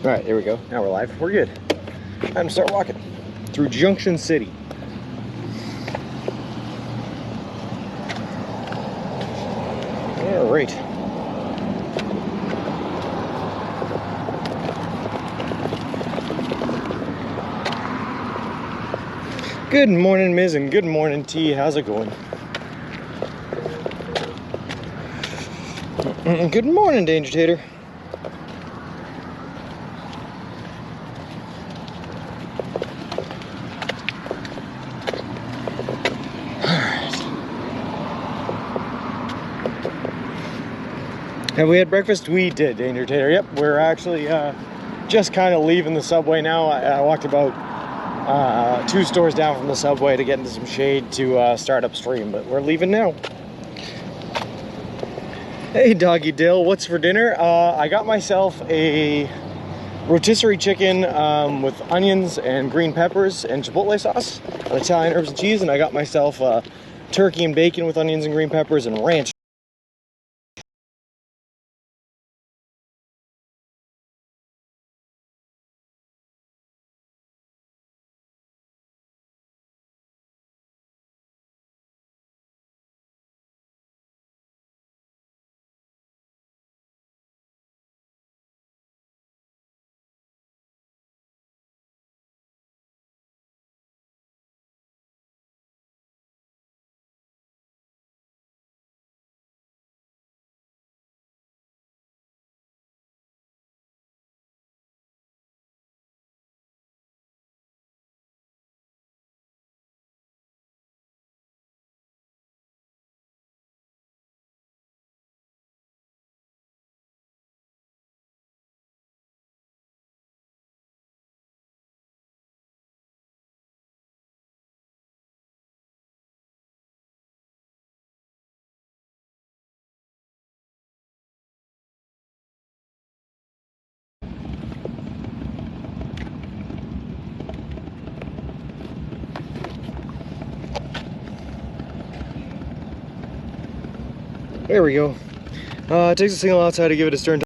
All right, there we go. Now we're live. We're good. Time to start walking through Junction City. All right. Good morning, Ms. and good morning, T. How's it going? Good morning, Danger Tater. Have we had breakfast? We did, Danger Tater. Yep, we're actually just kind of leaving the subway now. I walked about 2 stores down from the subway to get into some shade to start upstream, but we're leaving now. Hey, Doggy Dill, what's for dinner? I got myself a rotisserie chicken with onions and green peppers and chipotle sauce, and Italian herbs and cheese, and I got myself turkey and bacon with onions and green peppers and ranch. There we go. It takes a signal outside to give it a stern.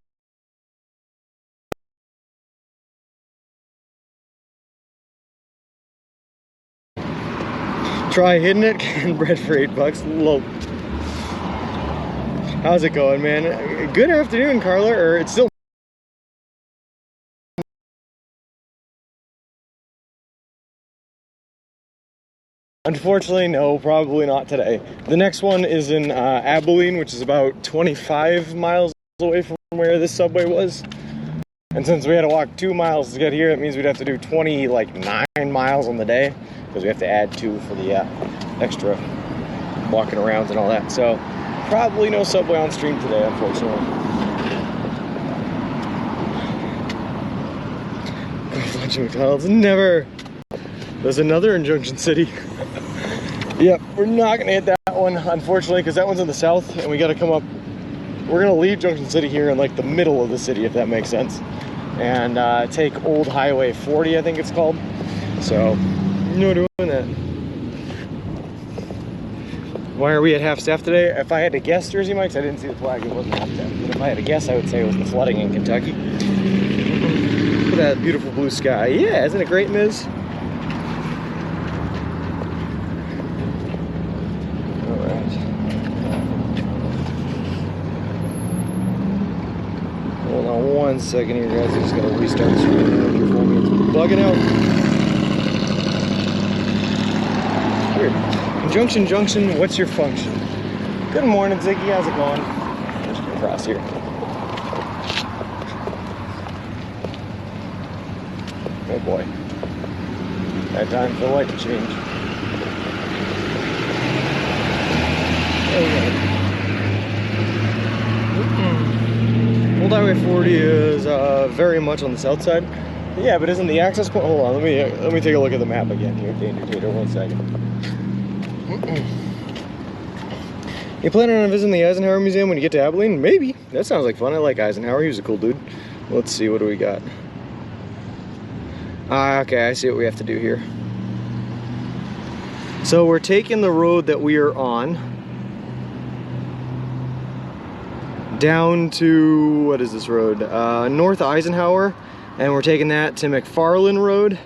Try hitting it. Canned bread for $8. Low. How's it going, man? Good afternoon, Carla. Or it's still. Unfortunately, no, probably not today. The next one is in Abilene, which is about 25 miles away from where this subway was. And since we had to walk 2 miles to get here, it means we'd have to do 9 miles on the day, because we have to add 2 for the extra walking around and all that. So probably no subway on stream today, unfortunately. Lunch at McDonald's? Never. There's another in Junction City. Yep, we're not gonna hit that one, unfortunately, because that one's in the south, and we gotta come up. We're gonna leave Junction City here in like the middle of the city, if that makes sense, and take Old Highway 40, I think it's called. So, no doing that. Why are we at half staff today? If I had to guess, Jersey Mike's, I didn't see the flag, it wasn't half staff. But if I had to guess, I would say it was the flooding in Kentucky. Look at that beautiful blue sky. Yeah, isn't it great, Ms.? Hold on 1 second here, guys. I just gotta restart the screen manager for me. It's bugging out. Weird. Junction, what's your function? Good morning, Ziggy. How's it going? Just go across here. Oh boy. That time for the light to change. Okay. Old Highway 40 is very much on the south side. Yeah, but isn't the access point? Hold on, let me take a look at the map again here, Danger Tater. 1 second. You planning on visiting the Eisenhower Museum when you get to Abilene? Maybe. That sounds like fun. I like Eisenhower. He was a cool dude. Let's see, what do we got? Okay, I see what we have to do here. So we're taking the road that we are on down to, what is this road? North Eisenhower, and we're taking that to McFarland Road.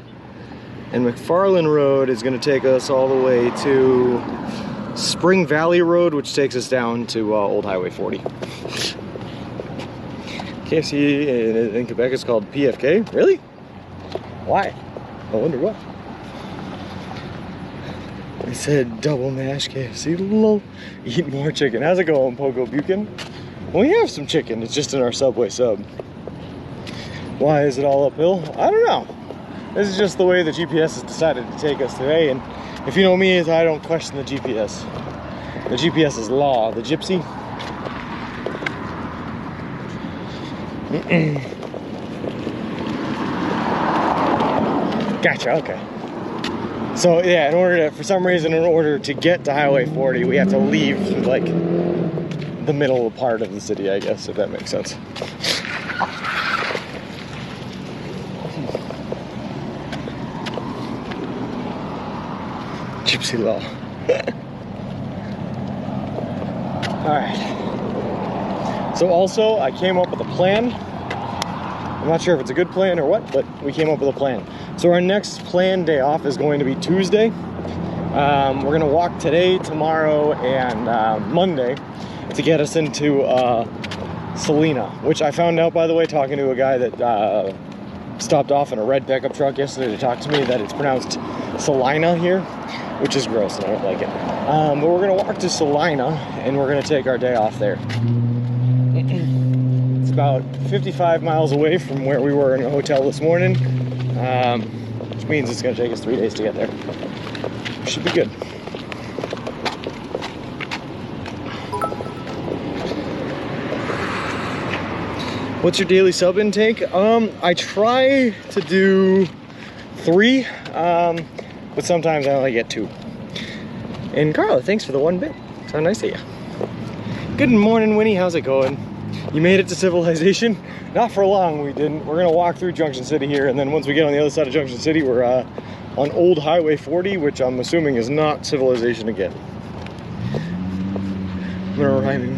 And McFarland Road is going to take us all the way to Spring Valley Road, which takes us down to Old Highway 40. KFC in Quebec is called PFK? Really? Why? I wonder what. I said double mash KFC. Lol. Eat more chicken. How's it going, Pogo Buchan? We have some chicken. It's just in our Subway sub. Why is it all uphill? I don't know. This is just the way the GPS has decided to take us today, and if you know me, I don't question the GPS. The GPS is law. The gypsy. Gotcha, okay. So yeah, for some reason, in order to get to Highway 40, we have to leave like the middle part of the city, I guess, if that makes sense. Gypsy law. Alright. So also, I came up with a plan. I'm not sure if it's a good plan or what, but we came up with a plan. So our next planned day off is going to be Tuesday. We're going to walk today, tomorrow, and Monday to get us into Salina, which I found out, by the way, talking to a guy that stopped off in a red pickup truck yesterday to talk to me, that it's pronounced Salina here, which is gross and I don't like it. But we're going to walk to Salina and we're going to take our day off there. It's about 55 miles away from where we were in a hotel this morning, which means it's going to take us 3 days to get there. Should be good. What's your daily sub intake? I try to do 3, but sometimes I only get 2. And Carla, thanks for the 1 bit. So nice of you. Good morning, Winnie. How's it going? You made it to civilization? Not for long, we didn't. We're gonna walk through Junction City here, and then once we get on the other side of Junction City, we're on Old Highway 40, which I'm assuming is not civilization again. I'm gonna rhyming.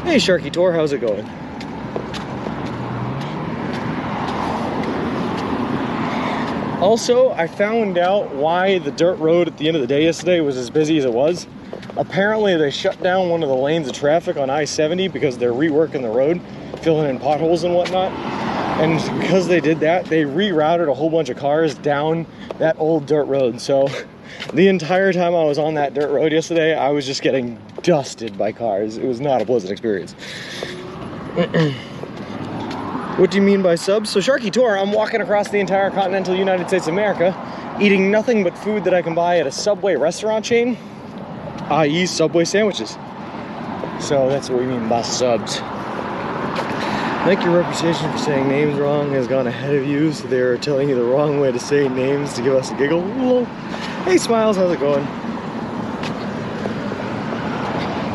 Hey, Sharky Tor, how's it going? Also, I found out why the dirt road at the end of the day yesterday was as busy as it was. Apparently, they shut down one of the lanes of traffic on I-70 because they're reworking the road, filling in potholes and whatnot. And because they did that, they rerouted a whole bunch of cars down that old dirt road. So the entire time I was on that dirt road yesterday, I was just getting dusted by cars. It was not a pleasant experience. What do you mean by subs? So Sharky Tor, I'm walking across the entire continental United States of America, eating nothing but food that I can buy at a Subway restaurant chain, i.e. Subway sandwiches. So that's what we mean by subs. I think your reputation for saying names wrong has gone ahead of you, so they're telling you the wrong way to say names to give us a giggle. Lol. Hey Smiles, how's it going?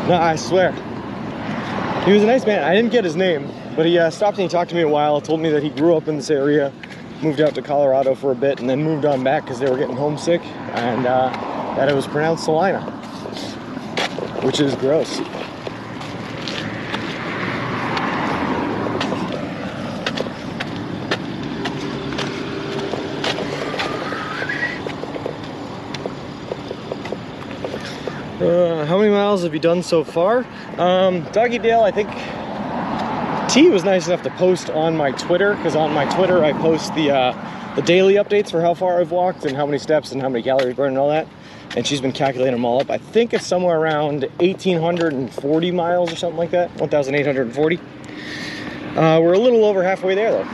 No, I swear. He was a nice man. I didn't get his name, but he stopped and he talked to me a while, told me that he grew up in this area, moved out to Colorado for a bit, and then moved on back because they were getting homesick, and that it was pronounced Salina, which is gross. How many miles have you done so far? Doggy Dale, I think T was nice enough to post on my Twitter, because on my Twitter I post the daily updates for how far I've walked and how many steps and how many calories burned and all that. And she's been calculating them all up. I think it's somewhere around 1,840 miles or something like that. 1,840. We're a little over halfway there though.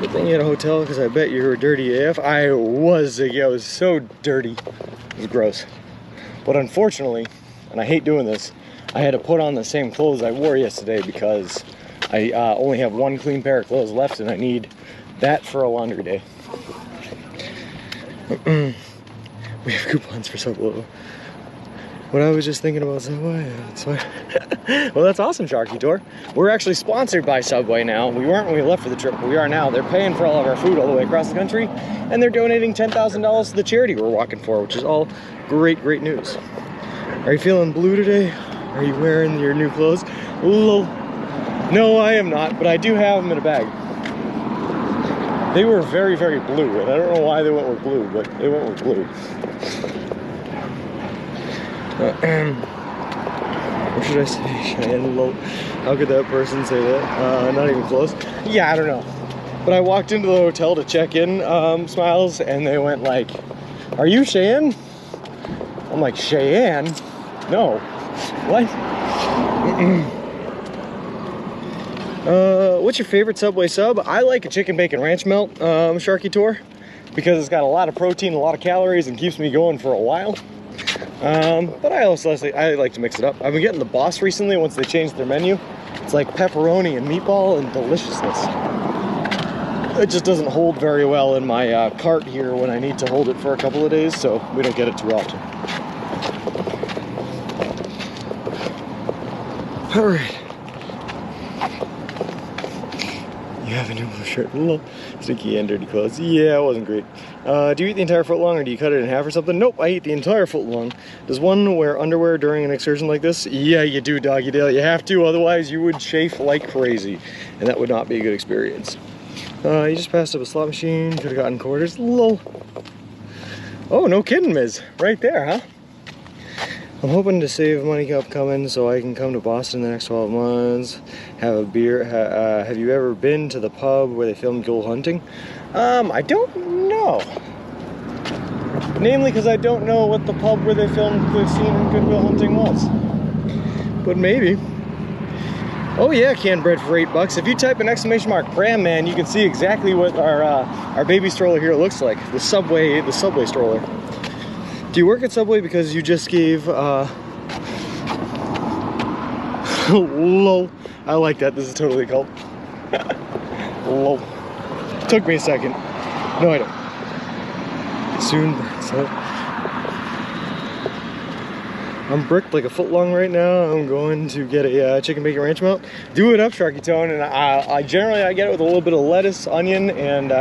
Good thing you had a hotel, because I bet you were dirty AF. I was so dirty. It was gross. But unfortunately, and I hate doing this, I had to put on the same clothes I wore yesterday because I only have one clean pair of clothes left and I need that for a laundry day. We have coupons for Subway. What I was just thinking about Subway, that's why. Well, that's awesome, Sharky Tour. We're actually sponsored by Subway now. We weren't when we left for the trip, but we are now. They're paying for all of our food all the way across the country, and they're donating $10,000 to the charity we're walking for, which is all great, great news. Are you feeling blue today? Are you wearing your new clothes? Lol. No, I am not, but I do have them in a bag. They were very, very blue, and I don't know why they went with blue, but they went with blue. What should I say? Cheyenne Low. How could that person say that? Not even close. Yeah, I don't know. But I walked into the hotel to check in, Smiles, and they went like, "Are you Cheyenne?" I'm like, "Cheyenne? No." What? What's your favorite Subway sub? I like a chicken bacon ranch melt Sharky Tour because it's got a lot of protein, a lot of calories, and keeps me going for a while. But I also like to mix it up. I've been getting the Boss recently once they changed their menu. It's like pepperoni and meatball and deliciousness. It just doesn't hold very well in my cart here when I need to hold it for a couple of days, so we don't get it too often. All right. You have a new blue shirt. Stinky and dirty clothes. Yeah, it wasn't great. Do you eat the entire foot long or do you cut it in half or something? Nope, I eat the entire foot long. Does one wear underwear during an excursion like this? Yeah, you do, Doggy Dale. You have to, otherwise you would chafe like crazy. And that would not be a good experience. You just passed up a slot machine. Could have gotten quarters. Lol. Oh, no kidding, Miz. Right there, huh? I'm hoping to save money upcoming so I can come to Boston in the next 12 months, have a beer. Have you ever been to the pub where they filmed Gold Hunting? I don't know. Namely because I don't know what the pub where they filmed the scene in Good Will Hunting was. But maybe. Oh yeah, canned bread for $8. If you type an exclamation mark Pram Man, you can see exactly what our baby stroller here looks like. The Subway stroller. Do you work at Subway because you just gave, lol. I like that, this is totally a cult. Lol. Took me a second. No, I don't. Soon, so. I'm bricked like a foot long right now. I'm going to get a chicken bacon ranch melt. Do it up, Sharky Tone, and I generally get it with a little bit of lettuce, onion, and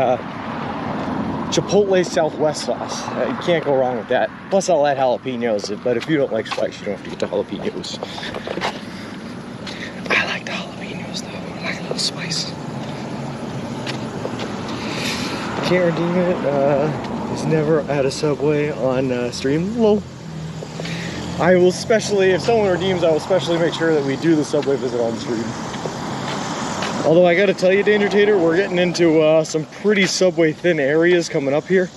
Chipotle Southwest sauce. You can't go wrong with that. Plus I'll add jalapenos, but if you don't like spice, you don't have to get the jalapenos. I like the jalapenos though. I like a little spice. Can't redeem it. It's never at a Subway on stream. Lol. I will especially, if someone redeems, I will especially make sure that we do the Subway visit on stream. Although I gotta tell you, Danger Tater, we're getting into some pretty Subway thin areas coming up here.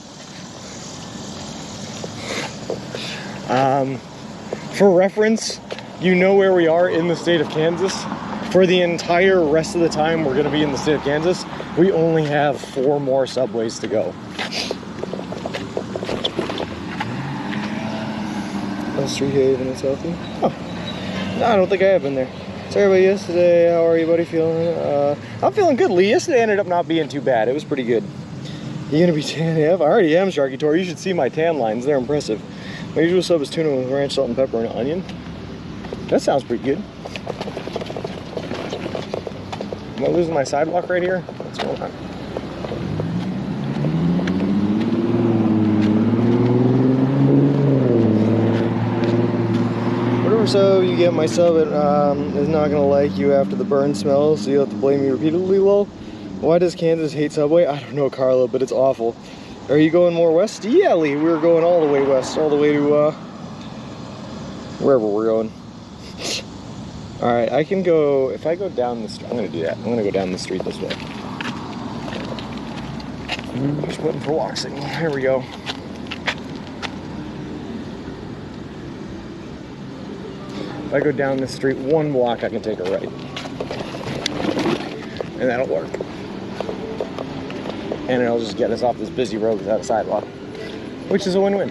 For reference, you know where we are in the state of Kansas. For the entire rest of the time we're gonna be in the state of Kansas, we only have 4 more Subways to go. Street Haven and Southie. Oh, no, I don't think I have been there. Sorry about yesterday. How are you, buddy? Feeling? I'm feeling good, Lee. Yesterday ended up not being too bad. It was pretty good. You gonna be tan? Yeah, I already am, Sharky Tor. You should see my tan lines. They're impressive. My usual sub is tuna with ranch, salt, and pepper, and onion. That sounds pretty good. Am I losing my sidewalk right here? What's going on? So you get my sub is not gonna like you after the burn smell, so you have to blame me repeatedly. Lol. Why does Kansas hate Subway? I don't know, Carla, but it's awful. Are you going more west? Yeah, Lee, we're going all the way west, all the way to wherever we're going. All right, I can go, if I go down the street, I'm gonna do that. I'm gonna go down the street this way. Just waiting for walk signal. Here we go. If I go down this street 1 block, I can take a right. And that'll work. And it'll just get us off this busy road without a sidewalk, which is a win-win.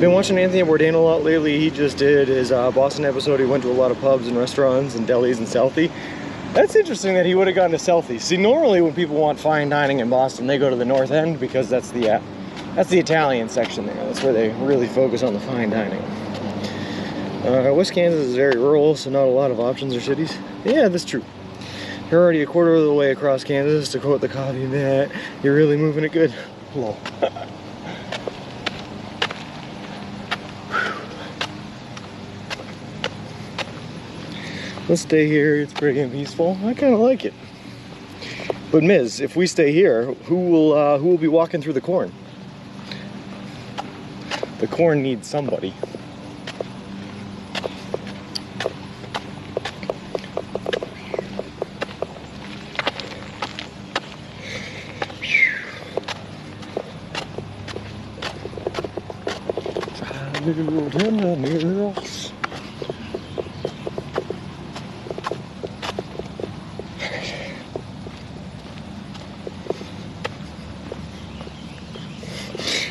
Been watching Anthony Bourdain a lot lately. He just did his Boston episode. He went to a lot of pubs and restaurants and delis in Southie. That's interesting that he would have gone to Southie. See, normally when people want fine dining in Boston, they go to the North End because that's the Italian section there. That's where they really focus on the fine dining. West Kansas is very rural, so not a lot of options or cities. Yeah, that's true. You're already a quarter of the way across Kansas, to quote the copy, man. You're really moving it good. Hello. Let's stay here. It's pretty and peaceful. I kind of like it. But Ms., if we stay here, who will be walking through the corn? The corn needs somebody.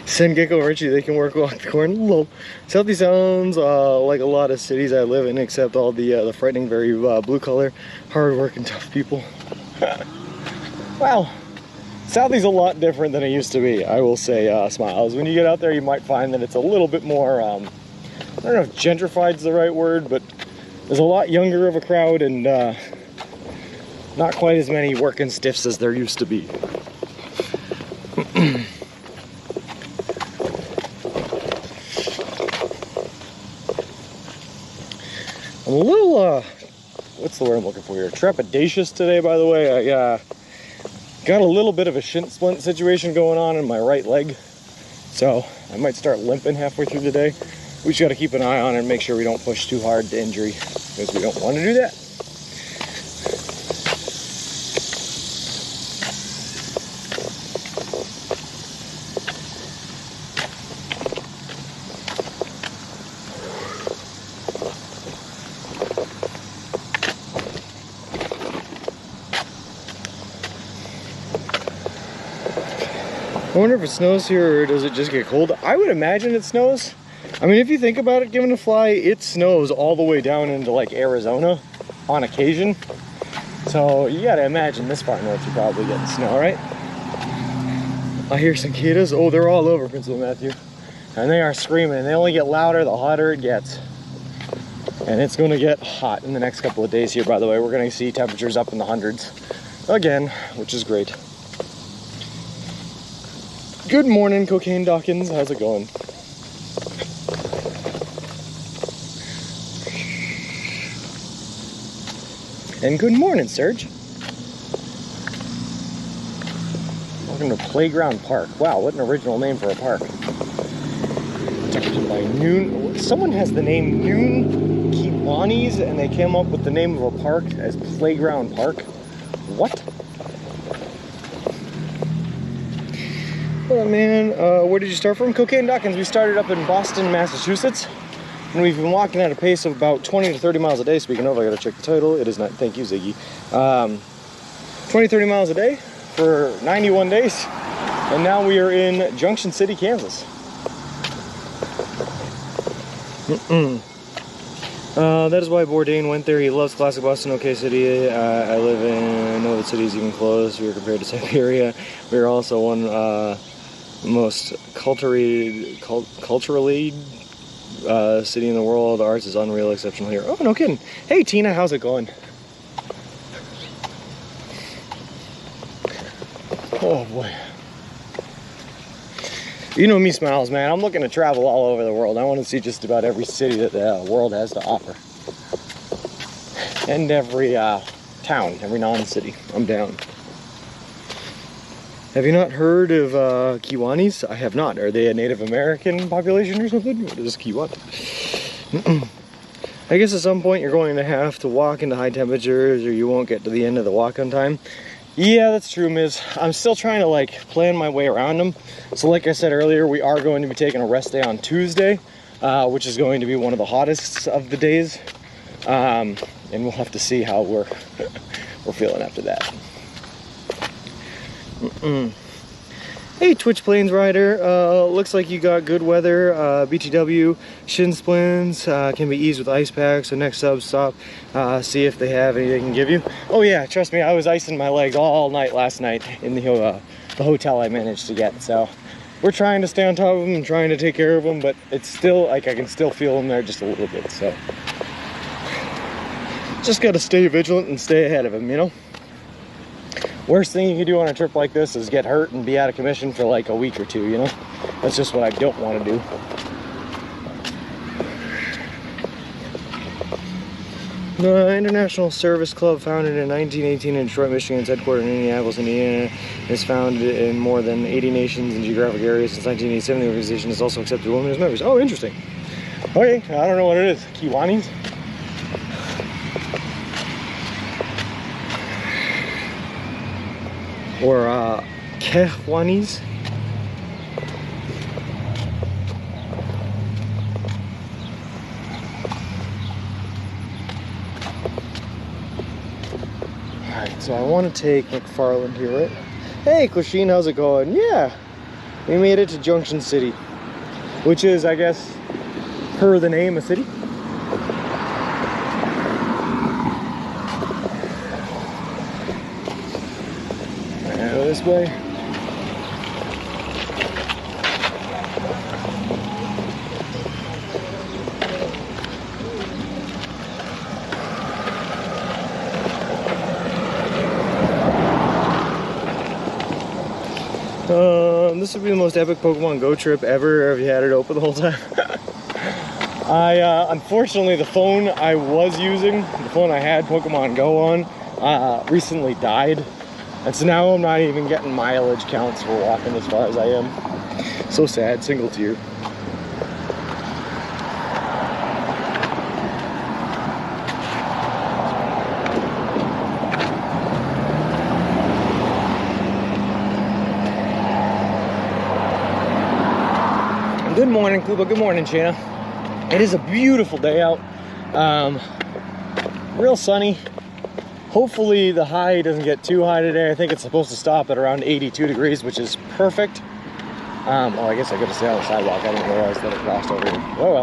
Send Gecko and Richie, they can work along the corn. Lol. Southie sounds like a lot of cities I live in, except all the frightening, very blue collar, hard working, tough people. Wow, Southie's a lot different than it used to be, I will say, Smiles. When you get out there, you might find that it's a little bit more, I don't know if gentrified's the right word, but there's a lot younger of a crowd and not quite as many working stiffs as there used to be. I'm a little, what's the word I'm looking for here? Trepidatious today, by the way. I got a little bit of a shin splint situation going on in my right leg. So I might start limping halfway through the day. We just got to keep an eye on it and make sure we don't push too hard to injury, because we don't want to do that. I wonder if it snows here or does it just get cold? I would imagine it snows. I mean, if you think about it, given a fly, it snows all the way down into like Arizona on occasion. So you gotta imagine this far north you're probably getting snow, right? I hear cicadas. Oh, they're all over Principal Matthew. And they are screaming, and they only get louder the hotter it gets. And it's gonna get hot in the next couple of days here, by the way. We're gonna see temperatures up in the hundreds again, which is great. Good morning, Cocaine Dawkins. How's it going? And good morning, Serge. Welcome to Playground Park. Wow, what an original name for a park. Protected by Noon. Someone has the name Noon Kiwanis, and they came up with the name of a park as Playground Park. What? Well, man, where did you start from? Cocaine Dawkins. We started up in Boston, Massachusetts, and we've been walking at a pace of about 20 to 30 miles a day. Speaking of, I gotta check the title. It is not, thank you, Ziggy. 20, 30 miles a day for 91 days, and now we are in Junction City, Kansas. That is why Bourdain went there. He loves classic Boston. Okay, city. I live in, no, the city's even close. We are compared to Siberia. We are also one most culturally city in the world. Ours is unreal, exceptional here. Oh, no kidding. Hey, Tina, how's it going? Oh, boy. You know me, Smiles, man. I'm looking to travel all over the world. I want to see just about every city that the world has to offer. And every town, every non-city. I'm down. Have you not heard of Kiwanis? I have not. Are they a Native American population or something? What is Kiwani? I guess at some point you're going to have to walk into high temperatures or you won't get to the end of the walk on time. Yeah, that's true, Miz. I'm still trying to like plan my way around them. So like I said earlier, we are going to be taking a rest day on Tuesday, which is going to be one of the hottest of the days. And we'll have to see how we're feeling after that. Hey, Twitch Plains Rider. Looks like you got good weather. BTW, shin splints can be eased with ice packs. So next sub stop, see if they have anything they can give you. Oh yeah, trust me, I was icing my legs all night last night in the hotel I managed to get. So we're trying to stay on top of them and trying to take care of them, but it's still like I can still feel them there just a little bit. So just gotta stay vigilant and stay ahead of them, you know. Worst thing you can do on a trip like this is get hurt and be out of commission for like a week or two, you know? That's just what I don't want to do. The International Service Club, founded in 1918 in Detroit, Michigan, is headquartered in Indianapolis, Indiana, is founded in more than 80 nations and geographic areas. Since 1987, the organization has also accepted women as members. Oh, interesting. Okay, I don't know what it is. Kiwanis? Or Kehwanis? Alright, so I want to take McFarland here, right? Hey, Clasheen, how's it going? Yeah, we made it to Junction City, which is, I guess, per the name, a city. Go this way. This would be the most epic Pokemon Go trip ever. Have you had it open the whole time? Unfortunately, the phone I was using, the phone I had Pokemon Go on, recently died. And so now I'm not even getting mileage counts for walking as far as I am. So sad, single tear. Good morning, Kuba. Good morning, Shana. It is a beautiful day out. Real sunny. Hopefully the high doesn't get too high today. I think it's supposed to stop at around 82 degrees, which is perfect. Oh, I guess I could have stayed on the sidewalk. I didn't realize that it crossed over here. Oh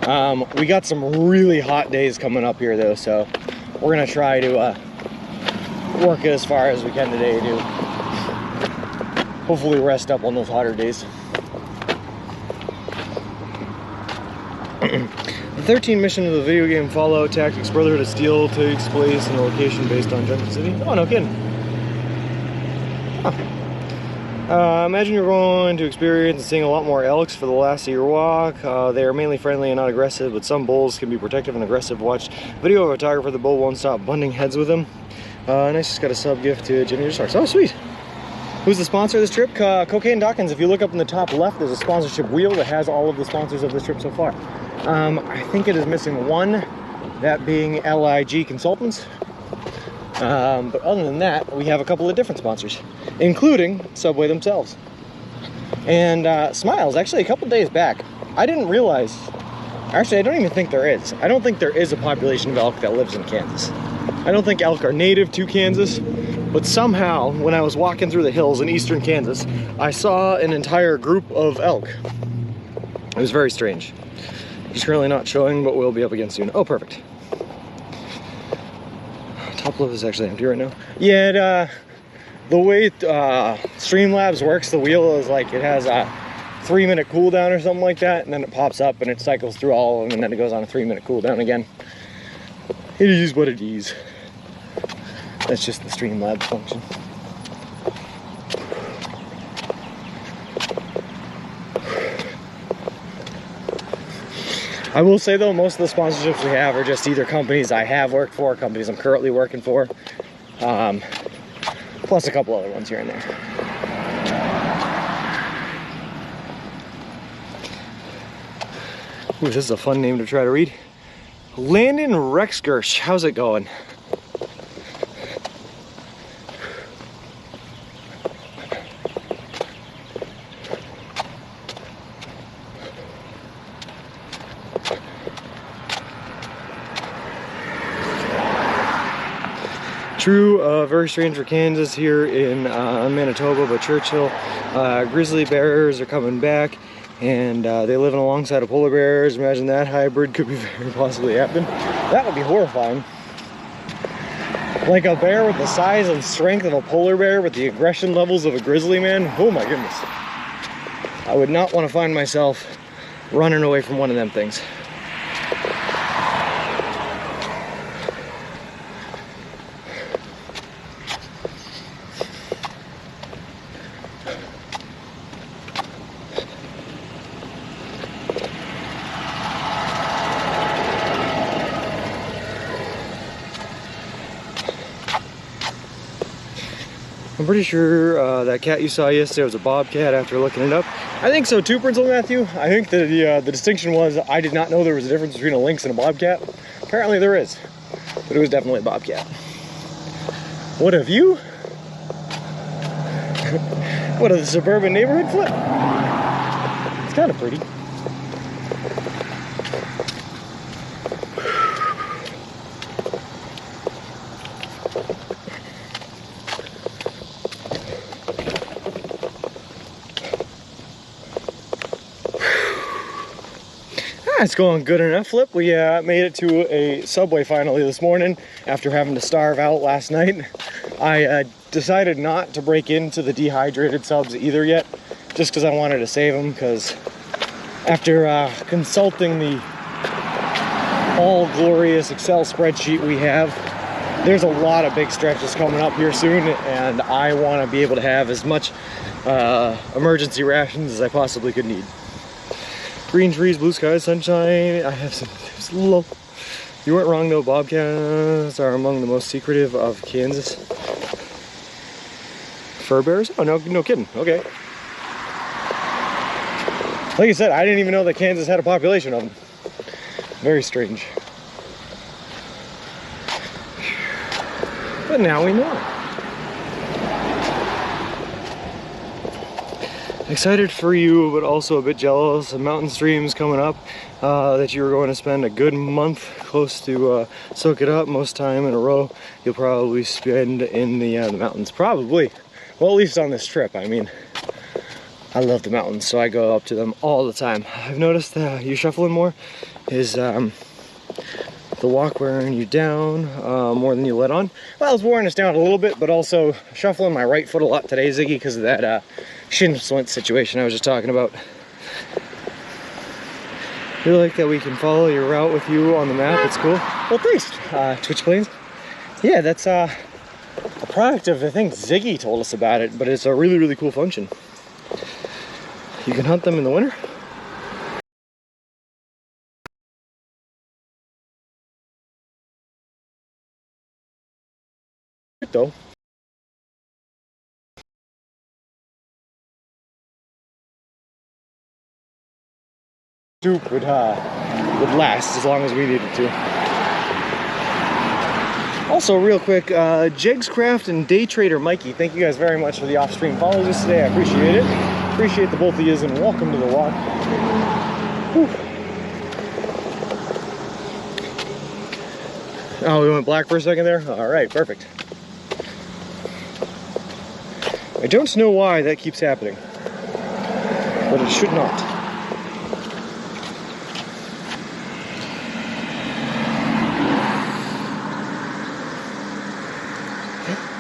well. We got some really hot days coming up here though, so we're gonna try to work it as far as we can today to hopefully rest up on those hotter days. The 13 mission of the video game Fallout Tactics Brotherhood of Steel takes place in a location based on Junction City. Oh, no kidding. Huh. Imagine you're going to experience and seeing a lot more elks for the last of your walk. They are mainly friendly and not aggressive, but some bulls can be protective and aggressive. Watch video of a photographer. The bull won't stop butting heads with him. Nice, just got a sub gift to Jimmy Starks. Oh, sweet. Who's the sponsor of this trip? Cocaine Dawkins. If you look up in the top left, there's a sponsorship wheel that has all of the sponsors of this trip so far. I think it is missing one, that being LIG Consultants. But other than that, we have a couple of different sponsors, including Subway themselves. And Smiles, actually a couple days back, I didn't realize, actually I don't even think there is. I don't think there is a population of elk that lives in Kansas. I don't think elk are native to Kansas, but somehow when I was walking through the hills in eastern Kansas, I saw an entire group of elk. It was very strange. He's currently not showing, but we'll be up again soon. Oh, perfect. Top left is actually empty right now. Yeah, the way Streamlabs works, the wheel is like, it has a 3-minute cooldown or something like that, and then it pops up and it cycles through all of them, and then it goes on a 3-minute cooldown again. It is what it is. That's just the Streamlabs function. I will say though, most of the sponsorships we have are just either companies I have worked for, companies I'm currently working for, plus a couple other ones here and there. Ooh, this is a fun name to try to read. Landon Rexgersh, how's it going? True, very strange for Kansas here in Manitoba, but Churchill, grizzly bears are coming back, and they live alongside of polar bears. Imagine that hybrid could be very possibly happening. That would be horrifying. Like a bear with the size and strength of a polar bear with the aggression levels of a grizzly man. Oh my goodness. I would not want to find myself running away from one of them things. I'm pretty sure that cat you saw yesterday was a bobcat after looking it up. I think so too, Principal Matthew. I think that the distinction was I did not know there was a difference between a lynx and a bobcat. Apparently there is, but it was definitely a bobcat. What have you? What a suburban neighborhood flip? It's kind of pretty. It's going good enough, Flip. We made it to a Subway finally this morning after having to starve out last night. I decided not to break into the dehydrated subs either yet, just because I wanted to save them, because after consulting the all-glorious Excel spreadsheet we have, there's a lot of big stretches coming up here soon, and I want to be able to have as much emergency rations as I possibly could need. Green trees, blue skies, sunshine. I have some low. You weren't wrong though, bobcats are among the most secretive of Kansas. Fur bears? Oh, no kidding. Okay. Like I said, I didn't even know that Kansas had a population of them. Very strange. But now we know. Excited for you, but also a bit jealous of mountain streams coming up, that you were going to spend a good month close to soak it up. Most time in a row you'll probably spend in the mountains. Probably. Well, at least on this trip. I mean, I love the mountains, so I go up to them all the time. I've noticed that you shuffling more is the walk wearing you down more than you let on. Well, it's wearing us down a little bit, but also shuffling my right foot a lot today, Ziggy, because of that shin splint situation I was just talking about. Really like that we can follow your route with you on the map. It's cool. Well, thanks, Twitch Plains. Yeah, that's a product of, I think Ziggy told us about it, but it's a really, really cool function. You can hunt them in the winter. Though. Soup would last as long as we needed to. Also, real quick, Jigscraft and Day Trader Mikey, thank you guys very much for the off-stream follows us today. I appreciate it. Appreciate the both of you, and welcome to the walk. Whew. Oh, we went black for a second there? All right, perfect. I don't know why that keeps happening, but it should not.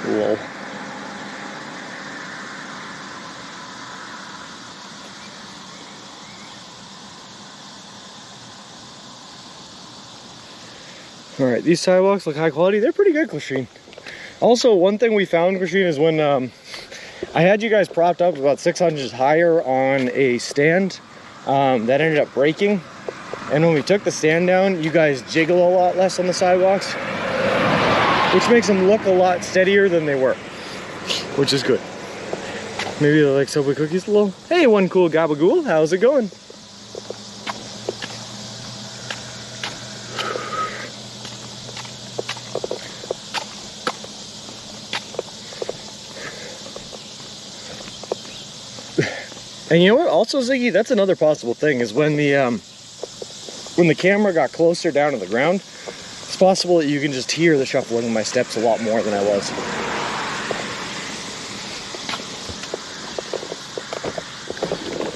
Lol. Alright, these sidewalks look high quality. They're pretty good, Clasheen. Also, one thing we found, Clasheen, is when I had you guys propped up about 6 inches higher on a stand that ended up breaking. And when we took the stand down, you guys jiggle a lot less on the sidewalks, which makes them look a lot steadier than they were, which is good. Maybe they like Subway cookies a little. Hey, one cool gabagool, how's it going? And you know what? Also, Ziggy, that's another possible thing, is when the camera got closer down to the ground, it's possible that you can just hear the shuffling of my steps a lot more than I was.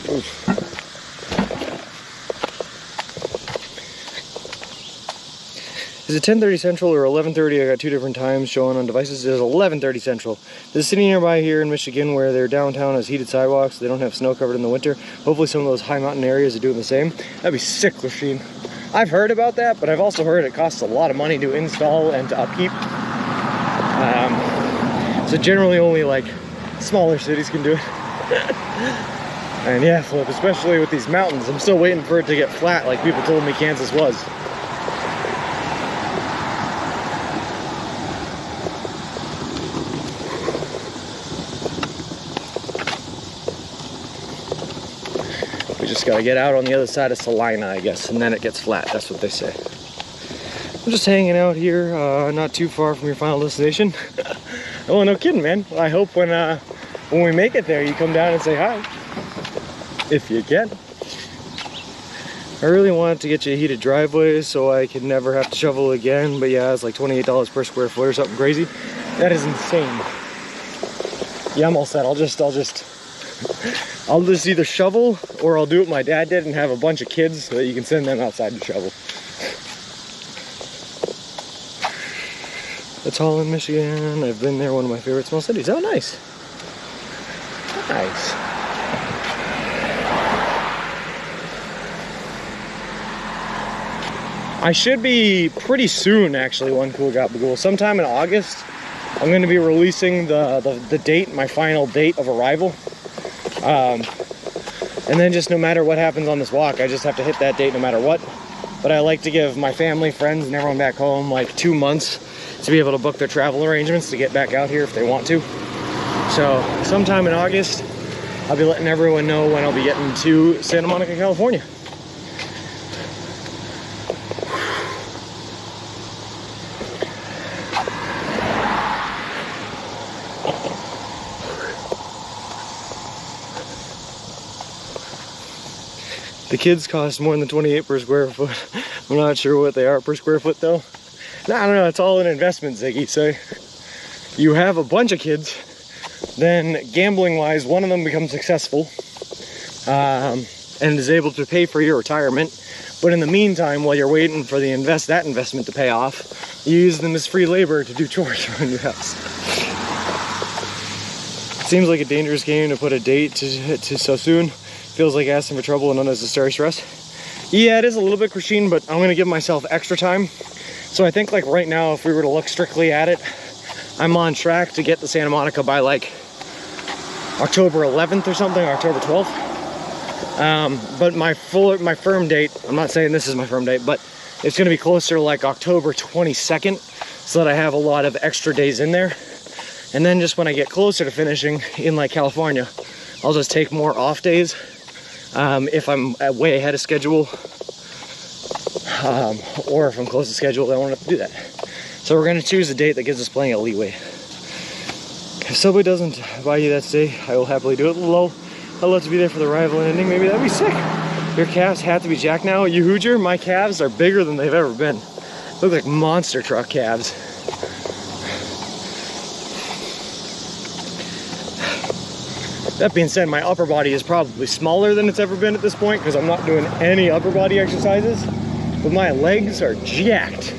Oof. Is it 10:30 Central or 11:30? I got two different times showing on devices. It is 11:30 Central. There's a city nearby here in Michigan where their downtown has heated sidewalks. So they don't have snow covered in the winter. Hopefully some of those high mountain areas are doing the same. That'd be sick, Machine. I've heard about that, but I've also heard it costs a lot of money to install and to upkeep. So generally only like smaller cities can do it. And yeah, Flip, especially with these mountains, I'm still waiting for it to get flat like people told me Kansas was. We just gotta get out on the other side of Salina, I guess, and then it gets flat. That's what they say. I'm just hanging out here, not too far from your final destination. Oh, no kidding, man. I hope when we make it there, you come down and say hi, if you can. I really wanted to get you a heated driveway so I could never have to shovel again, but yeah, it's like $28 per square foot or something crazy. That is insane. Yeah, I'm all set. I'll just either shovel or I'll do what my dad did and have a bunch of kids so that you can send them outside to shovel. That's all in Michigan. I've been there, one of my favorite small cities. Oh, nice. Nice. I should be pretty soon, actually, one cool gabagool. Sometime in August, I'm going to be releasing the date, my final date of arrival. And then just no matter what happens on this walk, I just have to hit that date no matter what. But I like to give my family, friends, and everyone back home like 2 months to be able to book their travel arrangements to get back out here if they want to. So sometime in August, I'll be letting everyone know when I'll be getting to Santa Monica, California. The kids cost more than 28 per square foot. I'm not sure what they are per square foot though. No, I don't know, it's all an investment, Ziggy. So you have a bunch of kids, then gambling wise, one of them becomes successful and is able to pay for your retirement. But in the meantime, while you're waiting for that investment to pay off, you use them as free labor to do chores around your house. Seems like a dangerous game to put a date to so soon. Feels like asking for trouble and unnecessary stress. Yeah, it is a little bit, Christine, but I'm gonna give myself extra time. So I think like right now, if we were to look strictly at it, I'm on track to get to Santa Monica by like October 11th or something, October 12th. But my firm date, I'm not saying this is my firm date, but it's gonna be closer to like October 22nd, so that I have a lot of extra days in there. And then just when I get closer to finishing in like California, I'll just take more off days. If I'm way ahead of schedule, or if I'm close to schedule, I won't have to do that. So we're gonna choose a date that gives us plenty of leeway. If Subway doesn't buy you that stay, I will happily do it. Lol. I'd love to be there for the arrival and ending. Maybe that'd be sick. Your calves have to be jacked now. You Hooger, my calves are bigger than they've ever been. Look like monster truck calves. That being said, my upper body is probably smaller than it's ever been at this point because I'm not doing any upper body exercises, but my legs are jacked.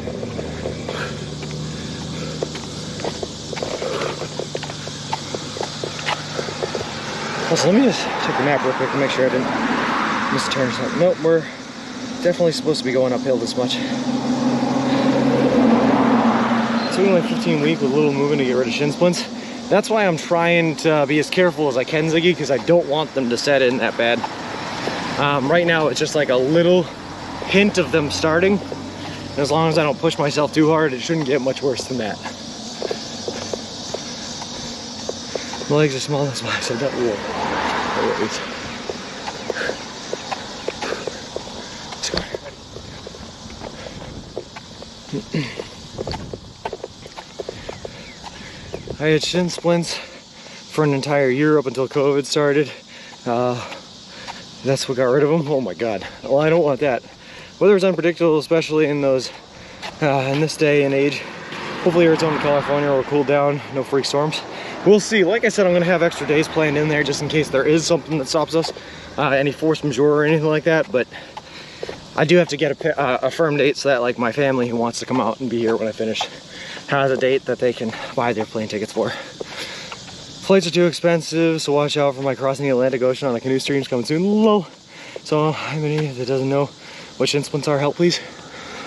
Also, let me just check the map real quick and make sure I didn't misturn something. Nope, we're definitely supposed to be going uphill this much. It's only like 15 weeks with little moving to get rid of shin splints. That's why I'm trying to be as careful as I can, Ziggy, because I don't want them to set in that bad. Right now, it's just like a little hint of them starting. And as long as I don't push myself too hard, it shouldn't get much worse than that. My legs are small, that's why I said that. Whoa. I had shin splints for an entire year up until COVID started. That's what got rid of them. Oh my God. Well, I don't want that. Weather's unpredictable, especially in those in this day and age. Hopefully Arizona, California will cool down. No freak storms. We'll see. Like I said, I'm gonna have extra days planned in there just in case there is something that stops us, any force majeure or anything like that. But I do have to get a firm date so that like my family who wants to come out and be here when I finish has a date that they can buy their plane tickets for. Flights are too expensive, so watch out for my crossing the Atlantic Ocean on the canoe streams coming soon. Lol. So anybody that doesn't know what shin splints are, help please.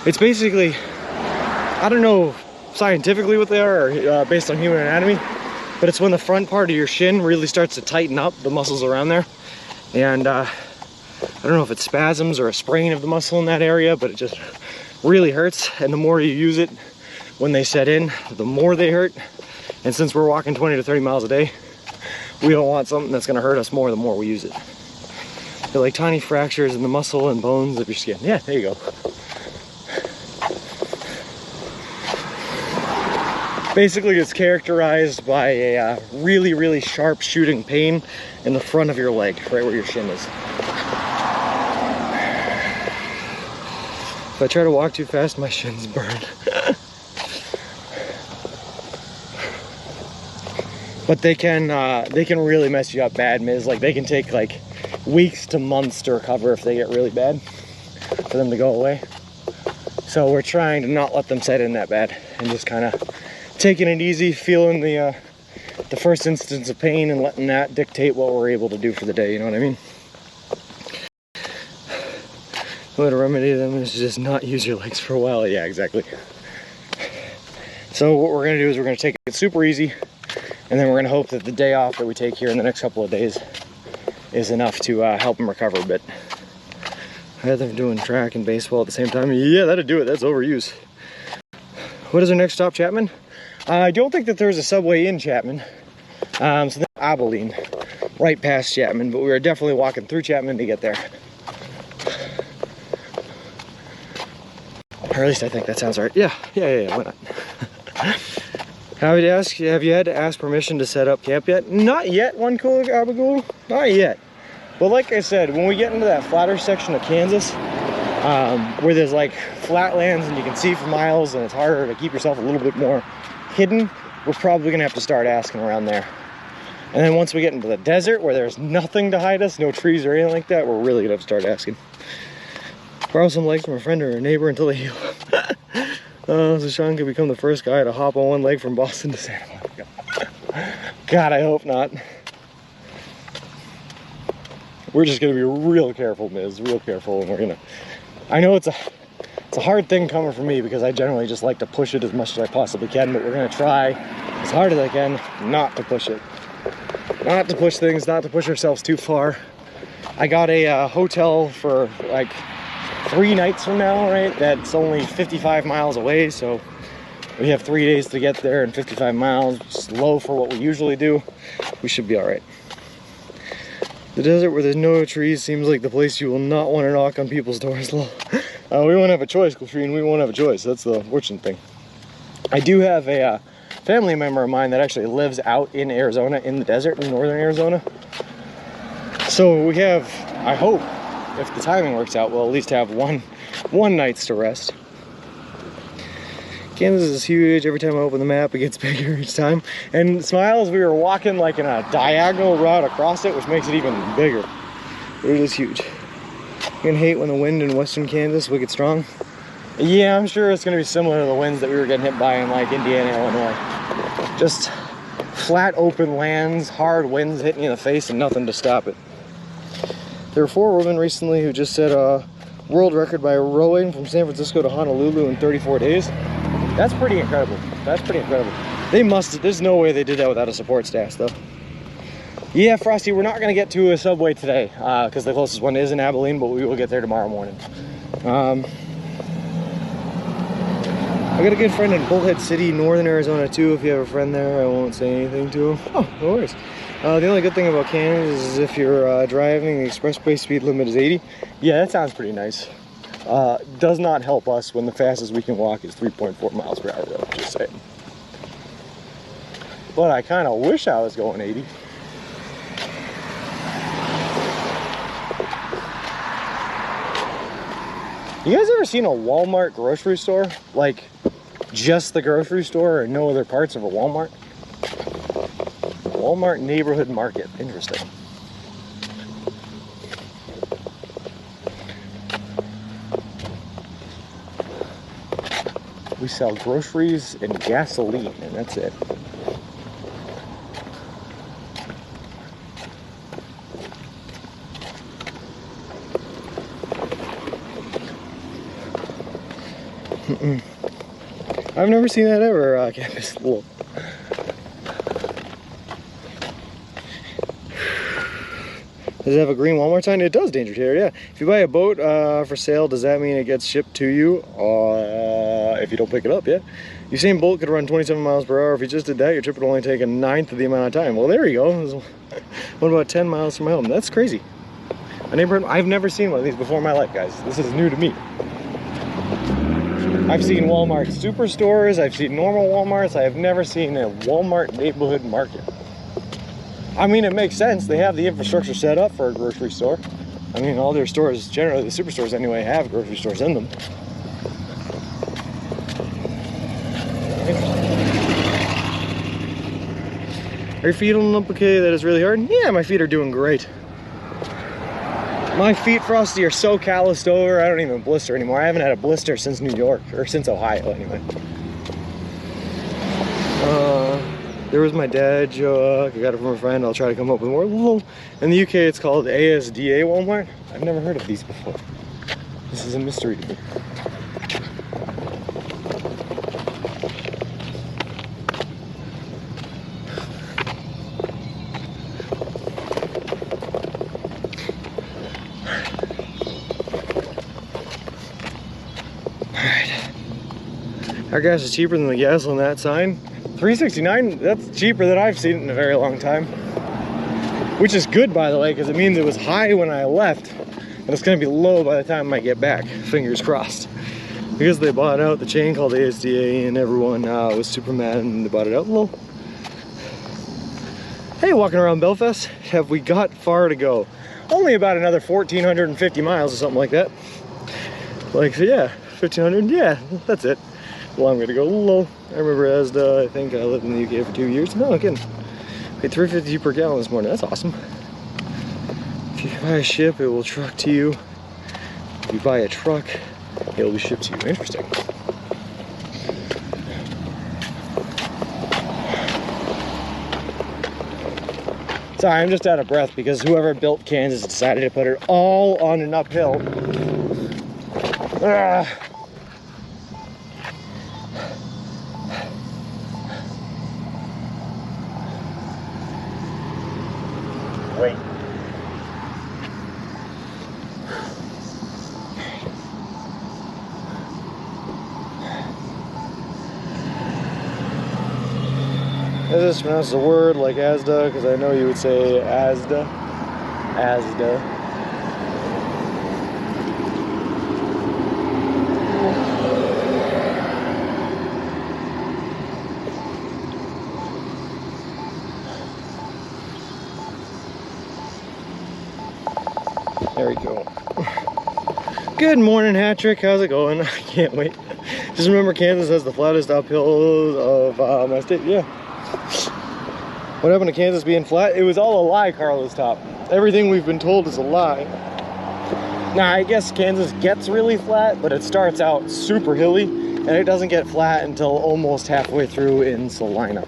It's basically, I don't know scientifically what they are or based on human anatomy, but it's when the front part of your shin really starts to tighten up, the muscles around there. And I don't know if it's spasms or a sprain of the muscle in that area, but it just really hurts. And the more you use it, when they set in, the more they hurt. And since we're walking 20 to 30 miles a day, we don't want something that's gonna hurt us more the more we use it. They're like tiny fractures in the muscle and bones of your skin. Yeah, there you go. Basically, it's characterized by a really, really sharp shooting pain in the front of your leg, right where your shin is. If I try to walk too fast, my shins burn. But they can really mess you up bad, Miz. Like, they can take like weeks to months to recover if they get really bad, for them to go away. So we're trying to not let them set in that bad and just kind of taking it easy, feeling the first instance of pain and letting that dictate what we're able to do for the day, you know what I mean? The way to remedy them is just not use your legs for a while. Yeah, exactly. So what we're gonna do is we're gonna take it super easy, and then we're gonna hope that the day off that we take here in the next couple of days is enough to help them recover a bit. I had them doing track and baseball at the same time. Yeah, that'd do it. That's overuse. What is our next stop, Chapman? I don't think that there's a subway in Chapman. So that's Abilene, right past Chapman, but we were definitely walking through Chapman to get there. Or at least I think that sounds right. Yeah, why not? Have you had to ask permission to set up camp yet? Not yet, one cool Abigail. Not yet. But like I said, when we get into that flatter section of Kansas, where there's like flatlands and you can see for miles and it's harder to keep yourself a little bit more hidden, we're probably gonna have to start asking around there. And then once we get into the desert where there's nothing to hide us, no trees or anything like that, we're really gonna have to start asking. Borrow some legs from a friend or a neighbor until they heal. So Sean could become the first guy to hop on one leg from Boston to Santa Monica. God, I hope not. We're just gonna be real careful, Miz, real careful, and we're gonna, I know it's a hard thing coming from me because I generally just like to push it as much as I possibly can, but we're gonna try as hard as I can not to push it. Not to push things, not to push ourselves too far. I got a hotel for like 3 nights from now, right? That's only 55 miles away, so we have 3 days to get there and 55 miles, which is low for what we usually do. We should be all right. The desert where there's no trees seems like the place you will not want to knock on people's doors. We won't have a choice, Katrine. We won't have a choice. That's the fortunate thing. I do have a family member of mine that actually lives out in Arizona, in the desert in northern Arizona. So we have, I hope, if the timing works out, we'll at least have one night's to rest. Kansas is huge. Every time I open the map, it gets bigger each time. And Smiles, we were walking like in a diagonal route across it, which makes it even bigger. It is huge. You can hate when the wind in western Kansas will get strong. Yeah, I'm sure it's going to be similar to the winds that we were getting hit by in like Indiana, Illinois. Just flat open lands, hard winds hitting you in the face and nothing to stop it. There were 4 women recently who just set a world record by rowing from San Francisco to Honolulu in 34 days. That's pretty incredible. That's pretty incredible. They must, there's no way they did that without a support staff though. Yeah, Frosty, we're not going to get to a subway today because the closest one is in Abilene, but we will get there tomorrow morning. I got a good friend in Bullhead City, northern Arizona too. If you have a friend there, I won't say anything to him. Oh, no worries. The only good thing about Kansas is if you're driving, the expressway speed limit is 80. Yeah, that sounds pretty nice. Does not help us when the fastest we can walk is 3.4 miles per hour though, just saying. But I kind of wish I was going 80. You guys ever seen a Walmart grocery store? Like, just the grocery store and no other parts of a Walmart? Walmart neighborhood market. Interesting. We sell groceries and gasoline, and that's it. I've never seen that ever, campus. Does it have a green Walmart sign? It does, Danger Tater, yeah. If you buy a boat for sale, does that mean it gets shipped to you? If you don't pick it up, yeah. Usain Bolt could run 27 miles per hour. If you just did that, your trip would only take 1/9 of the amount of time. Well, there you go. What about 10 miles from home? That's crazy. A neighborhood, I've never seen one of these before in my life, guys. This is new to me. I've seen Walmart superstores, I've seen normal Walmarts, I have never seen a Walmart neighborhood market. I mean, it makes sense. They have the infrastructure set up for a grocery store. I mean, all their stores, generally the superstores anyway, have grocery stores in them. Are your feet holding up okay? That is really hard? Yeah, my feet are doing great. My feet, Frosty, are so calloused over, I don't even blister anymore. I haven't had a blister since New York, or since Ohio anyway. There was my dad joke. I got it from a friend. I'll try to come up with more. In the UK, it's called ASDA Walmart. I've never heard of these before. This is a mystery to me. Our gas is cheaper than the gas on that sign. $3.69, that's cheaper than I've seen it in a very long time. Which is good, by the way, because it means it was high when I left, and it's gonna be low by the time I get back, fingers crossed. Because they bought out the chain called ASDA, and everyone was super mad and they bought it out. Lol. Hey, walking around Belfast, have we got far to go? Only about another 1,450 miles or something like that. Like, so yeah, 1,500, yeah, that's it. Well, I'm gonna go low. I remember Asda, I think I lived in the UK for 2 years. No, again, paid $3.52 per gallon this morning. That's awesome. If you buy a ship, it will truck to you. If you buy a truck, it will be shipped to you. Interesting. Sorry, I'm just out of breath because whoever built Kansas decided to put it all on an uphill. Wait. Is this pronounced a word like Asda? Because I know you would say Asda. Asda. There we go. Good morning, Hattrick. How's it going? I can't wait. Just remember, Kansas has the flattest uphill of my state. Yeah. What happened to Kansas being flat? It was all a lie, Carlos Top. Everything we've been told is a lie. Now, I guess Kansas gets really flat, but it starts out super hilly, and it doesn't get flat until almost halfway through in Salina.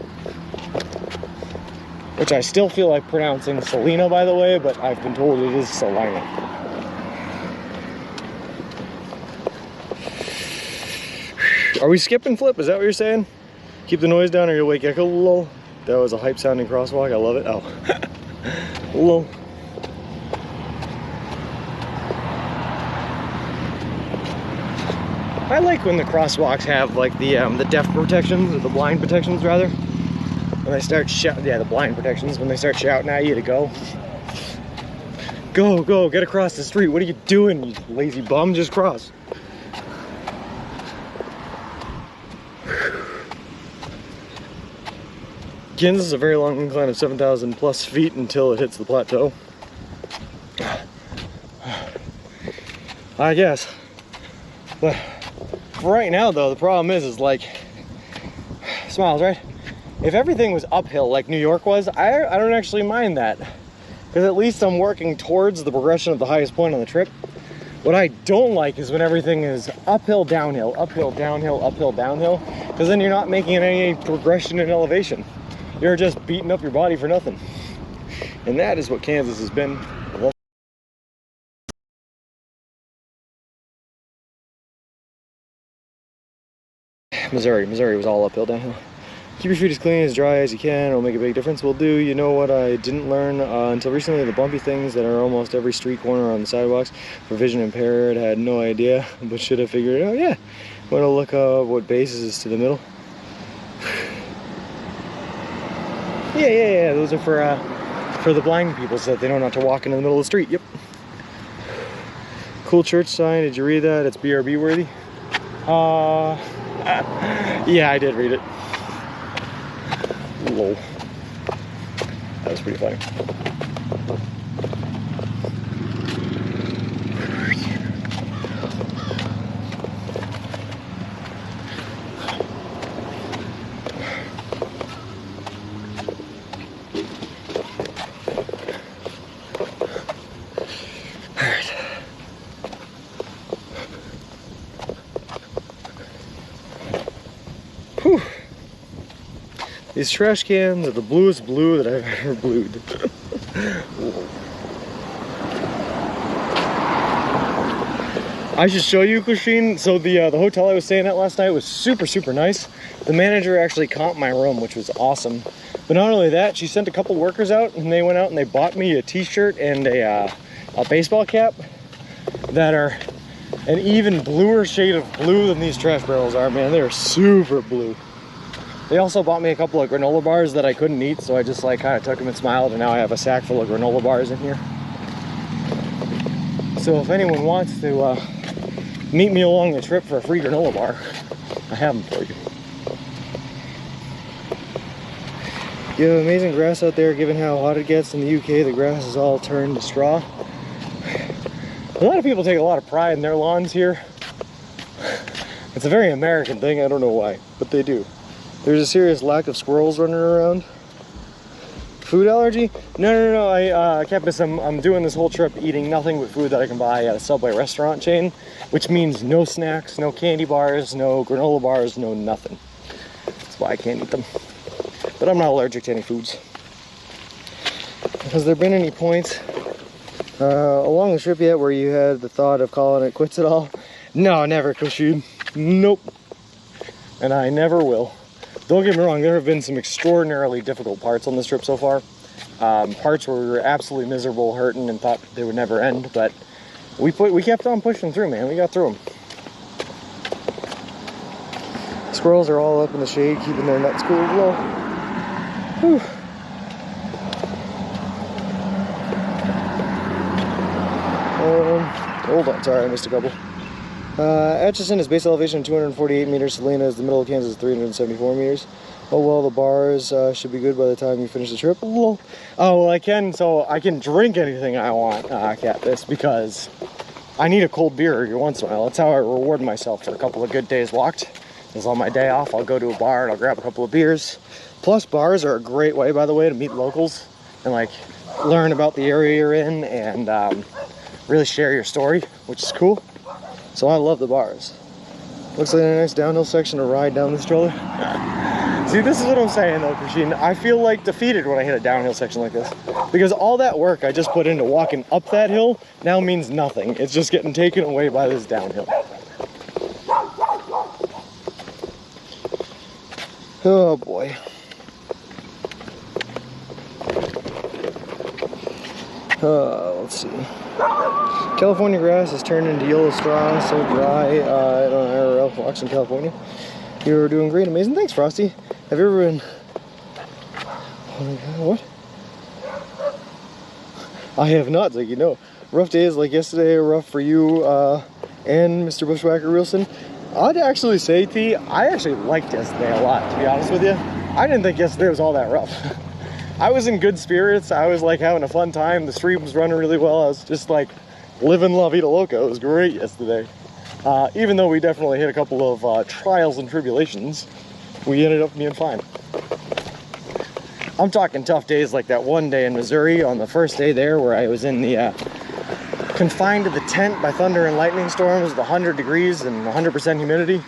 Which I still feel like pronouncing Salina, by the way, but I've been told it is Salina. Are we skipping flip? Is that what you're saying? Keep the noise down or you'll wake Echo. Lol. That was a hype sounding crosswalk. I love it. Oh. Lol. I like when the crosswalks have like the deaf protections, or the blind protections rather. When they start shouting, yeah, the blind protections, when they start shouting at you to go. Go, go, get across the street. What are you doing, you lazy bum? Just cross. Kansas is a very long incline of 7,000 plus feet until it hits the plateau. I guess. But for right now though, the problem is like, Smiles, right? If everything was uphill like New York was, I don't actually mind that. Because at least I'm working towards the progression of the highest point on the trip. What I don't like is when everything is uphill, downhill, uphill, downhill, uphill, downhill. Because then you're not making any progression in elevation. You're just beating up your body for nothing. And that is what Kansas has been. Missouri was all uphill, downhill. Keep your feet as clean, as dry as you can. It'll make a big difference. Will do. You know what I didn't learn until recently? The bumpy things that are almost every street corner on the sidewalks. For vision impaired, had no idea, but should have figured it out. Yeah. Want to look up what bases is to the middle. Yeah. Those are for the blind people so that they know not to walk into the middle of the street. Yep. Cool church sign. Did you read that? It's BRB worthy. Yeah, I did read it. Lol. That was pretty funny. Whew. These trash cans are the bluest blue that I've ever blued. I should show you, Christine. So the hotel I was staying at last night was super nice. The manager actually comped my room, which was awesome. But not only that, she sent a couple workers out, and they went out and they bought me a t-shirt and a baseball cap that are an even bluer shade of blue than these trash barrels are, man. They're super blue. They also bought me a couple of granola bars that I couldn't eat, so I just like kind of took them and smiled, and now I have a sack full of granola bars in here. So if anyone wants to meet me along the trip for a free granola bar, I have them for you. You have amazing grass out there. Given how hot it gets in the UK, the grass is all turned to straw. A lot of people take a lot of pride in their lawns here. It's a very American thing, I don't know why, but they do. There's a serious lack of squirrels running around. Food allergy? No, I can't miss. I'm doing this whole trip eating nothing but food that I can buy at a Subway restaurant chain, which means no snacks, no candy bars, no granola bars, no nothing. That's why I can't eat them. But I'm not allergic to any foods. Has there been any points along the trip yet where you had the thought of calling it quits at all? No, never, Kushid. Nope. And I never will. Don't get me wrong, there have been some extraordinarily difficult parts on this trip so far. Parts where we were absolutely miserable, hurting, and thought they would never end, but we kept on pushing through, man. We got through them. Squirrels are all up in the shade, keeping their nuts cool low. Whew. Hold on, sorry, I missed a couple. Atchison is base elevation 248 meters. Salina is the middle of Kansas, 374 meters. Oh well, the bars should be good by the time you finish the trip. Oh well, I can drink anything I want, Catfish, because I need a cold beer every once in a while. That's how I reward myself for a couple of good days walked. Is on my day off, I'll go to a bar and I'll grab a couple of beers. Plus, bars are a great way, by the way, to meet locals and like learn about the area you're in and really share your story, which is cool. So I love the bars. Looks like a nice downhill section to ride down this stroller. See, this is what I'm saying though, Christine. I feel like defeated when I hit a downhill section like this. Because all that work I just put into walking up that hill now means nothing. It's just getting taken away by this downhill. Oh boy. Let's see. California grass has turned into yellow straw, so dry. I don't know, IRL walks in California. You're doing great, amazing. Thanks, Frosty. Have you ever been... Oh my god, what? I have not, like, you know. Rough days like yesterday are rough for you and Mr. Bushwhacker Wilson. I'd actually say, T, I actually liked yesterday a lot, to be honest with you. I didn't think yesterday was all that rough. I was in good spirits. I was like having a fun time. The stream was running really well. I was just like living La Vida Loca. It was great yesterday. Even though we definitely hit a couple of trials and tribulations, we ended up being fine. I'm talking tough days like that one day in Missouri on the first day there where I was in the confined to the tent by thunder and lightning storms with 100 degrees and 100% humidity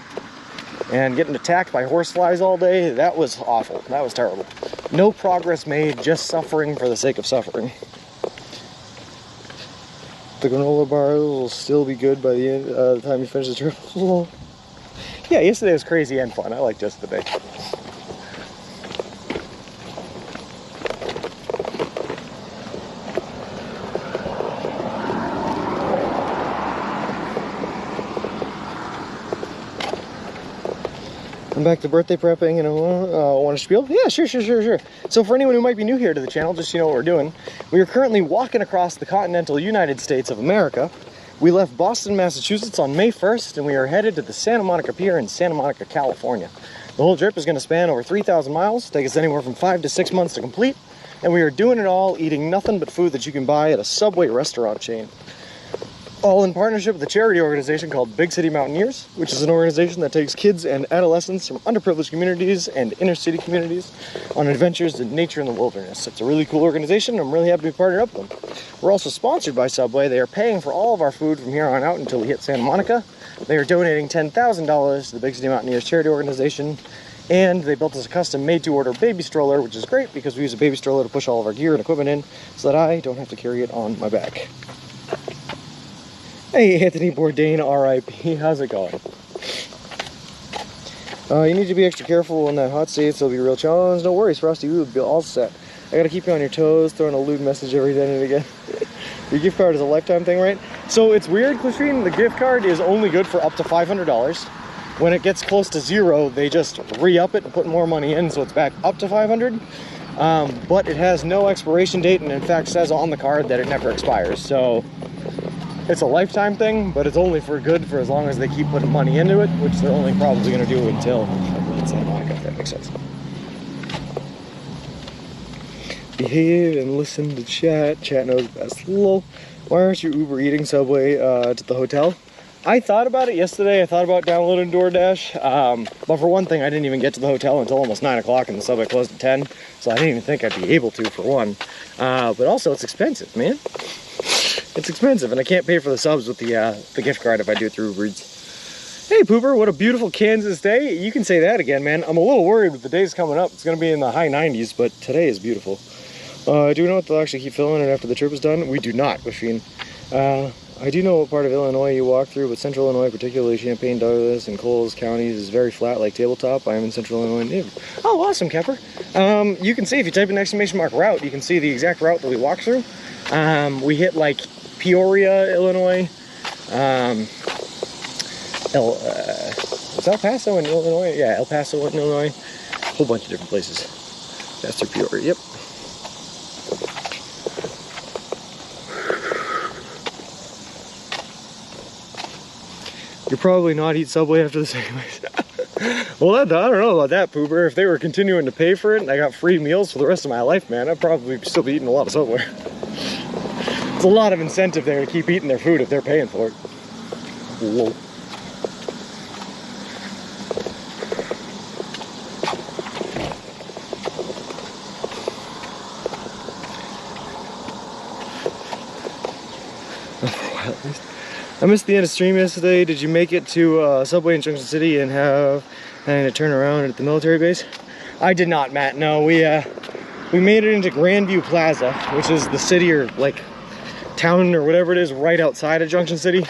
and getting attacked by horseflies all day. That was awful. That was terrible. No progress made, just suffering for the sake of suffering. The granola bars will still be good by the end, the time you finish the trip. Yeah, yesterday was crazy and fun. I liked yesterday. I'm back to birthday prepping and I want to spiel? Yeah, sure. So for anyone who might be new here to the channel, just so you know what we're doing, we are currently walking across the continental United States of America. We left Boston, Massachusetts on May 1st, and we are headed to the Santa Monica Pier in Santa Monica, California. The whole trip is going to span over 3,000 miles, take us anywhere from 5 to 6 months to complete, and we are doing it all eating nothing but food that you can buy at a Subway restaurant chain. All in partnership with a charity organization called Big City Mountaineers, which is an organization that takes kids and adolescents from underprivileged communities and inner city communities on adventures in nature and the wilderness. It's a really cool organization. I'm really happy to be partnered up with them. We're also sponsored by Subway. They are paying for all of our food from here on out until we hit Santa Monica. They are donating $10,000 to the Big City Mountaineers charity organization, and they built us a custom made-to-order baby stroller, which is great because we use a baby stroller to push all of our gear and equipment in so that I don't have to carry it on my back. Hey, Anthony Bourdain, RIP. How's it going? You need to be extra careful in that hot state, so it'll be a real challenge. No worries, Frosty, we will be all set. I gotta keep you on your toes, throwing a lewd message every then and again. Your gift card is a lifetime thing, right? So it's weird, Christine, the gift card is only good for up to $500. When it gets close to zero, they just re-up it and put more money in, so it's back up to $500. But it has no expiration date, and in fact says on the card that it never expires. So it's a lifetime thing, but it's only for good for as long as they keep putting money into it, which they're only probably going to do until Santa Monica, if that makes sense. Behave and listen to chat. Chat knows best. Lol. Why aren't you Uber eating Subway to the hotel? I thought about it yesterday. I thought about downloading DoorDash. But for one thing, I didn't even get to the hotel until almost 9 o'clock and the Subway closed at 10. So I didn't even think I'd be able to, for one. But also, it's expensive, man. It's expensive, and I can't pay for the subs with the gift card if I do it through Uber Eats. Hey, Pooper, what a beautiful Kansas day. You can say that again, man. I'm a little worried with the days coming up. It's going to be in the high 90s, but today is beautiful. Do we know what they'll actually keep filling it after the trip is done? We do not, Machine. I do know what part of Illinois you walk through, but central Illinois, particularly Champaign, Douglas, and Coles counties, is very flat like tabletop. I am in central Illinois. Oh, awesome, Kemper. You can see, if you type in exclamation mark route, you can see the exact route that we walked through. We hit like Peoria, Illinois. Is El Paso in Illinois? Yeah, El Paso in Illinois. A whole bunch of different places. That's through Peoria, yep. You'll probably not eat Subway after this anyways. Well, I don't know about that, Pooper. If they were continuing to pay for it and I got free meals for the rest of my life, man, I'd probably still be eating a lot of Subway. There's a lot of incentive there to keep eating their food if they're paying for it. Whoa. At least. I missed the end of stream yesterday. Did you make it to Subway in Junction City and having to turn around at the military base? I did not, Matt. No, we made it into Grandview Plaza, which is the city or like town or whatever it is right outside of Junction City.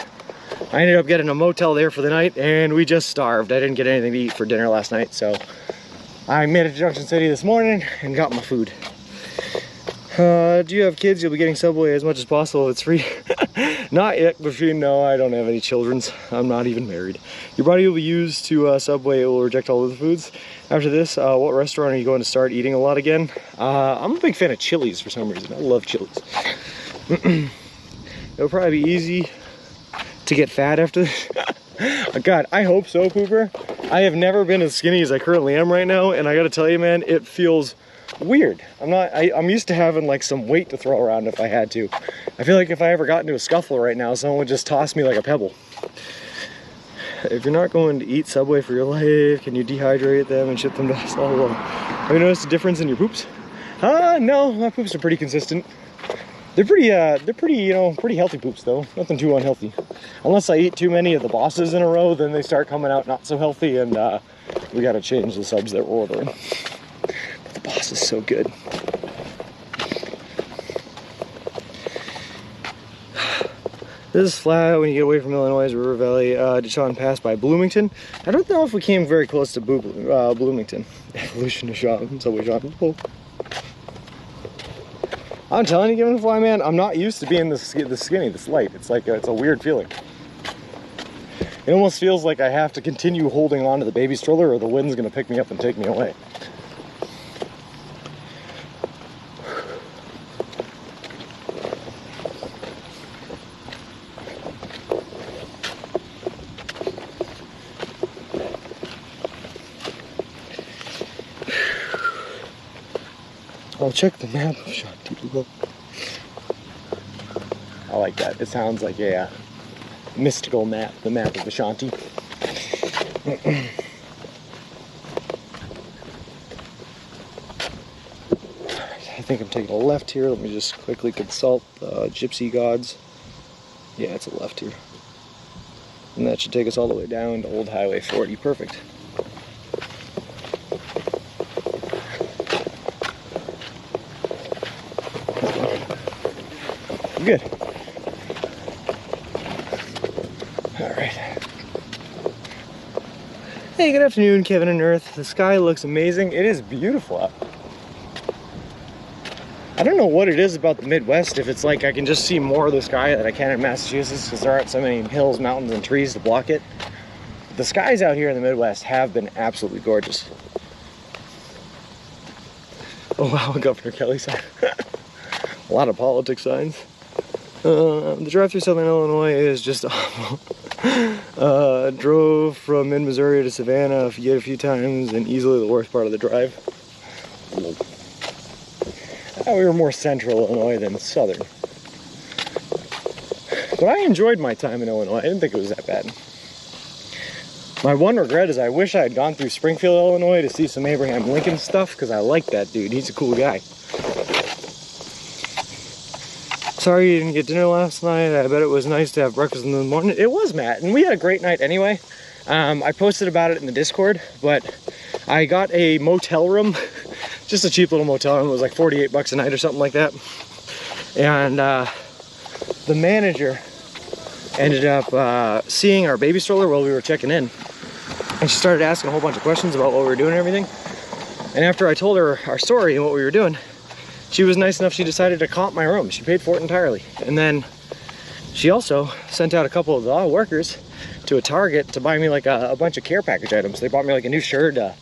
I ended up getting a motel there for the night, and we just starved. I didn't get anything to eat for dinner last night, so I made it to Junction City this morning and got my food. Do you have kids? You'll be getting Subway as much as possible if it's free. Not yet, Machine. No, I don't have any children. I'm not even married. Your body will be used to Subway. It will reject all of the foods. After this, what restaurant are you going to start eating a lot again? I'm a big fan of Chili's for some reason. I love Chili's. It'll probably be easy to get fat after this. God, I hope so, Pooper. I have never been as skinny as I currently am right now, and I gotta tell you, man, it feels weird. I'm used to having like some weight to throw around if I had to. I feel like if I ever got into a scuffle right now, someone would just toss me like a pebble. If you're not going to eat Subway for your life, can you dehydrate them and ship them to us? Oh, well. Have you noticed a difference in your poops? No, my poops are pretty consistent. They're pretty, you know, pretty healthy poops though. Nothing too unhealthy. Unless I eat too many of the bosses in a row, then they start coming out not so healthy, and we gotta change the subs that we're ordering. But the boss is so good. This is flat when you get away from Illinois, River Valley, Deshaun Pass by Bloomington. I don't know if we came very close to Bloomington. Evolution of Sean, Subway Sean. Oh. I'm telling you, Given Fly, man, I'm not used to being this skinny, this light. It's like, it's a weird feeling. It almost feels like I have to continue holding on to the baby stroller or the wind's gonna pick me up and take me away. I'll check the map of Shanti. I like that. It sounds like a mystical map, the map of Ashanti. I think I'm taking a left here. Let me just quickly consult the gypsy gods. Yeah, it's a left here. And that should take us all the way down to Old Highway 40. Perfect. Good. Alright. Hey, good afternoon, Kevin and Earth. The sky looks amazing. It is beautiful out. I don't know what it is about the Midwest, if it's like I can just see more of the sky that I can in Massachusetts because there aren't so many hills, mountains, and trees to block it. The skies out here in the Midwest have been absolutely gorgeous. Oh wow, Governor Kelly sign. A lot of politics signs. The drive through Southern Illinois is just awful. Drove from mid-Missouri to Savannah a few times, and easily the worst part of the drive. We were more central Illinois than southern. But I enjoyed my time in Illinois. I didn't think it was that bad. My one regret is I wish I had gone through Springfield, Illinois to see some Abraham Lincoln stuff, because I like that dude. He's a cool guy. Sorry you didn't get dinner last night. I bet it was nice to have breakfast in the morning. It was, Matt, and we had a great night anyway. I posted about it in the Discord, but I got a motel room. Just a cheap little motel room. It was like 48 bucks a night or something like that. And the manager ended up seeing our baby stroller while we were checking in. And she started asking a whole bunch of questions about what we were doing and everything. And after I told her our story and what we were doing, she was nice enough, she decided to comp my room. She paid for it entirely. And then she also sent out a couple of the workers to a Target to buy me like a bunch of care package items. They bought me like a new shirt, a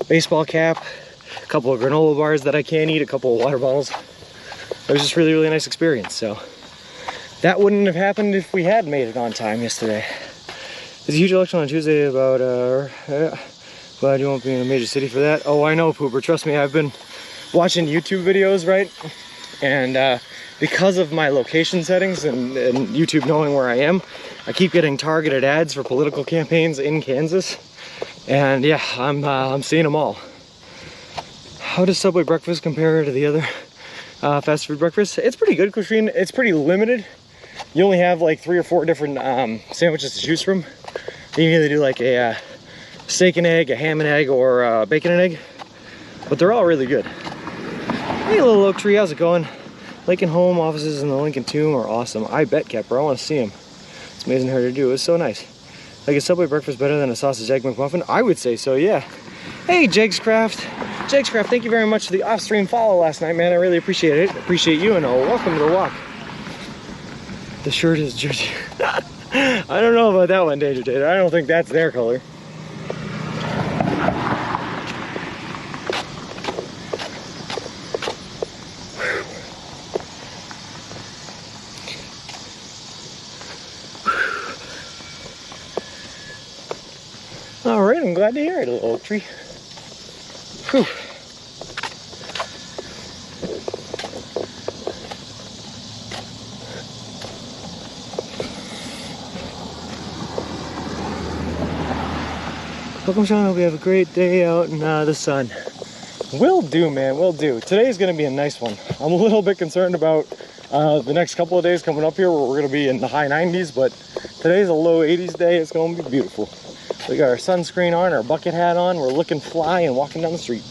baseball cap, a couple of granola bars that I can't eat, a couple of water bottles. It was just really, really nice experience. So that wouldn't have happened if we had made it on time yesterday. There's a huge election on Tuesday about, glad you won't be in a major city for that. Oh, I know, Pooper. Trust me, I've been watching YouTube videos, right? And because of my location settings and YouTube knowing where I am, I keep getting targeted ads for political campaigns in Kansas. And yeah, I'm seeing them all. How does Subway breakfast compare to the other fast food breakfasts? It's pretty good, Christine. It's pretty limited. You only have like 3 or 4 different sandwiches to choose from. You can either do like a steak and egg, a ham and egg, or bacon and egg. But they're all really good. Hey, little oak tree, how's it going? Lincoln Home offices in the Lincoln Tomb are awesome. I bet, Kepper. I want to see them. It's amazing how to do. It's so nice. Like, is Subway breakfast better than a sausage egg McMuffin? I would say so, yeah. Hey, Jegscraft. Jegscraft, thank you very much for the off-stream follow last night, man. I really appreciate it. Appreciate you, and welcome to the walk. The shirt is Jersey. I don't know about that one, Danger Tater. I don't think that's their color. All right, I'm glad to hear it, little oak tree. Whew. Welcome, Sean. Hope you have a great day out in the sun. Will do, man. Will do. Today's going to be a nice one. I'm a little bit concerned about the next couple of days coming up here where we're going to be in the high 90s, but today's a low 80s day. It's going to be beautiful. We got our sunscreen on, our bucket hat on. We're looking fly and walking down the street.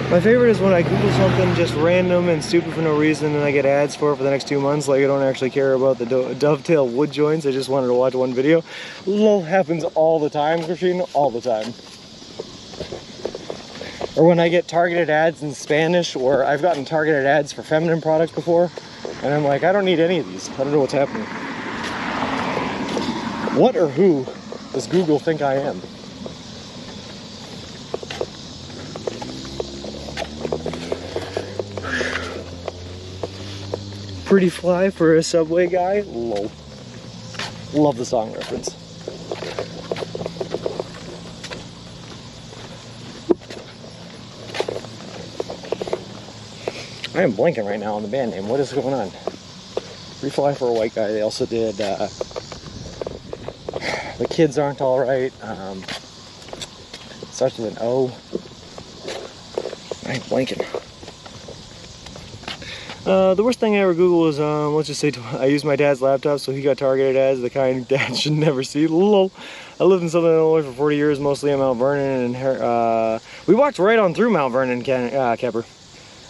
My favorite is when I Google something just random and stupid for no reason and I get ads for it for the next 2 months. Like I don't actually care about the dovetail wood joints. I just wanted to watch one video. Lol happens all the time, Christine, all the time. Or when I get targeted ads in Spanish, or I've gotten targeted ads for feminine products before, and I'm like, I don't need any of these. I don't know what's happening. What or who does Google think I am? Pretty fly for a Subway guy? Lol. Love the song reference. I am blanking right now on the band name. What is going on? Refly for a White Guy. They also did The Kids Aren't Alright. Starts with an O. I am blanking. The worst thing I ever Googled was, let's just say, I used my dad's laptop, so he got targeted as the kind dad should never see. Lol. I lived in Southern Illinois for 40 years, mostly in Mount Vernon, and we walked right on through Mount Vernon, Kepper.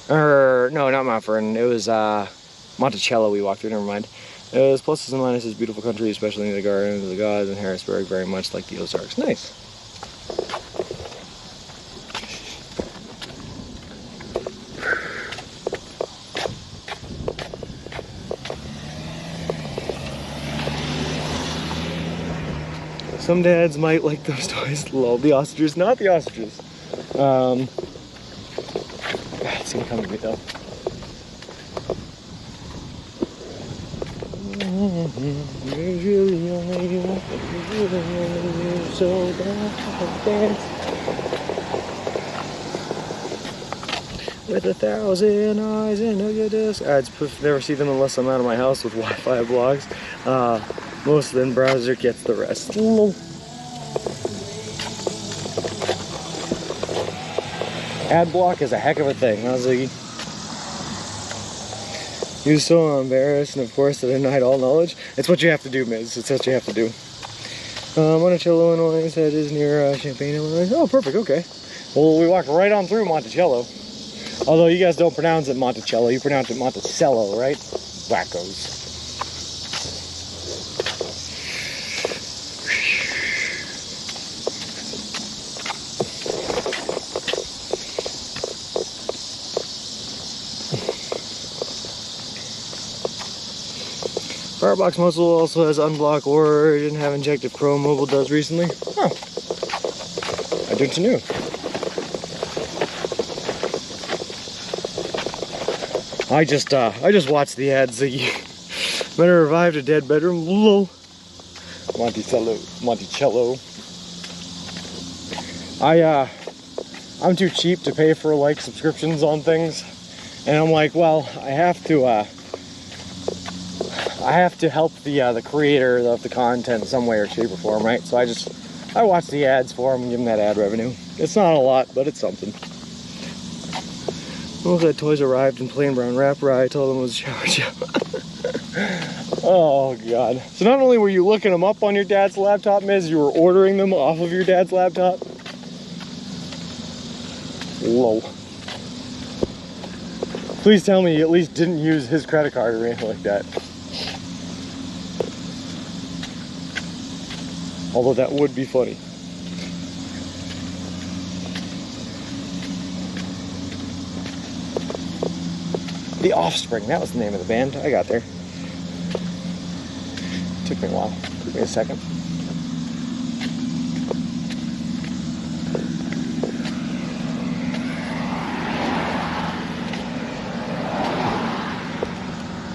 Or, no, not Mount Vernon. It was Monticello we walked through, never mind. It was pluses and minuses, beautiful country, especially near the Gardens of the Gods, and Harrisburg, very much like the Ozarks. Nice. Some dads might like those toys. Lol, the ostriches, not the ostriches. It's gonna come to me though. With 1,000 eyes and a disc. I never see them unless I'm out of my house with Wi-Fi blogs. Most of them browser gets the rest. Ad block is a heck of a thing, huh, Ziggy? He was so embarrassed, and of course, I denied all knowledge. It's what you have to do, Miz. It's what you have to do. Monticello, Illinois, that is near Champaign, Illinois. Oh, perfect, okay. Well, we walked right on through Monticello. Although you guys don't pronounce it Monticello, you pronounce it Monticello, right? Wackos. Firebox muzzle also has unblock or didn't have injective chrome. Mobile does recently. Huh. I didn't know. I just watched the ads. Better revived a dead bedroom. Lol. Monticello. I'm too cheap to pay for like subscriptions on things, and I'm like, well, I have to help the creator of the content in some way or shape or form, right? So I watch the ads for them and give them that ad revenue. It's not a lot, but it's something. Most of that toys arrived in plain brown wrapper. I told them it was a shower gel. Oh god. So not only were you looking them up on your dad's laptop, Miz, you were ordering them off of your dad's laptop? Lol. Please tell me you at least didn't use his credit card or anything like that. Although that would be funny. The Offspring, that was the name of the band. I got there. Took me a while. Took me a second.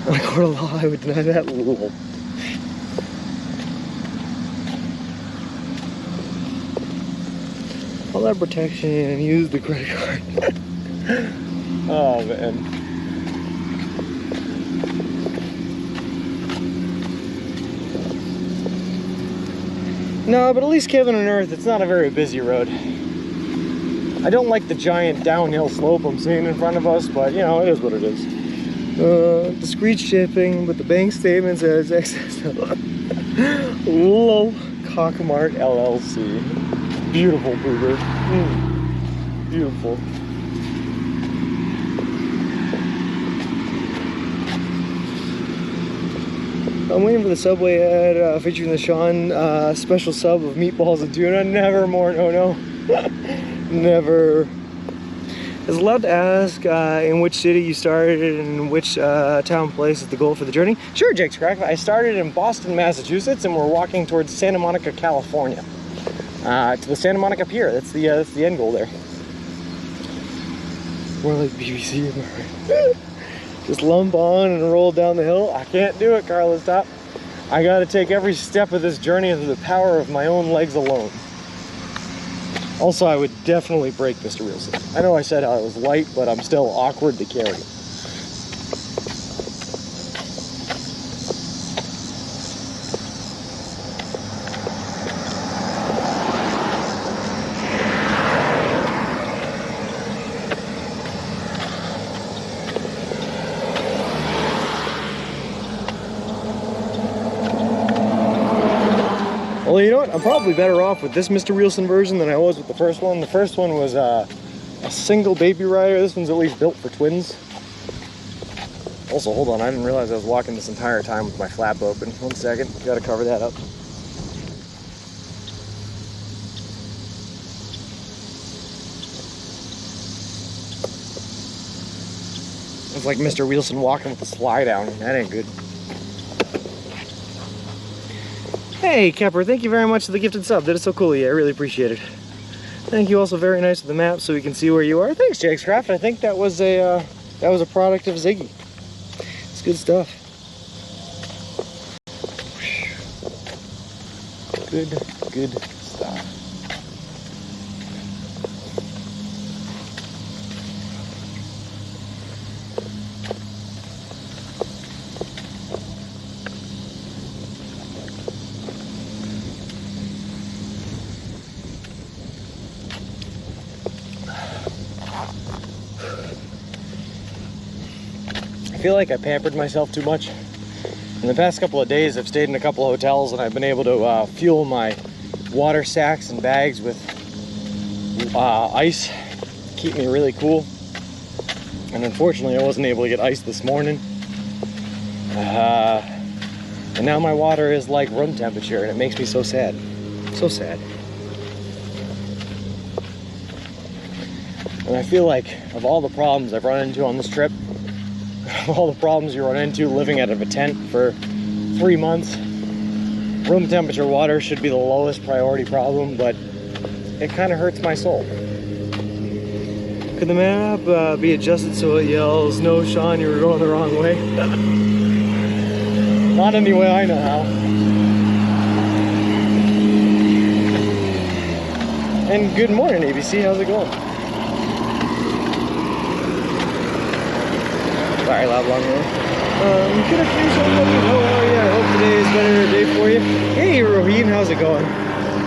In a court of law, I would deny that. Lol. All that protection and use the credit card. Oh man. No, but at least Kevin and Earth, it's not a very busy road. I don't like the giant downhill slope I'm seeing in front of us, but you know, it is what it is. Discreet shipping, but the bank statement says excess. Lol. Cockmart LLC. Beautiful Booger. Beautiful. I'm waiting for the Subway ad featuring the Sean special sub of meatballs and tuna. Never more, no. Never. Is allowed to ask in which city you started and which town place is the goal for the journey? Sure, Jake's Crack. I started in Boston, Massachusetts, and we're walking towards Santa Monica, California. To the Santa Monica Pier. That's the end goal there. More like BBC America. Just lump on and roll down the hill. I can't do it, Carla, stop. I gotta take every step of this journey through the power of my own legs alone. Also, I would definitely break Mr. Wilson. I know I said I was light, but I'm still awkward to carry. Well, you know what? I'm probably better off with this Mr. Wilson version than I was with the first one. The first one was a single baby rider. This one's at least built for twins. Also, hold on, I didn't realize I was walking this entire time with my flap open. 1 second, gotta cover that up. It's like Mr. Wilson walking with the slide down. That ain't good. Hey, Kepper, thank you very much for the gifted sub. That is so cool of you. I really appreciate it. Thank you. Also very nice with the map so we can see where you are. Thanks, Jakescraft. I think that was a product of Ziggy. It's good stuff. Good stuff. I feel like I pampered myself too much. In the past couple of days, I've stayed in a couple of hotels and I've been able to fuel my water sacks and bags with ice, keep me really cool. And unfortunately, I wasn't able to get ice this morning. And now my water is like room temperature and it makes me so sad. So sad. And I feel like of all the problems I've run into on this trip, all the problems you run into living out of a tent for 3 months, room temperature water should be the lowest priority problem, but it kind of hurts my soul. Could the map be adjusted so it yells, "No, Sean, you were going the wrong way"? Not any way I know how. And good morning, ABC. How's it going? Sorry, loud long one. Good afternoon, Sean. How are you? I hope today is better day for you. Hey, Roheen, how's it going?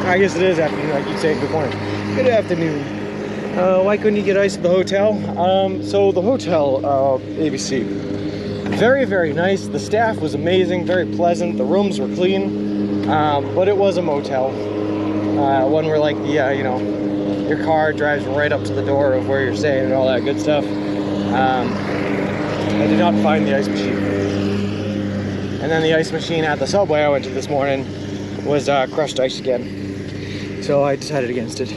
I guess it is afternoon. I keep saying good morning. Good afternoon. Why couldn't you get ice at the hotel? So the hotel, ABC, very, very nice. The staff was amazing, very pleasant. The rooms were clean, but it was a motel. One where, like, the, you know, your car drives right up to the door of where you're staying and all that good stuff. I did not find the ice machine. And then the ice machine at the Subway I went to this morning was crushed ice again. So I decided against it.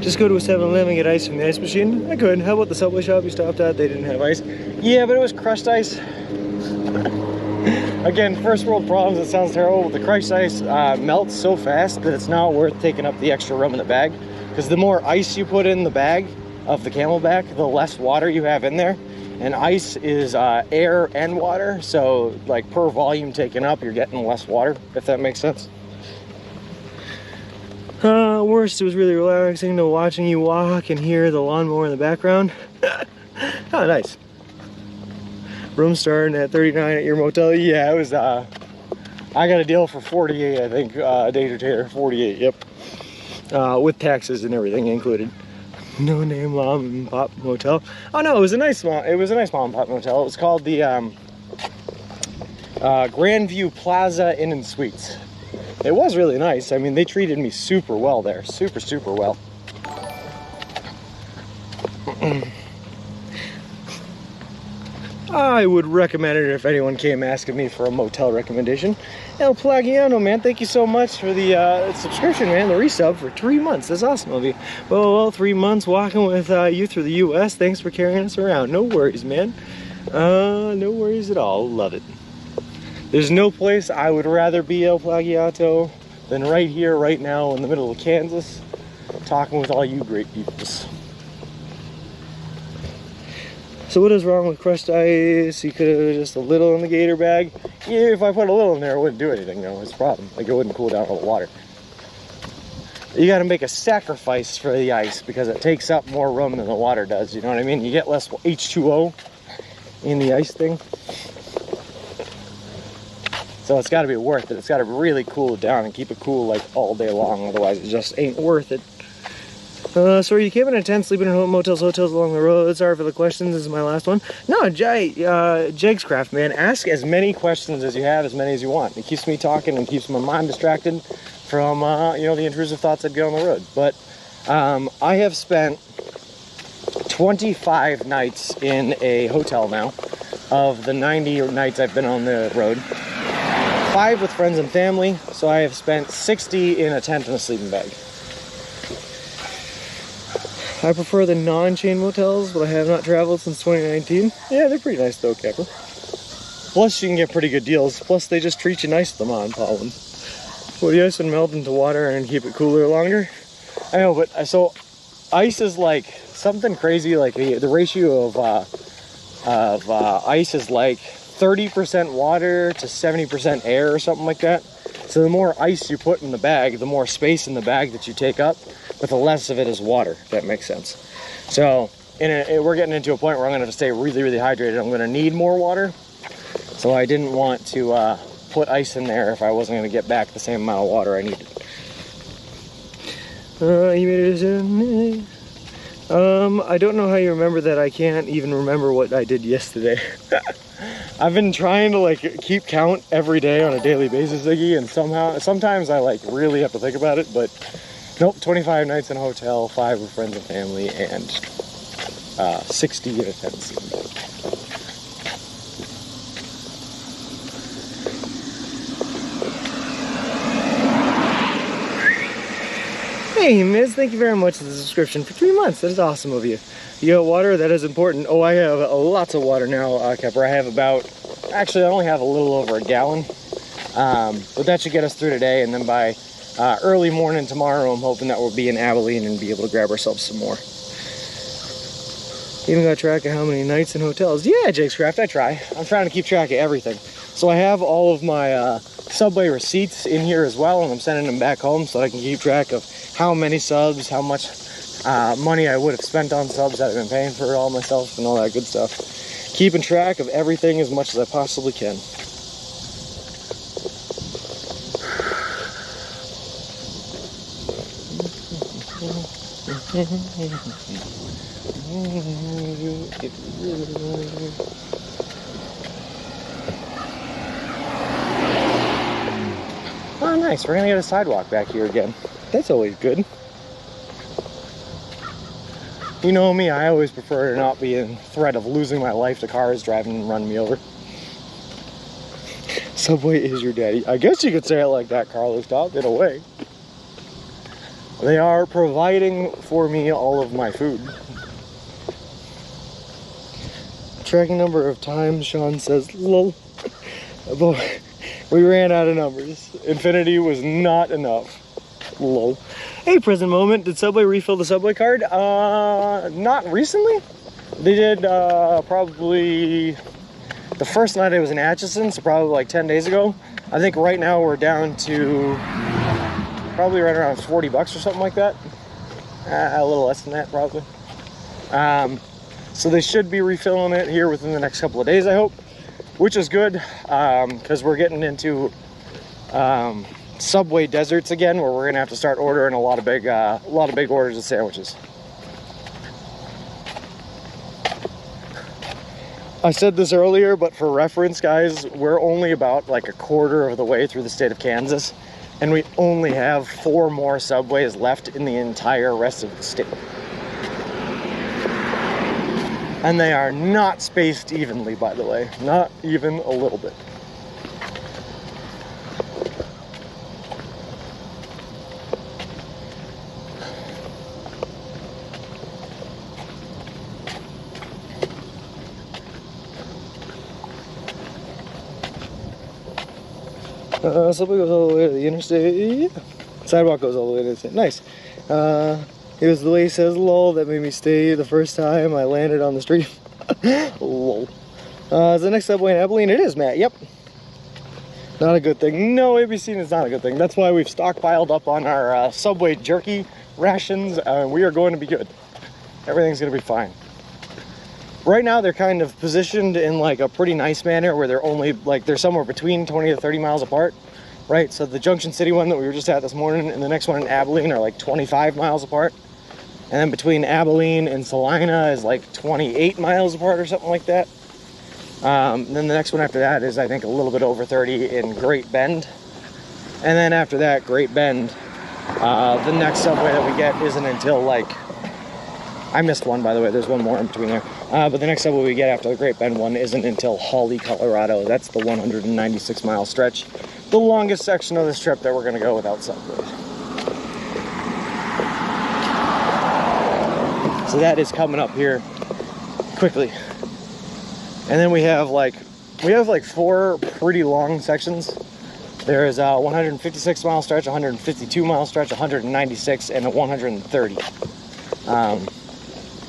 Just go to a 7-Eleven and get ice from the ice machine? I could. How about the Subway shop you stopped at? They didn't have ice. Yeah, but it was crushed ice. Again, first world problems, it sounds terrible, but the crushed ice melts so fast that it's not worth taking up the extra room in the bag. Because the more ice you put in the bag of the Camelback, the less water you have in there. And ice is air and water, so like per volume taken up, you're getting less water, if that makes sense. Worst, it was really relaxing to watching you walk and hear the lawnmower in the background. Oh, nice. Room starting at 39 at your motel. Yeah, it was, I got a deal for 48, I think, Dater Tater, 48, yep. With taxes and everything included. No name mom and pop motel. Oh no, it was a nice mom and pop motel. It was called the Grandview Plaza Inn and Suites. It was really nice. I mean, they treated me super well there. Super, super well. I would recommend it if anyone came asking me for a motel recommendation. El Plagiano, man, thank you so much for the subscription, man, the resub for 3 months. That's awesome of you. Well, 3 months walking with you through the U.S. Thanks for carrying us around. No worries, man. No worries at all. Love it. There's no place I would rather be, El Plagiato, than right here, right now, in the middle of Kansas, talking with all you great peoples. So what is wrong with crushed ice? You could have just a little in the gator bag. Yeah, if I put a little in there, it wouldn't do anything though. It's a problem. Like, it wouldn't cool down all the water. You gotta make a sacrifice for the ice because it takes up more room than the water does, you know what I mean? You get less H2O in the ice thing. So it's gotta be worth it. It's gotta really cool it down and keep it cool like all day long, otherwise it just ain't worth it. So are you camping in a tent, sleeping in motels, hotels along the road? Sorry for the questions, this is my last one. No, Jags Craft, man, ask as many questions as you have, as many as you want. It keeps me talking and keeps my mind distracted from, you know, the intrusive thoughts that get on the road. But I have spent 25 nights in a hotel now, of the 90 nights I've been on the road. 5 with friends and family, so I have spent 60 in a tent and a sleeping bag. I prefer the non-chain motels, but I have not traveled since 2019. Yeah, they're pretty nice though, Capper. Plus, you can get pretty good deals. Plus, they just treat you nice at the Mon Pollen. Well, the ice would melt into water and keep it cooler longer. I know, but so ice is like something crazy. Like the ratio of ice is like 30% water to 70% air or something like that. So the more ice you put in the bag, the more space in the bag that you take up, but the less of it is water, if that makes sense. So we're getting into a point where I'm gonna have to stay really, really hydrated. I'm gonna need more water. So I didn't want to put ice in there if I wasn't gonna get back the same amount of water I needed. You made a decision. I don't know how you remember that. I can't even remember what I did yesterday. I've been trying to like keep count every day on a daily basis, Ziggy, and sometimes I like really have to think about it, but nope, 25 nights in a hotel, 5 with friends and family, and 60 in a tent. Hey, Miz, thank you very much for the subscription for 3 months. That is awesome of you. You got water? That is important. Oh, I have lots of water now, Kepper. I have actually I only have a little over a gallon. But that should get us through today, and then by early morning tomorrow, I'm hoping that we'll be in Abilene and be able to grab ourselves some more. Even got track of how many nights in hotels. Yeah, Jake's Craft, I try. I'm trying to keep track of everything. So I have all of my Subway receipts in here as well, and I'm sending them back home so I can keep track of how many subs, how much money I would have spent on subs that I've been paying for all myself and all that good stuff. Keeping track of everything as much as I possibly can. Oh, nice. We're gonna get a sidewalk back here again. That's always good. You know me, I always prefer to not be in threat of losing my life to cars driving and running me over. Subway is your daddy. I guess you could say it like that, Carlos Top, in a way. They are providing for me all of my food. Tracking number of times, Sean says, lol. Boy, we ran out of numbers. Infinity was not enough. Lol. Hey, present moment, did Subway refill the Subway card? Not recently. They did probably the first night I was in Atchison, so probably like 10 days ago. I think right now we're down to probably right around 40 bucks or something like that. A little less than that, probably. So they should be refilling it here within the next couple of days, I hope, which is good, because we're getting into Subway deserts again, where we're gonna have to start ordering a lot of big orders of sandwiches. I said this earlier, but for reference, guys, we're only about like a quarter of the way through the state of Kansas, and we only have 4 more Subways left in the entire rest of the state. And they are not spaced evenly, by the way, not even a little bit. Subway goes all the way to the interstate. Sidewalk goes all the way to the interstate. Nice. It was the way he says lol that made me stay the first time I landed on the street. Lol. Is the next subway in Abilene? It is, Matt. Yep. Not a good thing. No, ABC is not a good thing. That's why we've stockpiled up on our Subway jerky rations. We are going to be good. Everything's going to be fine. Right now, they're kind of positioned in like a pretty nice manner where they're only like they're somewhere between 20 to 30 miles apart, right? So the Junction City one that we were just at this morning and the next one in Abilene are like 25 miles apart. And then between Abilene and Salina is like 28 miles apart or something like that. Then the next one after that is, I think, a little bit over 30 in Great Bend. And then after that, Great Bend, the next subway that we get isn't until like, I missed one, by the way, there's one more in between there. But the next subway we get after the Great Bend one isn't until Hawley, Colorado. That's the 196 mile stretch. The longest section of this trip that we're gonna go without subways. So that is coming up here quickly. And then we have like 4 pretty long sections. There's a 156 mile stretch, 152 mile stretch, 196, and a 130.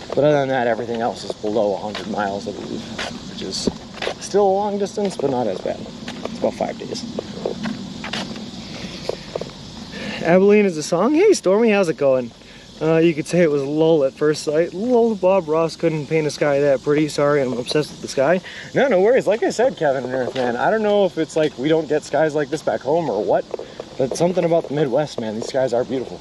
But other than that, everything else is below 100 miles, I believe, which is still a long distance, but not as bad. It's about 5 days. Abilene is a song. Hey, Stormy, how's it going? You could say it was lull at first sight. Lull, Bob Ross couldn't paint a sky that pretty. Sorry, I'm obsessed with the sky. No worries. Like I said, Kevin and Earthman, I don't know if it's like we don't get skies like this back home or what, but something about the Midwest, man. These skies are beautiful.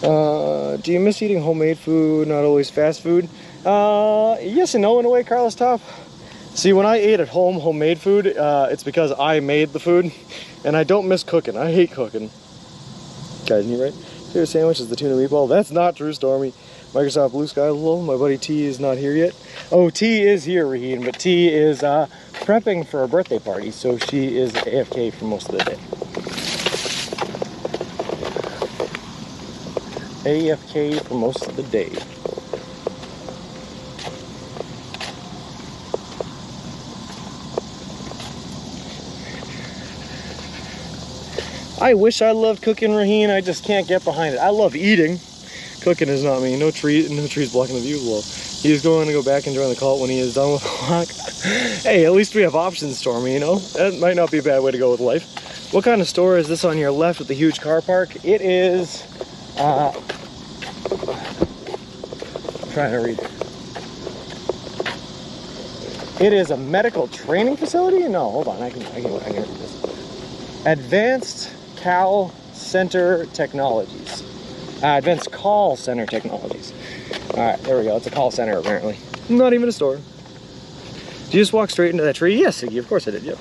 Do you miss eating homemade food, not always fast food? Yes and no in a way, Carlos Top. See, when I ate at home homemade food, it's because I made the food, and I don't miss cooking. I hate cooking. Guys, you right? Favorite sandwich is the tuna meatball. That's not true, Stormy. Microsoft Blue Sky, lol. My buddy T is not here yet. Oh, T is here, Raheen, but T is prepping for a birthday party, so she is AFK for most of the day. AFK for most of the day. I wish I loved cooking, Raheen. I just can't get behind it. I love eating. Cooking is not me. No trees blocking the view. Well, he's going to go back and join the cult when he is done with the walk. Hey, at least we have options, Stormy, you know? That might not be a bad way to go with life. What kind of store is this on your left with the huge car park? It is, I'm trying to read. It is a medical training facility? No, hold on, I can read this. Advanced Call Center Technologies. Advanced Call Center Technologies. Alright, there we go. It's a call center, apparently. Not even a store. Did you just walk straight into that tree? Yes, Iggy, of course I did. Yep.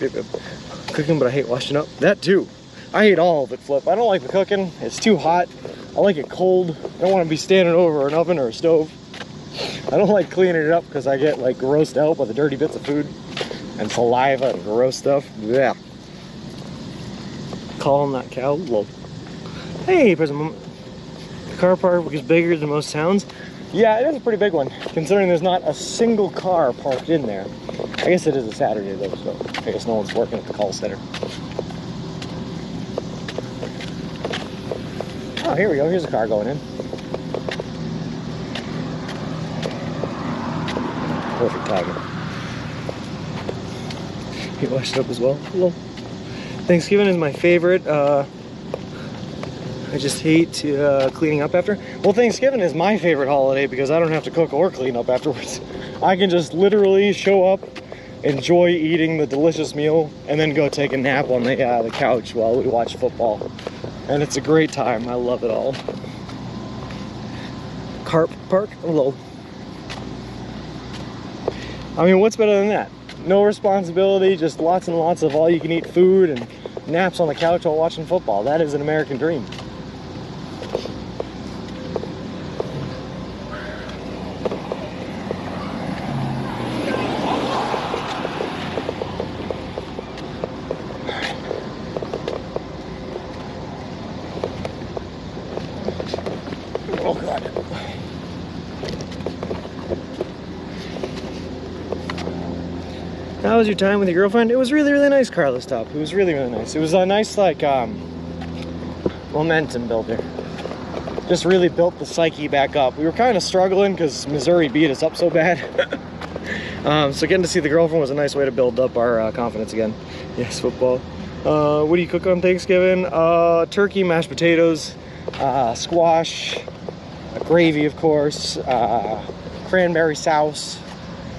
Cooking, but I hate washing up. That too. I hate all of it, Flip. I don't like the cooking. It's too hot. I like it cold. I don't want to be standing over an oven or a stove. I don't like cleaning it up because I get like grossed out by the dirty bits of food and saliva and gross stuff. Yeah. Calling that cow. Lol. Hey, present moment. The car park is bigger than most towns. Yeah, it is a pretty big one, considering there's not a single car parked in there. I guess it is a Saturday though, so I guess no one's working at the call center. Oh, here we go. Here's a car going in. Perfect timing. He washed it up as well. Hello. Thanksgiving is my favorite. I just hate cleaning up after. Well, Thanksgiving is my favorite holiday because I don't have to cook or clean up afterwards. I can just literally show up, enjoy eating the delicious meal, and then go take a nap on the couch while we watch football. And it's a great time. I love it all. Carp Park, hello. I mean, what's better than that? No responsibility, just lots and lots of all-you-can-eat food and naps on the couch while watching football. That is an American dream. Oh, God. How was your time with your girlfriend? It was really, really nice, Carlos Top. It was really, really nice. It was a nice, like, momentum builder. just really built the psyche back up. We were kind of struggling because Missouri beat us up so bad. So getting to see the girlfriend was a nice way to build up our confidence again. Yes, football. What do you cook on Thanksgiving? Turkey, mashed potatoes, squash, gravy, of course, cranberry sauce,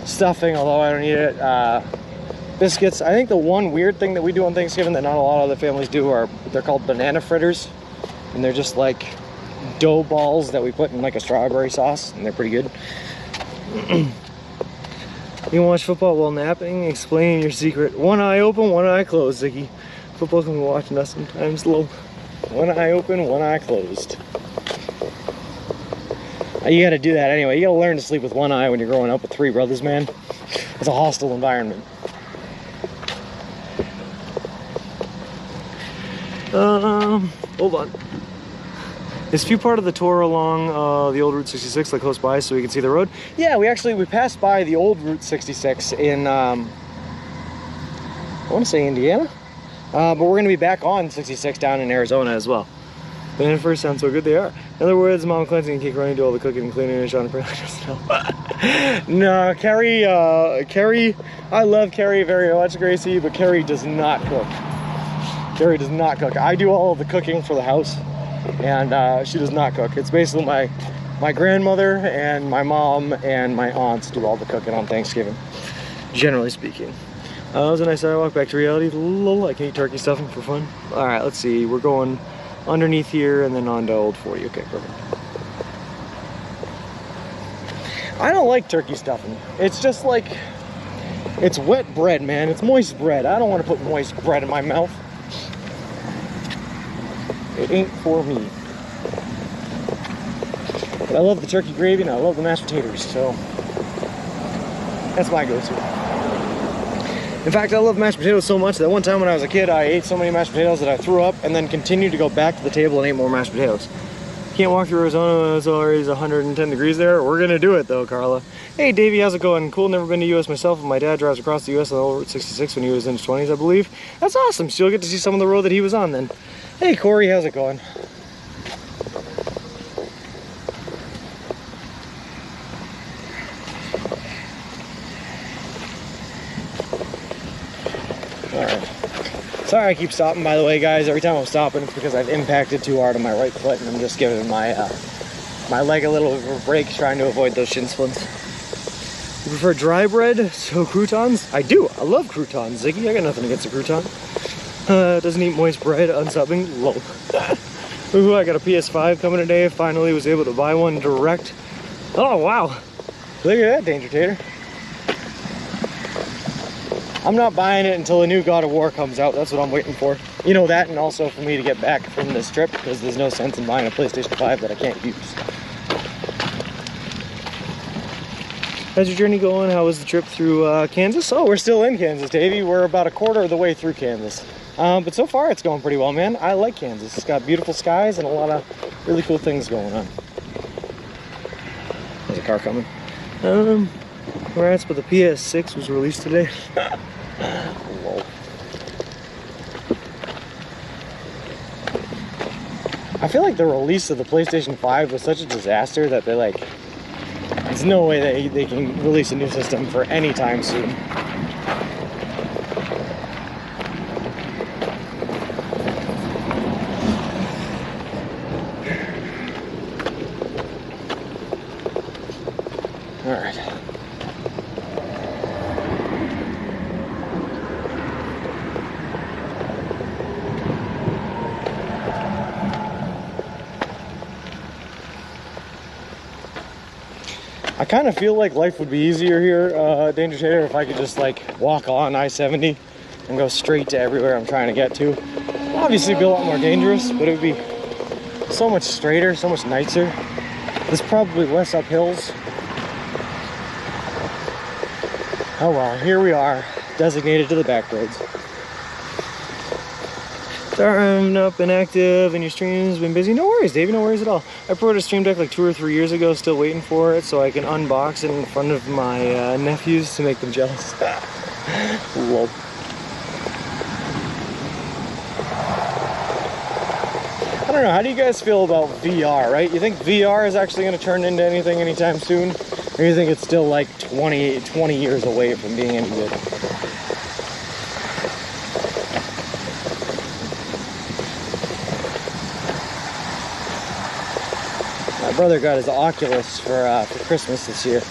stuffing, although I don't eat it, biscuits. I think the one weird thing that we do on Thanksgiving that not a lot of other families do are, they're called banana fritters, and they're just like dough balls that we put in like a strawberry sauce, and they're pretty good. You can watch football while napping? Explain your secret. One eye open, one eye closed, Ziggy. Football's gonna be watching us sometimes low. One eye open, one eye closed. You gotta do that anyway. You gotta learn to sleep with one eye when you're growing up with 3 brothers, man. It's a hostile environment. Hold on. Is few part of the tour along the old Route 66, like close by, so we can see the road? Yeah, we passed by the old Route 66 in, I want to say Indiana? But we're going to be back on 66 down in Arizona as well. Banana first sound so good they are. In other words, Mom Cleansing and Cake Running do all the cooking and cleaning, and Sean apparently doesn't know. No, Carrie, I love Carrie very much, Gracie, but Carrie does not cook. Carrie does not cook. I do all of the cooking for the house, and she does not cook. It's basically my grandmother and my mom and my aunts do all the cooking on Thanksgiving, generally speaking. It was a nice sidewalk back to reality. I can eat turkey stuffing for fun. All right, let's see. We're going underneath here and then on to Old 40. Okay, perfect. I don't like turkey stuffing. It's just like, it's wet bread, man. It's moist bread. I don't want to put moist bread in my mouth. It ain't for me. But I love the turkey gravy and I love the mashed potatoes, so that's my go-to. In fact, I love mashed potatoes so much that one time when I was a kid, I ate so many mashed potatoes that I threw up and then continued to go back to the table and ate more mashed potatoes. Can't walk through Arizona, it's always 110 degrees there. We're gonna do it though, Carla. Hey Davey, how's it going? Cool, never been to US myself, and my dad drives across the US on old Route 66 when he was in his 20s, I believe. That's awesome, so you'll get to see some of the road that he was on then. Hey Corey, how's it going? Alright. Sorry I keep stopping, by the way, guys. Every time I'm stopping, it's because I've impacted too hard on my right foot, and I'm just giving my my leg a little bit of a break, trying to avoid those shin splints. You prefer dry bread, so croutons? I do. I love croutons, Ziggy. I got nothing against a crouton. Doesn't eat moist bread, unsubbing, lol. Ooh, I got a PS5 coming today. Finally was able to buy one direct. Oh, wow. Look at that, Danger Tater. I'm not buying it until a new God of War comes out. That's what I'm waiting for. You know that, and also for me to get back from this trip, because there's no sense in buying a PlayStation 5 that I can't use. How's your journey going? How was the trip through Kansas? Oh, we're still in Kansas, Davey. We're about a quarter of the way through Kansas. But so far it's going pretty well, man. I like Kansas. It's got beautiful skies and a lot of really cool things going on. There's a car coming. Rats, but the PS6 was released today. Whoa. I feel like the release of the PlayStation 5 was such a disaster that they're like, there's no way they can release a new system for any time soon. All right. I kind of feel like life would be easier here, Danger Tater, if I could just like walk on I-70 and go straight to everywhere I'm trying to get to. Obviously it'd be a lot more dangerous, but it would be so much straighter, so much nicer. There's probably less up hills. Oh well, here we are, designated to the back roads. Sorry I'm not been active and your stream's been busy. No worries, Davey, no worries at all. I brought a stream deck like 2 or 3 years ago, still waiting for it so I can unbox it in front of my nephews to make them jealous. Lol. I don't know, how do you guys feel about VR, right? You think VR is actually going to turn into anything anytime soon? Or do you think it's still like 20 years away from being any good? My brother got his Oculus for Christmas this year.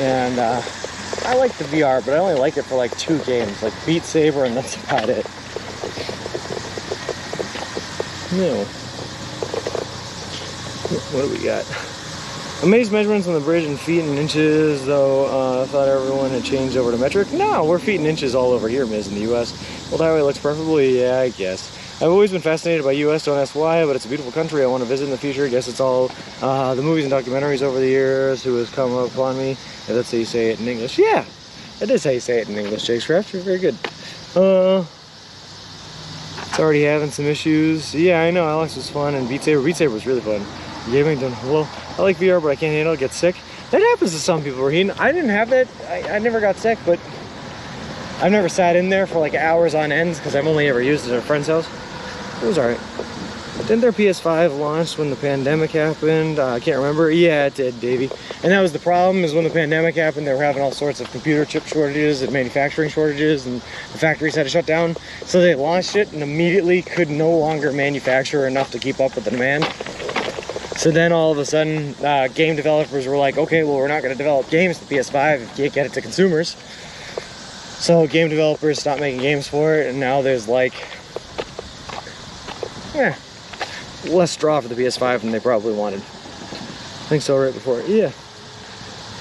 And I like the VR, but I only like it for like 2 games, like Beat Saber, and that's about it. No. What do we got? Amazed measurements on the bridge in feet and inches, though I thought everyone had changed over to metric. No, we're feet and inches all over here, Miz, in the U.S. Old highway looks preferably, yeah, I guess. I've always been fascinated by U.S., don't ask why, but it's a beautiful country I want to visit in the future. I guess it's all the movies and documentaries over the years who has come upon me. If that's how you say it in English. Yeah, it is how you say it in English, Jakescraft. You're very good. It's already having some issues. Yeah, I know, Alex was fun, and Beat Saber was really fun. Gaming done well. I like VR, but I can't handle it, get sick. That happens to some people, Raheem. I didn't have that. I never got sick, but I've never sat in there for like hours on ends because I've only ever used it at a friend's house. It was alright. Didn't their PS5 launch when the pandemic happened? I can't remember. Yeah, it did, Davey. And that was the problem, is when the pandemic happened, they were having all sorts of computer chip shortages and manufacturing shortages, and the factories had to shut down. So they launched it and immediately could no longer manufacture enough to keep up with the demand. So then all of a sudden, game developers were like, okay, well, we're not going to develop games to PS5 if you can't get it to consumers. So game developers stopped making games for it, and now there's like, less draw for the PS5 than they probably wanted. I think so, right before. Yeah.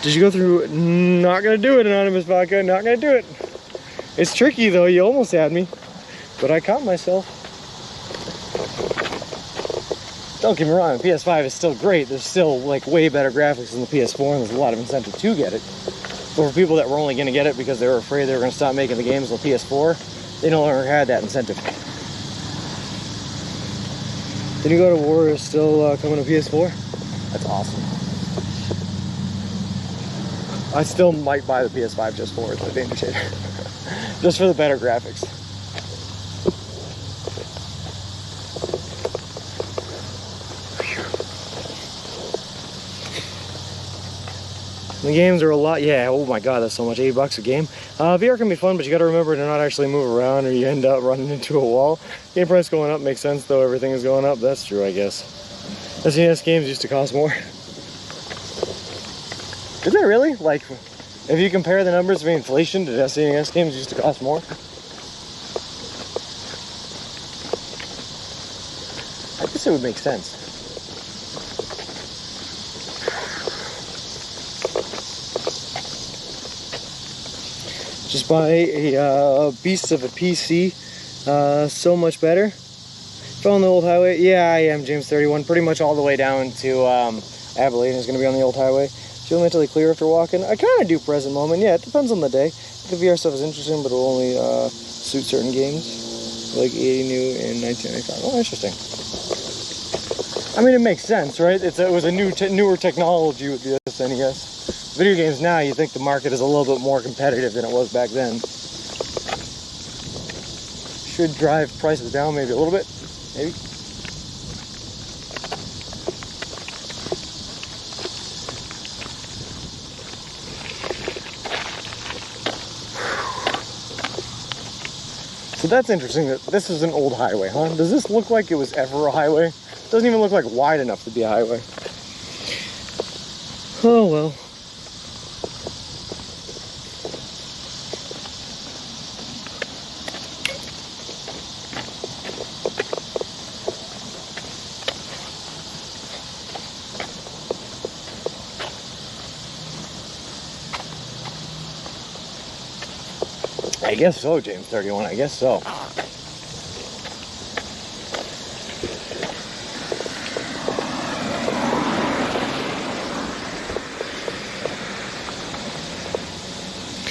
Did you go through? Not gonna do it, Anonymous Vodka. Not gonna do it. It's tricky though. You almost had me, but I caught myself. Don't get me wrong. The PS5 is still great. There's still like way better graphics than the PS4, and there's a lot of incentive to get it. But for people that were only gonna get it because they were afraid they were gonna stop making the games on the PS4, they no longer had that incentive. Did you go to war is still coming to PS4? That's awesome. I still might buy the PS5 just for it, the Danger Shader. Just for the better graphics. The games are a lot, yeah, oh my god, that's so much, $80 a game. VR can be fun, but you gotta remember to not actually move around or you end up running into a wall. Game price going up makes sense, though everything is going up. That's true, I guess. SNES games used to cost more. Did they really? Like, if you compare the numbers of inflation, did SNES games used to cost more? I guess it would make sense. Just buy a beast of a PC, so much better. Fell on the old highway. Yeah, I am, James 31. Pretty much all the way down to Abilene is going to be on the old highway. Feel mentally clear after walking? I kind of do present moment. Yeah, it depends on the day. The VR stuff is interesting, but it'll only suit certain games. Like 80 new in 1995. Oh, interesting. I mean, it makes sense, right? It was a newer technology with the SNES. Video games now, you think the market is a little bit more competitive than it was back then. Should drive prices down maybe a little bit, maybe. So that's interesting that this is an old highway, huh? Does this look like it was ever a highway? It doesn't even look like wide enough to be a highway. Oh well. I guess so, James 31, I guess so.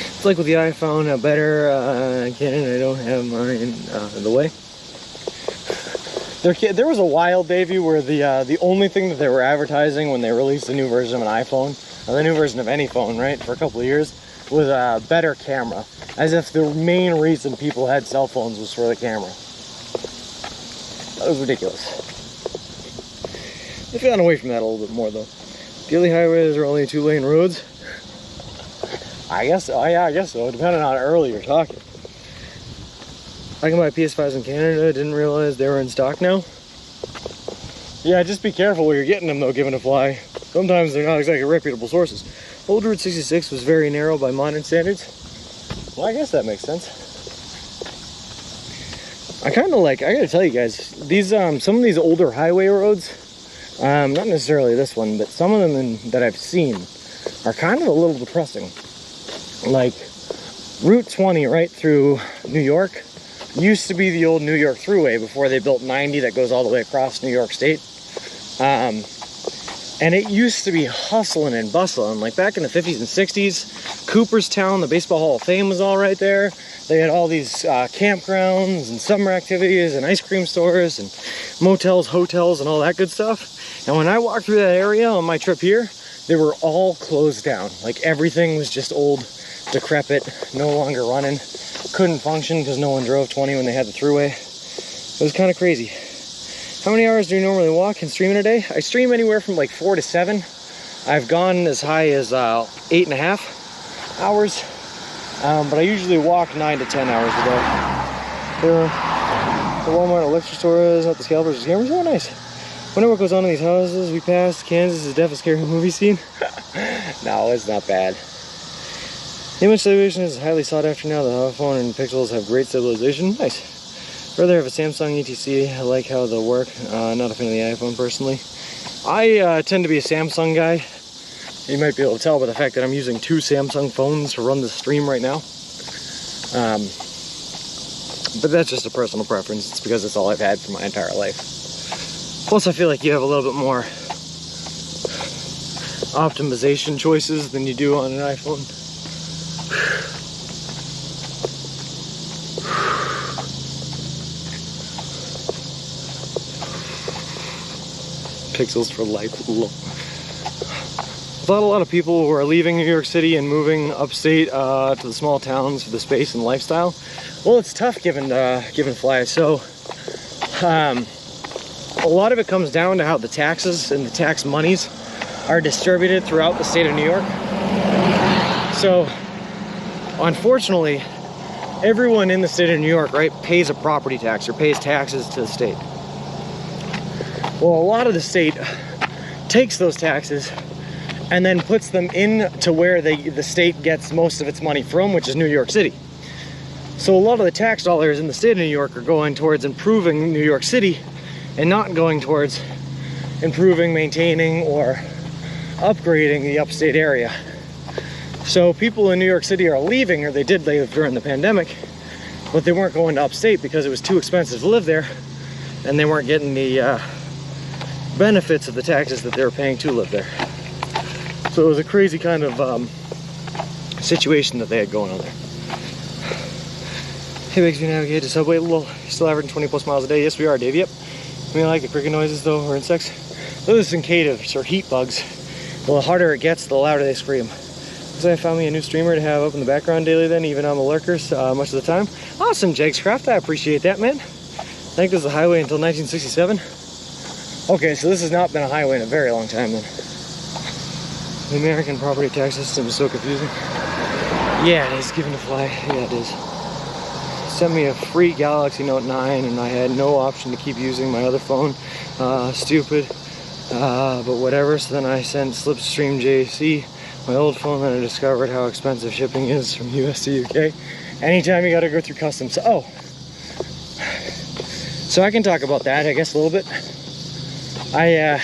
It's like with the iPhone, a better Canon, I don't have mine in the way. There was a while, Davey, where the only thing that they were advertising when they released the new version of an iPhone, or the new version of any phone, right, for a couple of years, was a better camera. As if the main reason people had cell phones was for the camera. It was ridiculous. They've gotten away from that a little bit more though. Daily highways are only 2-lane roads. I guess, oh yeah, I guess so, depending on how early you're talking. I can buy PS5s in Canada, didn't realize they were in stock now. Yeah, just be careful where you're getting them though, given a fly. Sometimes they're not exactly reputable sources. Old Route 66 was very narrow by modern standards. Well, I guess that makes sense. I kind of like, I gotta tell you guys, these some of these older highway roads, not necessarily this one, but some of them that I've seen are kind of a little depressing. Like Route 20 right through New York used to be the old New York Thruway before they built 90 that goes all the way across New York State. And it used to be hustling and bustling. Like back in the 50s and 60s, Cooperstown, the Baseball Hall of Fame was all right there. They had all these campgrounds and summer activities and ice cream stores and motels, hotels, and all that good stuff. And when I walked through that area on my trip here, they were all closed down. Like everything was just old, decrepit, no longer running. Couldn't function because no one drove 20 when they had the throughway. It was kind of crazy. How many hours do you normally walk and stream in a day? I stream anywhere from like 4 to 7. I've gone as high as 8.5 hours. But I usually walk 9 to 10 hours a day. The Walmart electric store is not the scalpers, the cameras. Oh, nice. Wonder what goes on in these houses we passed. Kansas is definitely a scary movie scene. No, it's not bad. The image stabilization is highly sought after now. The iPhone and Pixels have great stabilization. Nice. Rather have a Samsung ETC. I like how they'll work. Not a fan of the iPhone personally. I tend to be a Samsung guy. You might be able to tell by the fact that I'm using 2 Samsung phones to run the stream right now. But that's just a personal preference. It's because it's all I've had for my entire life. Plus I feel like you have a little bit more optimization choices than you do on an iPhone. Pixels for life. I thought a lot of people who are leaving New York City and moving upstate to the small towns for the space and lifestyle. Well, it's tough given fly. So a lot of it comes down to how the taxes and the tax monies are distributed throughout the state of New York. So unfortunately, everyone in the state of New York, right, pays a property tax or pays taxes to the state. Well, a lot of the state takes those taxes and then puts them in to where the state gets most of its money from, which is New York City. So a lot of the tax dollars in the state of New York are going towards improving New York City and not going towards improving, maintaining, or upgrading the upstate area. So people in New York City are leaving, or they did leave during the pandemic, but they weren't going to upstate because it was too expensive to live there, and they weren't getting the benefits of the taxes that they were paying to live there. So it was a crazy kind of situation that they had going on there. Hey, makes me navigate to subway a little. Still averaging 20 plus miles a day. Yes, we are, Dave. Yep. We like the cricket noises though, or insects. Those are cicadas or heat bugs. Well, the harder it gets, the louder they scream. So I found me a new streamer to have up in the background daily then, even on the lurkers much of the time. Awesome, Jakescraft. I appreciate that, man. I think this was a highway until 1967. Okay, so this has not been a highway in a very long time then. The American property tax system is so confusing. Yeah, it is given to fly. Yeah, it is. Sent me a free Galaxy Note 9 and I had no option to keep using my other phone. Stupid, but whatever. So then I sent Slipstream JC, my old phone, and I discovered how expensive shipping is from US to UK. Anytime you gotta go through customs. Oh, so I can talk about that, I guess, a little bit. I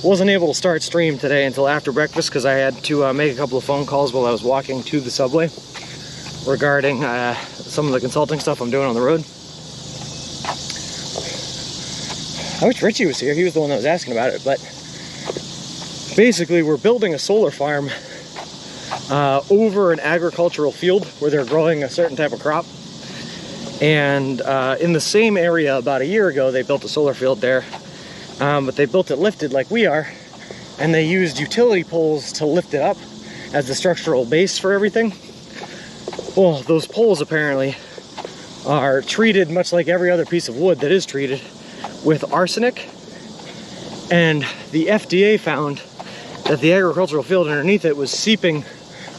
wasn't able to start stream today until after breakfast because I had to make a couple of phone calls while I was walking to the subway regarding some of the consulting stuff I'm doing on the road. I wish Richie was here. He was the one that was asking about it, but basically we're building a solar farm over an agricultural field where they're growing a certain type of crop. And in the same area about a year ago, they built a solar field there. But they built it lifted like we are, and they used utility poles to lift it up as the structural base for everything. Well, those poles apparently are treated much like every other piece of wood that is treated with arsenic, and the FDA found that the agricultural field underneath it was seeping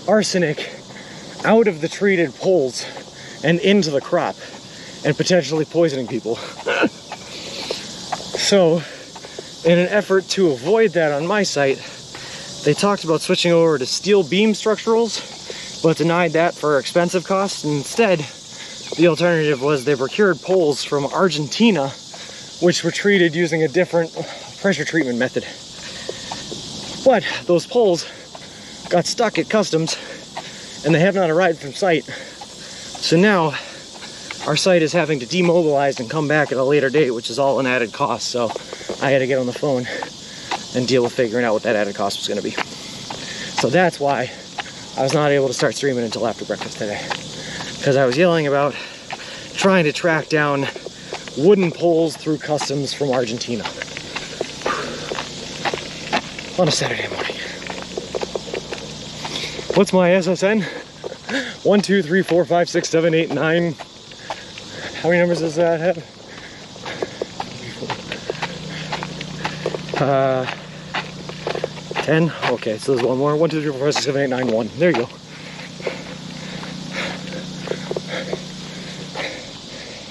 arsenic out of the treated poles and into the crop and potentially poisoning people. So in an effort to avoid that on my site, they talked about switching over to steel beam structurals, but denied that for expensive costs. Instead, the alternative was they procured poles from Argentina, which were treated using a different pressure treatment method. But those poles got stuck at customs and they have not arrived from site. So now our site is having to demobilize and come back at a later date, which is all an added cost. So I had to get on the phone and deal with figuring out what that added cost was going to be. So that's why I was not able to start streaming until after breakfast today, because I was yelling about trying to track down wooden poles through customs from Argentina on a Saturday morning. What's my SSN? 1, 2, 3, 4, 5, 6, 7, 8, 9. How many numbers does that have? 10. Okay, so there's one more. 1, 2, 3, 4, 5, 6, 7, 8, 9, 1. There you go.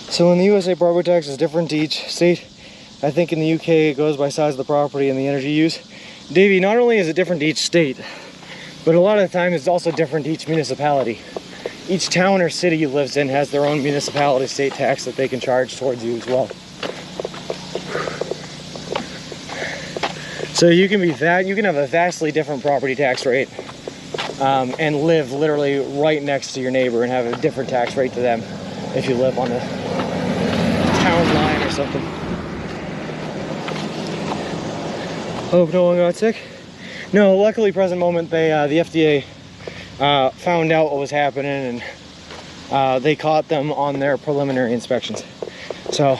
So in the USA, property tax is different to each state. I think in the UK it goes by size of the property and the energy use. Davey, not only is it different to each state, but a lot of the time it's also different to each municipality. Each town or city you lives in has their own municipality state tax that they can charge towards you as well. So you can have a vastly different property tax rate and live literally right next to your neighbor and have a different tax rate to them if you live on the town line or something. Hope no one got sick. No, luckily present moment the FDA found out what was happening and they caught them on their preliminary inspections. So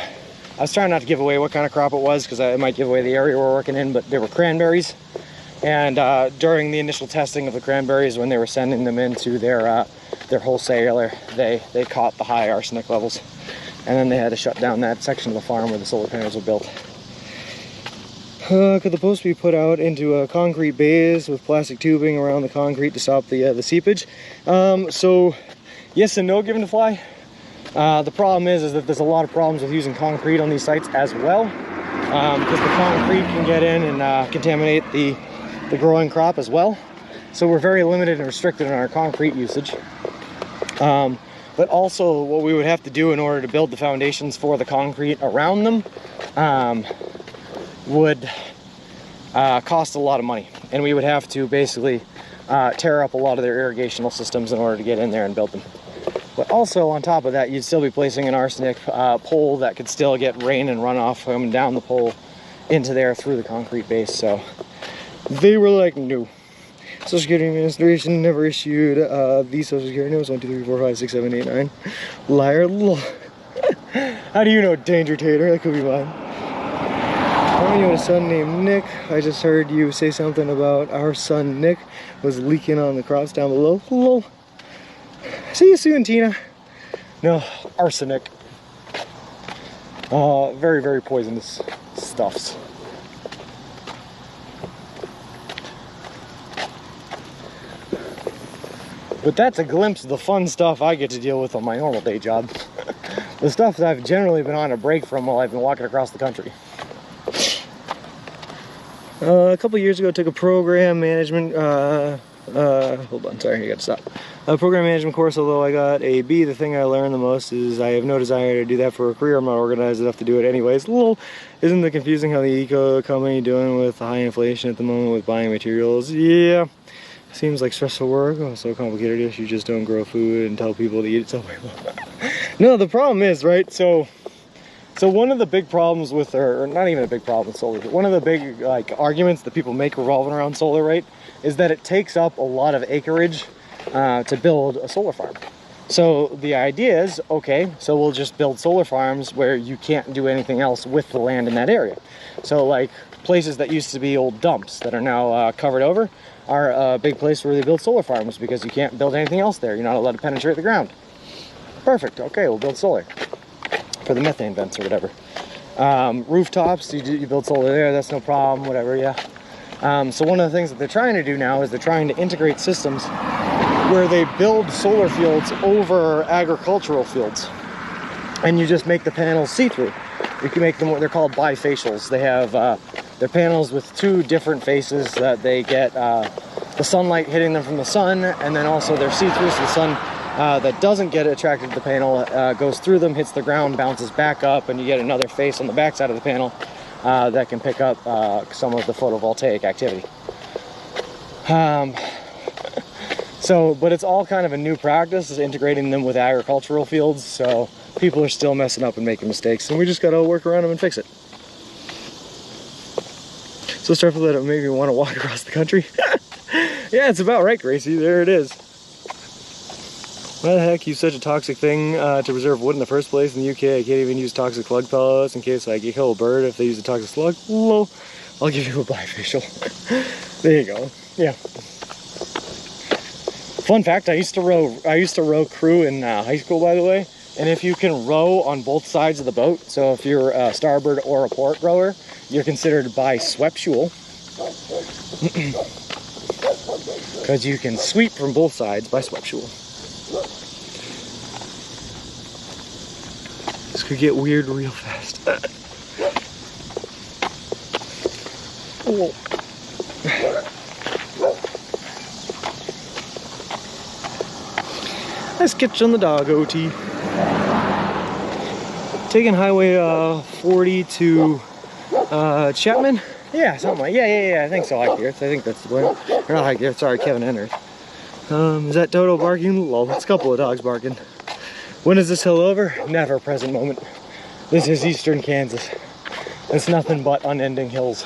I was trying not to give away what kind of crop it was because it might give away the area we're working in, but they were cranberries. And during the initial testing of the cranberries, when they were sending them into their wholesaler, they caught the high arsenic levels. And then they had to shut down that section of the farm where the solar panels were built. Could the post be put out into a concrete base with plastic tubing around the concrete to stop the seepage? So yes and no, given the fly. The problem is that there's a lot of problems with using concrete on these sites as well, because the concrete can get in and contaminate the growing crop as well. So we're very limited and restricted in our concrete usage. But also what we would have to do in order to build the foundations for the concrete around them would cost a lot of money, and we would have to basically tear up a lot of their irrigational systems in order to get in there and build them. But also on top of that, you'd still be placing an arsenic pole that could still get rain and runoff coming down the pole into there through the concrete base. So they were like, no. Social Security Administration never issued these Social Security numbers. 1, 2, 3, 4, 5, 6, 7, 8, 9. Liar. How do you know, Danger Tater? That could be mine. You had a son named Nick. I just heard you say something about our son Nick was leaking on the crops down below. Lol. See you soon, Tina. No, arsenic. Very, very poisonous stuffs. But that's a glimpse of the fun stuff I get to deal with on my normal day job. The stuff that I've generally been on a break from while I've been walking across the country. A couple years ago, I took a program management, hold on, sorry, I got to stop. A program management course, although I got a B, the thing I learned the most is I have no desire to do that for a career. I'm not organized enough to do it anyways. Lol. Isn't it confusing how the eco company doing with high inflation at the moment with buying materials? Yeah. Seems like stressful work. Oh, so complicated. If you just don't grow food and tell people to eat it somewhere. No, the problem is, right, so one of the big problems with, or not even a big problem with solar, but one of the big arguments that people make revolving around solar, right, is that it takes up a lot of acreage to build a solar farm. So the idea is, okay, so we'll just build solar farms where you can't do anything else with the land in that area. So like places that used to be old dumps that are now covered over are a big place where they build solar farms because you can't build anything else there. You're not allowed to penetrate the ground. Perfect, okay, we'll build solar for the methane vents or whatever. Rooftops, you build solar there, that's no problem, whatever, yeah. So one of the things that they're trying to do now is they're trying to integrate systems where they build solar fields over agricultural fields. And you just make the panels see-through. You can make them what they're called bifacials. They have their panels with two different faces that they get the sunlight hitting them from the sun, and then also they're see-through, so the sun that doesn't get attracted to the panel goes through them, hits the ground, bounces back up, and you get another face on the back side of the panel that can pick up some of the photovoltaic activity. But it's all kind of a new practice, is integrating them with agricultural fields, so people are still messing up and making mistakes, and we just gotta work around them and fix it. So start with that, it made me want to walk across the country. Yeah, it's about right, Gracie, there it is. Why the heck use such a toxic thing to preserve wood in the first place? In the UK, I can't even use toxic slug pellets in case I kill a bird if they use a toxic slug. Lol. I'll give you a bifacial. There you go. Yeah. Fun fact, I used to row crew in high school, by the way. And if you can row on both sides of the boat, so if you're a starboard or a port rower, you're considered bisweptual. Because you can sweep from both sides, bisweptual. This could get weird real fast. Oh. Let's catch on the dog OT. Taking highway 40 to Chapman. Yeah, something like, yeah, I think so, High Gear. I think that's the one. Or not High Gear, sorry, Kevin Ennard. Is that Toto barking? Lol, it's a couple of dogs barking. When is this hill over? Never, present moment. This is eastern Kansas. It's nothing but unending hills.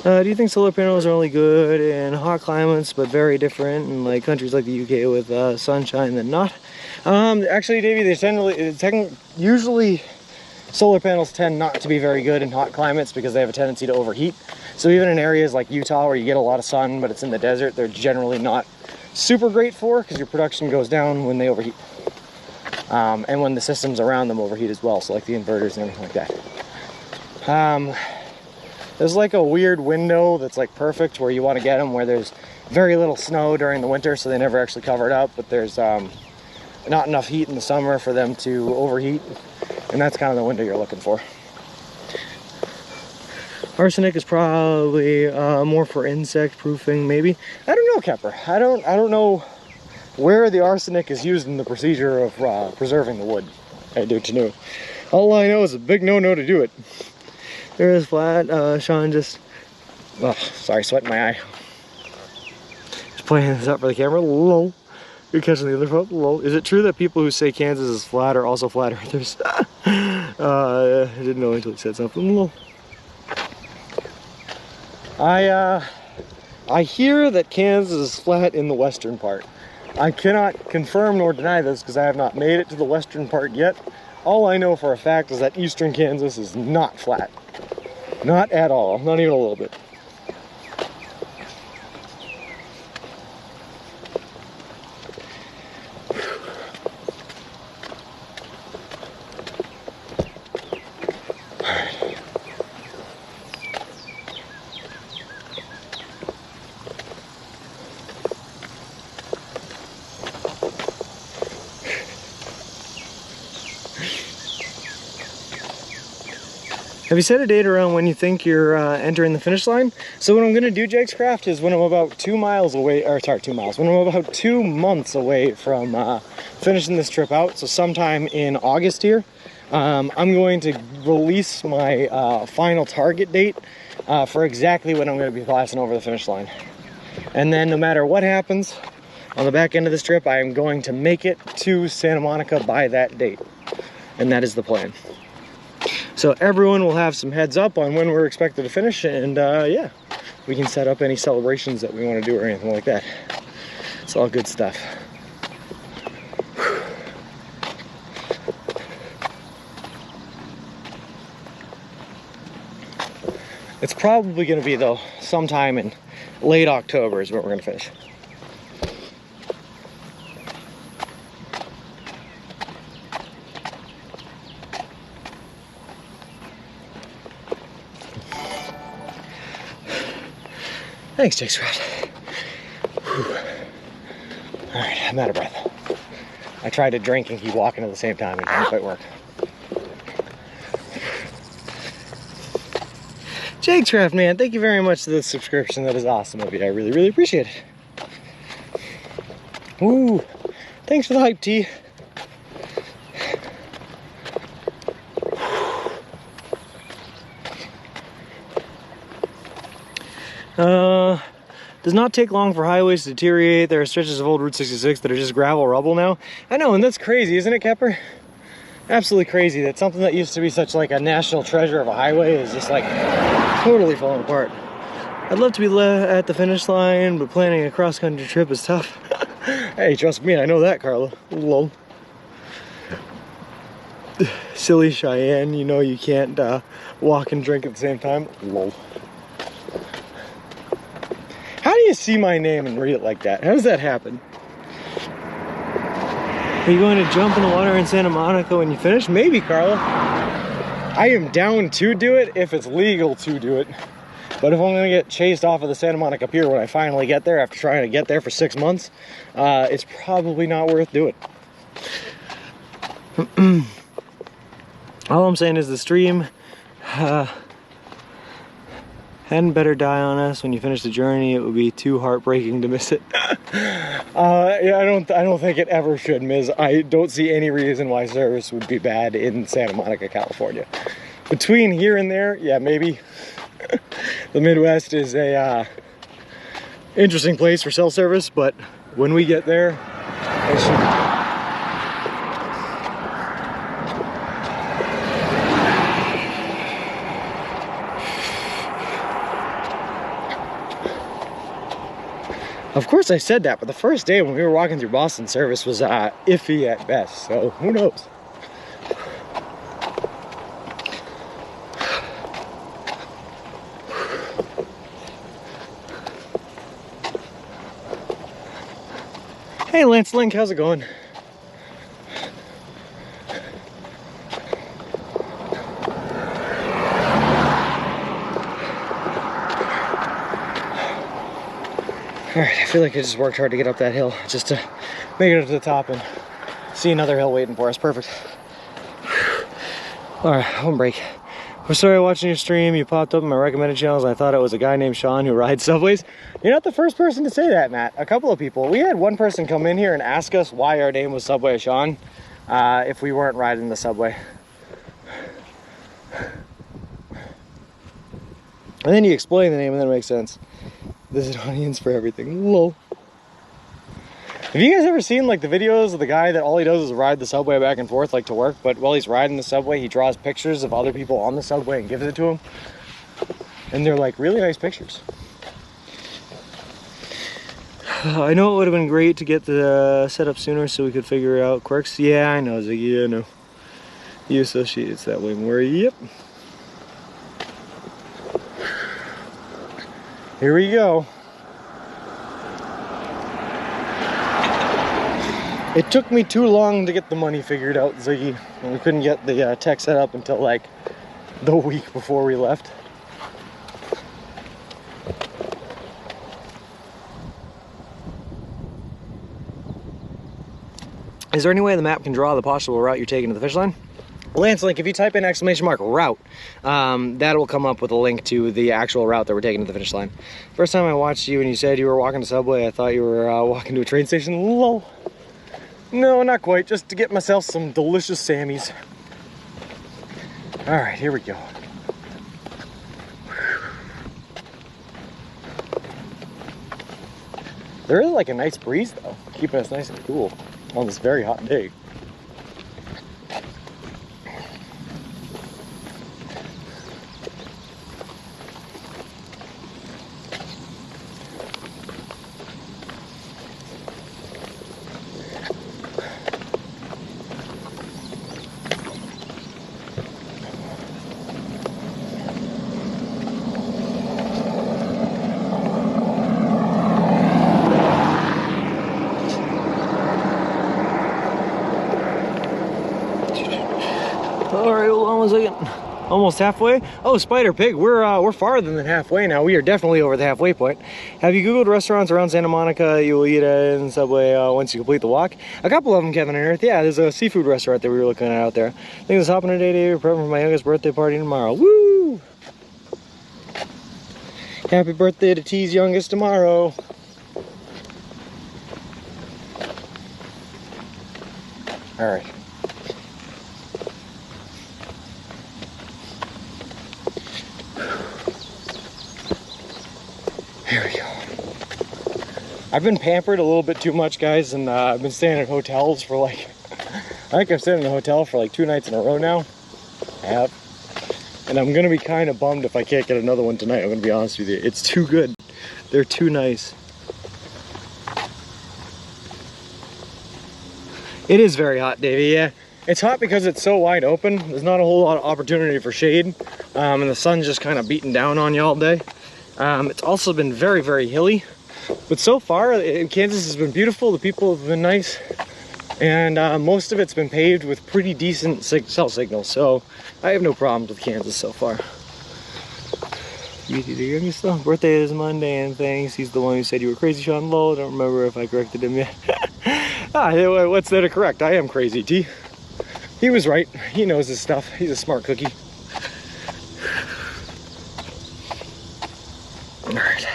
Do you think solar panels are only good in hot climates, but very different in like countries like the UK with sunshine than not? Actually, Davey, they usually solar panels tend not to be very good in hot climates because they have a tendency to overheat. So even in areas like Utah where you get a lot of sun, but it's in the desert, they're generally not super great for, because your production goes down when they overheat. And when the systems around them overheat as well, so like the inverters and everything like that. There's like a weird window that's like perfect where you want to get them, where there's very little snow during the winter, so they never actually cover it up, but there's not enough heat in the summer for them to overheat, and that's kind of the window you're looking for. Arsenic is probably more for insect proofing, maybe. I don't know, Kepper. I don't know where the arsenic is used in the procedure of preserving the wood. I do to know. All I know is a big no-no to do it. There is flat. Sean just, oh, sorry, sweat in my eye. Just playing this up for the camera. Lol. You're catching the other phone. Lol. Is it true that people who say Kansas is flat are also flat earthers? I didn't know until he said something. Lol. I hear that Kansas is flat in the western part. I cannot confirm nor deny this because I have not made it to the western part yet. All I know for a fact is that eastern Kansas is not flat. Not at all, not even a little bit. Have you set a date around when you think you're entering the finish line? So what I'm going to do, Jake's Craft, is when I'm about 2 miles away, or sorry, 2 miles, when I'm about 2 months away from finishing this trip out, so sometime in August here, I'm going to release my final target date for exactly when I'm going to be passing over the finish line. And then no matter what happens on the back end of this trip, I am going to make it to Santa Monica by that date. And that is the plan. So everyone will have some heads up on when we're expected to finish, and yeah, we can set up any celebrations that we want to do or anything like that. It's all good stuff. It's probably going to be, though, sometime in late October is where we're going to finish. Thanks, Jake Scott. Alright, I'm out of breath. I tried to drink and keep walking at the same time. It didn't quite work. Jake Craft, man, thank you very much for the subscription. That is awesome of you. I really, really appreciate it. Woo! Thanks for the hype, T. Does not take long for highways to deteriorate. There are stretches of old Route 66 that are just gravel rubble now. I know, and that's crazy, isn't it, Kepper? Absolutely crazy that something that used to be such like a national treasure of a highway is just like totally falling apart. I'd love to be at the finish line, but planning a cross-country trip is tough. Hey, trust me, I know that, Carla. Lol. Silly Cheyenne, you know you can't walk and drink at the same time. Lol. How do you see my name and read it like that? How does that happen? Are you going to jump in the water in Santa Monica when you finish? Maybe, Carla. I am down to do it if it's legal to do it. But if I'm going to get chased off of the Santa Monica pier when I finally get there after trying to get there for 6 months, it's probably not worth doing. All I'm saying is the stream hadn't better die on us when you finish the journey. It would be too heartbreaking to miss it. Yeah, I don't think it ever should, Ms. I don't see any reason why service would be bad in Santa Monica, California. Between here and there, yeah, maybe. The Midwest is a interesting place for cell service, but when we get there, it should. Of course I said that, but the first day when we were walking through Boston, service was iffy at best, so who knows? Hey Lance Link, how's it going? Alright, I feel like I just worked hard to get up that hill just to make it up to the top and see another hill waiting for us. Perfect. Alright, home break. I started watching your stream. You popped up in my recommended channels. And I thought it was a guy named Sean who rides subways. You're not the first person to say that, Matt. A couple of people. We had one person come in here and ask us why our name was Subway Sean if we weren't riding the subway. And then you explain the name and then it makes sense. There's an audience for everything. Lol. Have you guys ever seen like the videos of the guy that all he does is ride the subway back and forth like to work, but while he's riding the subway he draws pictures of other people on the subway and gives it to them? And they're like really nice pictures. I know it would have been great to get the setup sooner so we could figure out quirks. Yeah, I know, Ziggy, yeah, I know. You associate it's that way more. Yep. Here we go. It took me too long to get the money figured out, Ziggy. And we couldn't get the tech set up until like the week before we left. Is there any way the map can draw the possible route you're taking to the finish line? Lance Link, if you type in !route, that will come up with a link to the actual route that we're taking to the finish line. First time I watched you and you said you were walking to Subway, I thought you were walking to a train station. Lol. No, not quite. Just to get myself some delicious Sammys. All right, here we go. There is like a nice breeze though, keeping us nice and cool on this very hot day. Almost halfway. Oh, Spider Pig, we're farther than halfway now. We are definitely over the halfway point. Have you Googled restaurants around Santa Monica you will eat at in Subway once you complete the walk? A couple of them, Kevin and Earth. Yeah, there's a seafood restaurant that we were looking at out there. I think it's hopping a day to prep for my youngest birthday party tomorrow. Woo! Happy birthday to T's youngest tomorrow. All right. Here we go. I've been pampered a little bit too much, guys, and I've been staying at hotels for like, I think I've stayed in a hotel for like 2 nights in a row now. I have. And I'm gonna be kind of bummed if I can't get another one tonight, I'm gonna be honest with you. It's too good. They're too nice. It is very hot, Davey, yeah. It's hot because it's so wide open. There's not a whole lot of opportunity for shade. And the sun's just kind of beating down on you all day. It's also been very, very hilly. But so far, Kansas has been beautiful. The people have been nice. And most of it's been paved with pretty decent cell signals. So I have no problems with Kansas so far. The youngest though. Birthday is Monday and things. He's the one who said you were crazy, Sean Lowell. I don't remember if I corrected him yet. What's there to correct? I am crazy, T. He was right. He knows his stuff. He's a smart cookie. All right.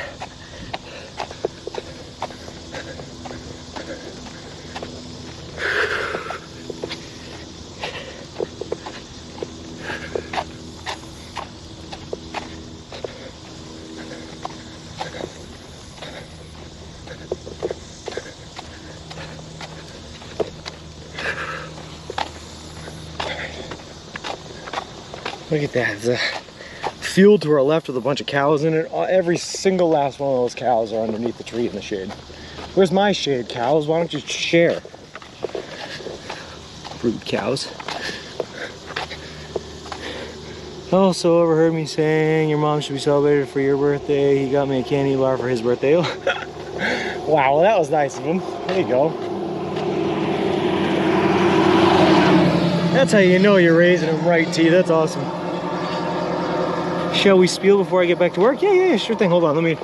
Look at that. There's a field to our left with a bunch of cows in it. Every single last one of those cows are underneath the tree in the shade. Where's my shade, cows? Why don't you share? Rude cows. Also overheard me saying your mom should be celebrated for your birthday. He got me a candy bar for his birthday. Wow, well, that was nice of him. There you go. That's how you know you're raising him right, T. That's awesome. Shall we spiel before I get back to work? Yeah, sure thing. Hold on, let me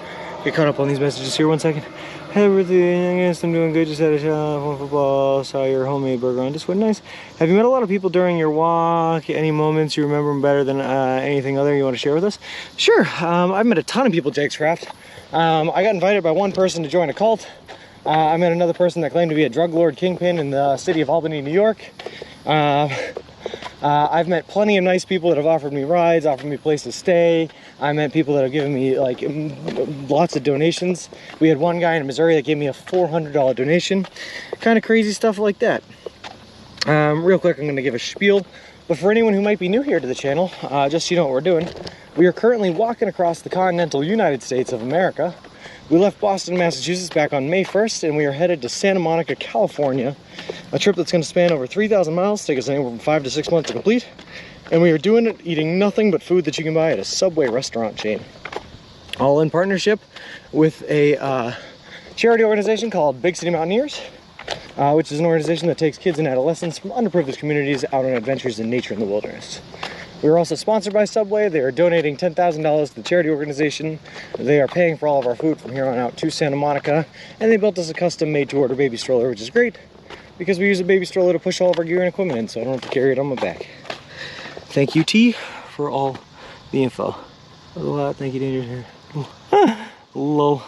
get caught up on these messages here 1 second. Hey, birthday, I'm doing good. Just had a shot of football. Saw your homemade burger on Discord. Nice. Have you met a lot of people during your walk? Any moments you remember them better than anything other you want to share with us? Sure. I've met a ton of people at Jake's Craft. I got invited by one person to join a cult. I met another person that claimed to be a drug lord kingpin in the city of Albany, New York. I've met plenty of nice people that have offered me rides, offered me places to stay. I met people that have given me like lots of donations. We had one guy in Missouri that gave me a $400 donation. Kind of crazy stuff like that. Real quick, I'm going to give a spiel. But for anyone who might be new here to the channel, just so you know what we're doing, we are currently walking across the continental United States of America. We left Boston, Massachusetts back on May 1st, and we are headed to Santa Monica, California. A trip that's going to span over 3,000 miles, take us anywhere from 5 to 6 months to complete. And we are doing it eating nothing but food that you can buy at a Subway restaurant chain. All in partnership with a charity organization called Big City Mountaineers, which is an organization that takes kids and adolescents from underprivileged communities out on adventures in nature and the wilderness. We are also sponsored by Subway. They are donating $10,000 to the charity organization. They are paying for all of our food from here on out to Santa Monica. And they built us a custom made to order baby stroller, which is great because we use a baby stroller to push all of our gear and equipment in, so I don't have to carry it on my back. Thank you, T, for all the info. That was a lot. Thank you, Danger. Lol.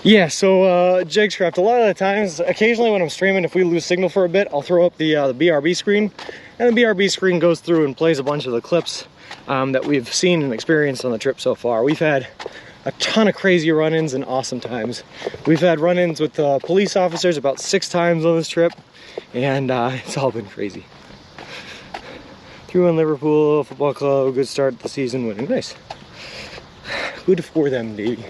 Yeah, so Jake's Craft, a lot of the times, occasionally when I'm streaming, if we lose signal for a bit, I'll throw up the BRB screen, and the BRB screen goes through and plays a bunch of the clips that we've seen and experienced on the trip so far. We've had a ton of crazy run-ins and awesome times. We've had run-ins with police officers about 6 times on this trip, and it's all been crazy. 3-1 Liverpool Football Club, good start to the season, winning. Nice. Good for them, baby.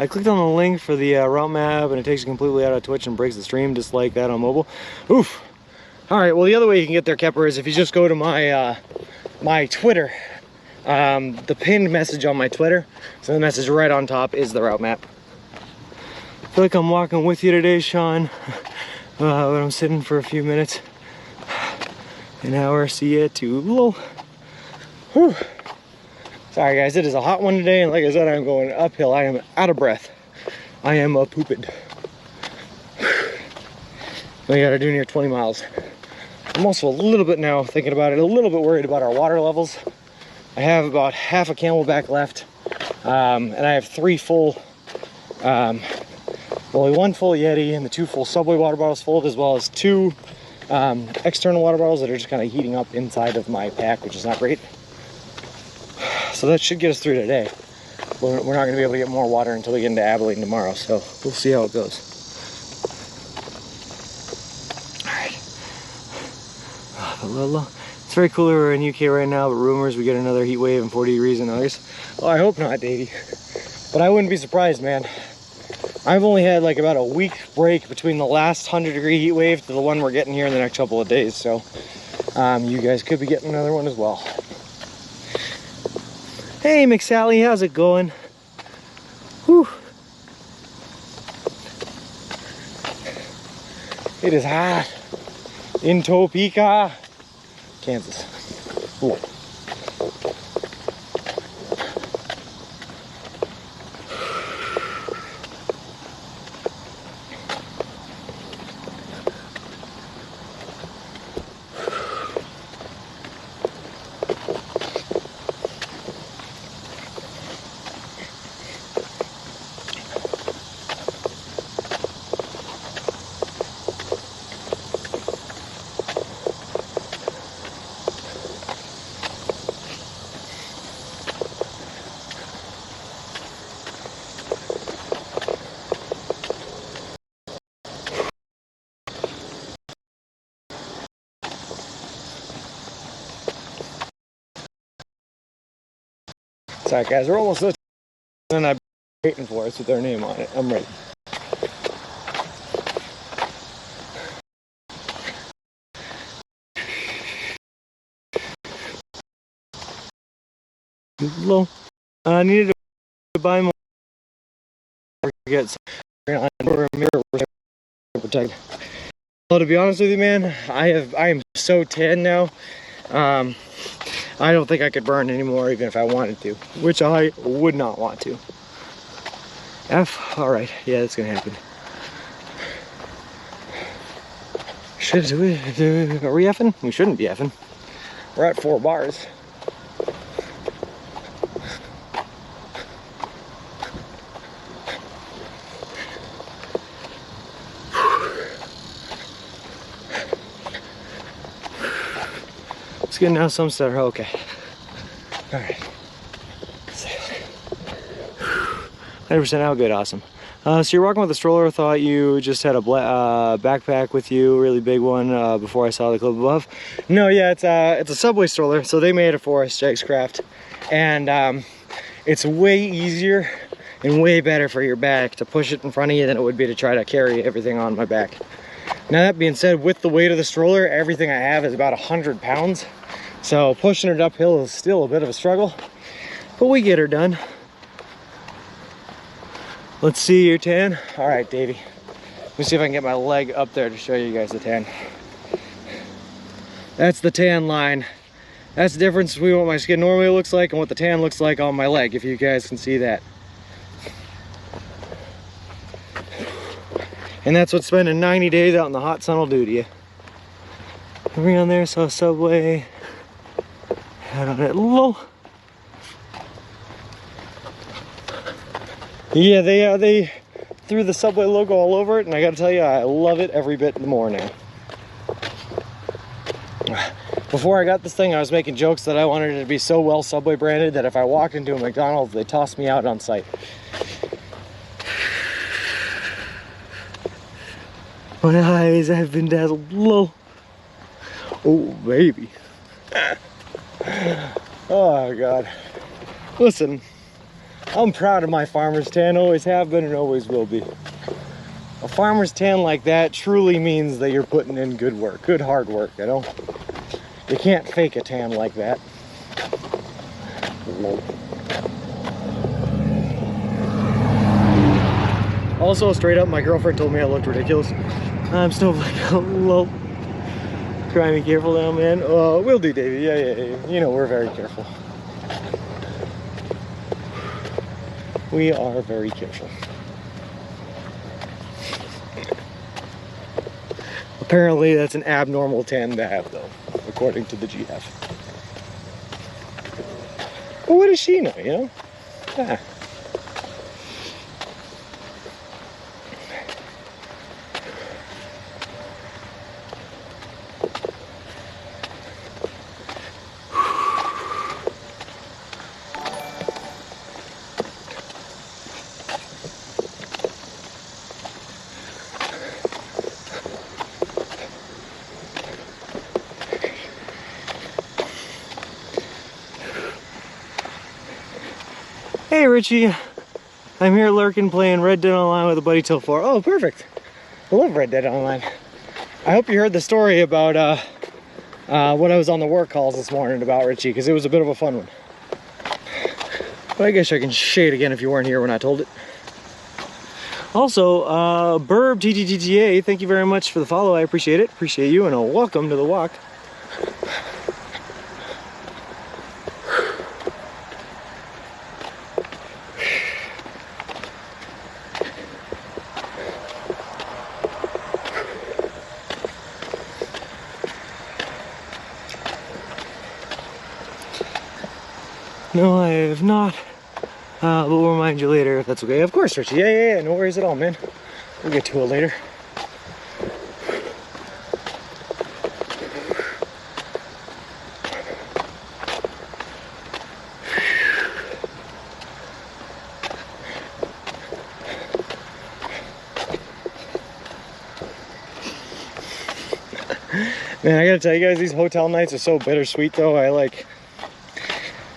I clicked on the link for the route map and it takes you completely out of Twitch and breaks the stream just like that on mobile. Oof. All right, well the other way you can get there, Kepper, is if you just go to my my Twitter. The pinned message on my Twitter, so the message right on top is the route map. I feel like I'm walking with you today, Sean, but I'm sitting for a few minutes. An hour, see ya, too low. Whew. Sorry guys, it is a hot one today, and like I said, I'm going uphill. I am out of breath. I am pooped. We gotta do near 20 miles. I'm also a little bit now thinking about it, a little bit worried about our water levels. I have about half a Camelback left, and I have 3 full, only 1 full Yeti and the 2 full Subway water bottles full, as well as 2 external water bottles that are just kind of heating up inside of my pack, which is not great. So that should get us through today. We're not going to be able to get more water until we get into Abilene tomorrow, so we'll see how it goes. All right. It's very cool we're in UK right now, but rumors we get another heat wave and 40 degrees in August. Well, I hope not, Davey. But I wouldn't be surprised, man. I've only had like about a week break between the last 100-degree heat wave to the one we're getting here in the next couple of days. So you guys could be getting another one as well. Hey, McSally, how's it going? Whew. It is hot in Topeka, Kansas. Cool. Sorry guys, we're almost there, and I'm waiting for us with their name on it. I'm ready. Low. I needed to buy more. Get some mirror protect. Well, to be honest with you, man, I am so tan now. I don't think I could burn anymore even if I wanted to, which I would not want to. All right, yeah, that's gonna happen. Are we effing? We shouldn't be effing. We're at 4 bars. It's good now, some stuff are okay. All right. 100% out good, awesome. So you're walking with a stroller. Thought you just had a backpack with you, really big one, before I saw the clip above. No, yeah, it's a Subway stroller. So they made it for us, Jake's Craft, and it's way easier and way better for your back to push it in front of you than it would be to try to carry everything on my back. Now that being said, with the weight of the stroller, everything I have is about 100 pounds. So pushing it uphill is still a bit of a struggle, but we get her done. Let's see your tan. All right, Davey. Let me see if I can get my leg up there to show you guys the tan. That's the tan line. That's the difference between what my skin normally looks like and what the tan looks like on my leg, if you guys can see that. And that's what spending 90 days out in the hot sun will do to you. Ring on there, saw Subway. Head on it low. Yeah, they threw the Subway logo all over it, and I gotta tell you, I love it every bit more now. Before I got this thing, I was making jokes that I wanted it to be so well Subway branded that if I walked into a McDonald's, they tossed me out on sight. My eyes have been dazzled low. Oh, baby. Oh, God. Listen, I'm proud of my farmer's tan, always have been and always will be. A farmer's tan like that truly means that you're putting in good work, good hard work, you know? You can't fake a tan like that. Also, straight up, my girlfriend told me I looked ridiculous. I'm still like a little... Trying to be careful now, man. We'll do, Davey. Yeah. You know, we're very careful. We are very careful. Apparently, that's an abnormal tan to have, though, according to the GF. Well, what does she know, you know? Yeah. Hey Richie, I'm here lurking playing Red Dead Online with a buddy till 4. Oh, perfect. I love Red Dead Online. I hope you heard the story about when I was on the work calls this morning about Richie, because it was a bit of a fun one. But I guess I can say it again if you weren't here when I told it. Also, Burb TTTTA, thank you very much for the follow. I appreciate it. Appreciate you, and welcome to the walk. No, I have not, but we'll remind you later if that's okay. Of course, Richie. Yeah, no worries at all, man. We'll get to it later. Man, I gotta tell you guys, these hotel nights are so bittersweet though.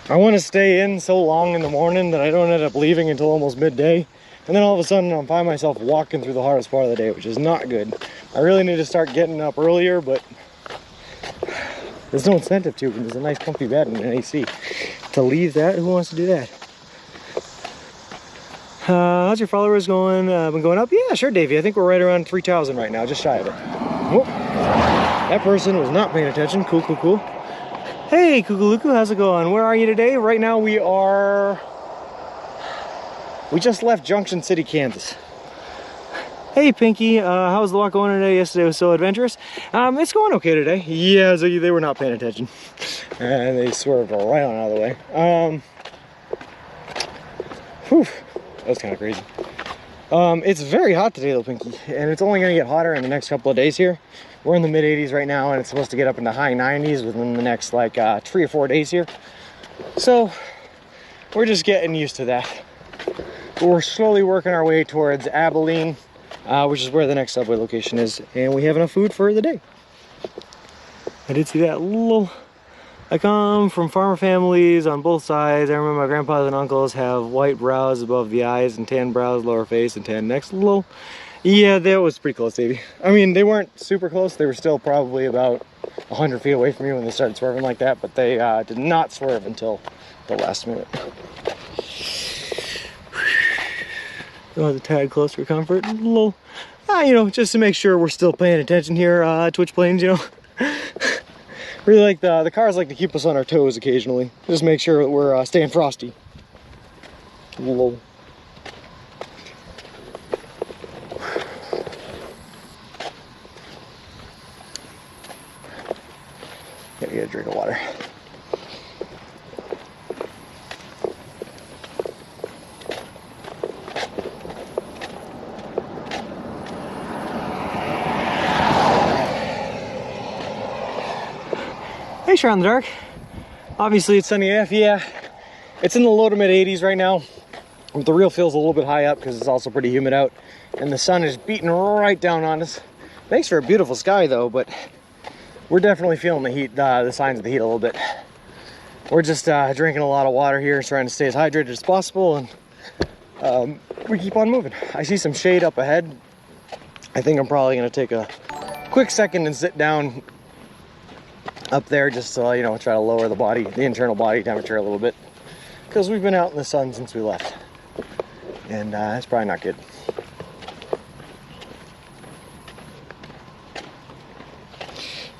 I want to stay in so long in the morning that I don't end up leaving until almost midday. And then all of a sudden I find myself walking through the hardest part of the day, which is not good. I really need to start getting up earlier, but there's no incentive to, and there's a nice comfy bed and an AC. To leave that, who wants to do that? How's your followers going? Been going up? Yeah, sure, Davey. I think we're right around 3,000 right now, just shy of it. Whoop. That person was not paying attention. Cool. Hey, Kukuluku, how's it going? Where are you today? Right now we just left Junction City, Kansas. Hey, Pinky, how was the walk going today? Yesterday was so adventurous. It's going okay today. Yeah, so they were not paying attention. And they swerved right on out of the way. Whew, that was kind of crazy. It's very hot today though, Pinky, and it's only going to get hotter in the next couple of days here. We're in the mid 80s right now, and it's supposed to get up into high 90s within the next like 3 or 4 days here. So we're just getting used to that. We're slowly working our way towards Abilene, which is where the next subway location is, and we have enough food for the day. I did see that little... I come from farmer families on both sides. I remember my grandfathers and uncles have white brows above the eyes and tan brows, lower face, and tan necks. Little, yeah, that was pretty close, Davey. I mean, they weren't super close. They were still probably about 100 feet away from you when they started swerving like that, but they did not swerve until the last minute. That was a tad close for comfort. A little, you know, just to make sure we're still paying attention here, Twitch Plains, you know. Really like the cars like to keep us on our toes occasionally. Just make sure that we're staying frosty. Lol. Gotta get a drink of water. Hey, Shot in the Dark. Obviously it's sunny AF, yeah. It's in the low to mid 80s right now. But the real feels a little bit high up because it's also pretty humid out. And the sun is beating right down on us. Makes for a beautiful sky though, but we're definitely feeling the heat, the signs of the heat a little bit. We're just drinking a lot of water here, trying to stay as hydrated as possible, and we keep on moving. I see some shade up ahead. I think I'm probably gonna take a quick second and sit down up there just to, you know, try to lower the internal body temperature a little bit, because we've been out in the sun since we left, and it's probably not good.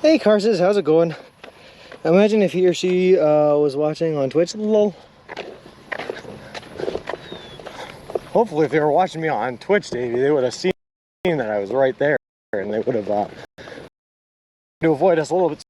Hey Carses, how's it going? Imagine if he or she was watching on Twitch. Lol. Hopefully if they were watching me on Twitch, Davey, they would have seen that I was right there, and they would have to avoid us a little bit.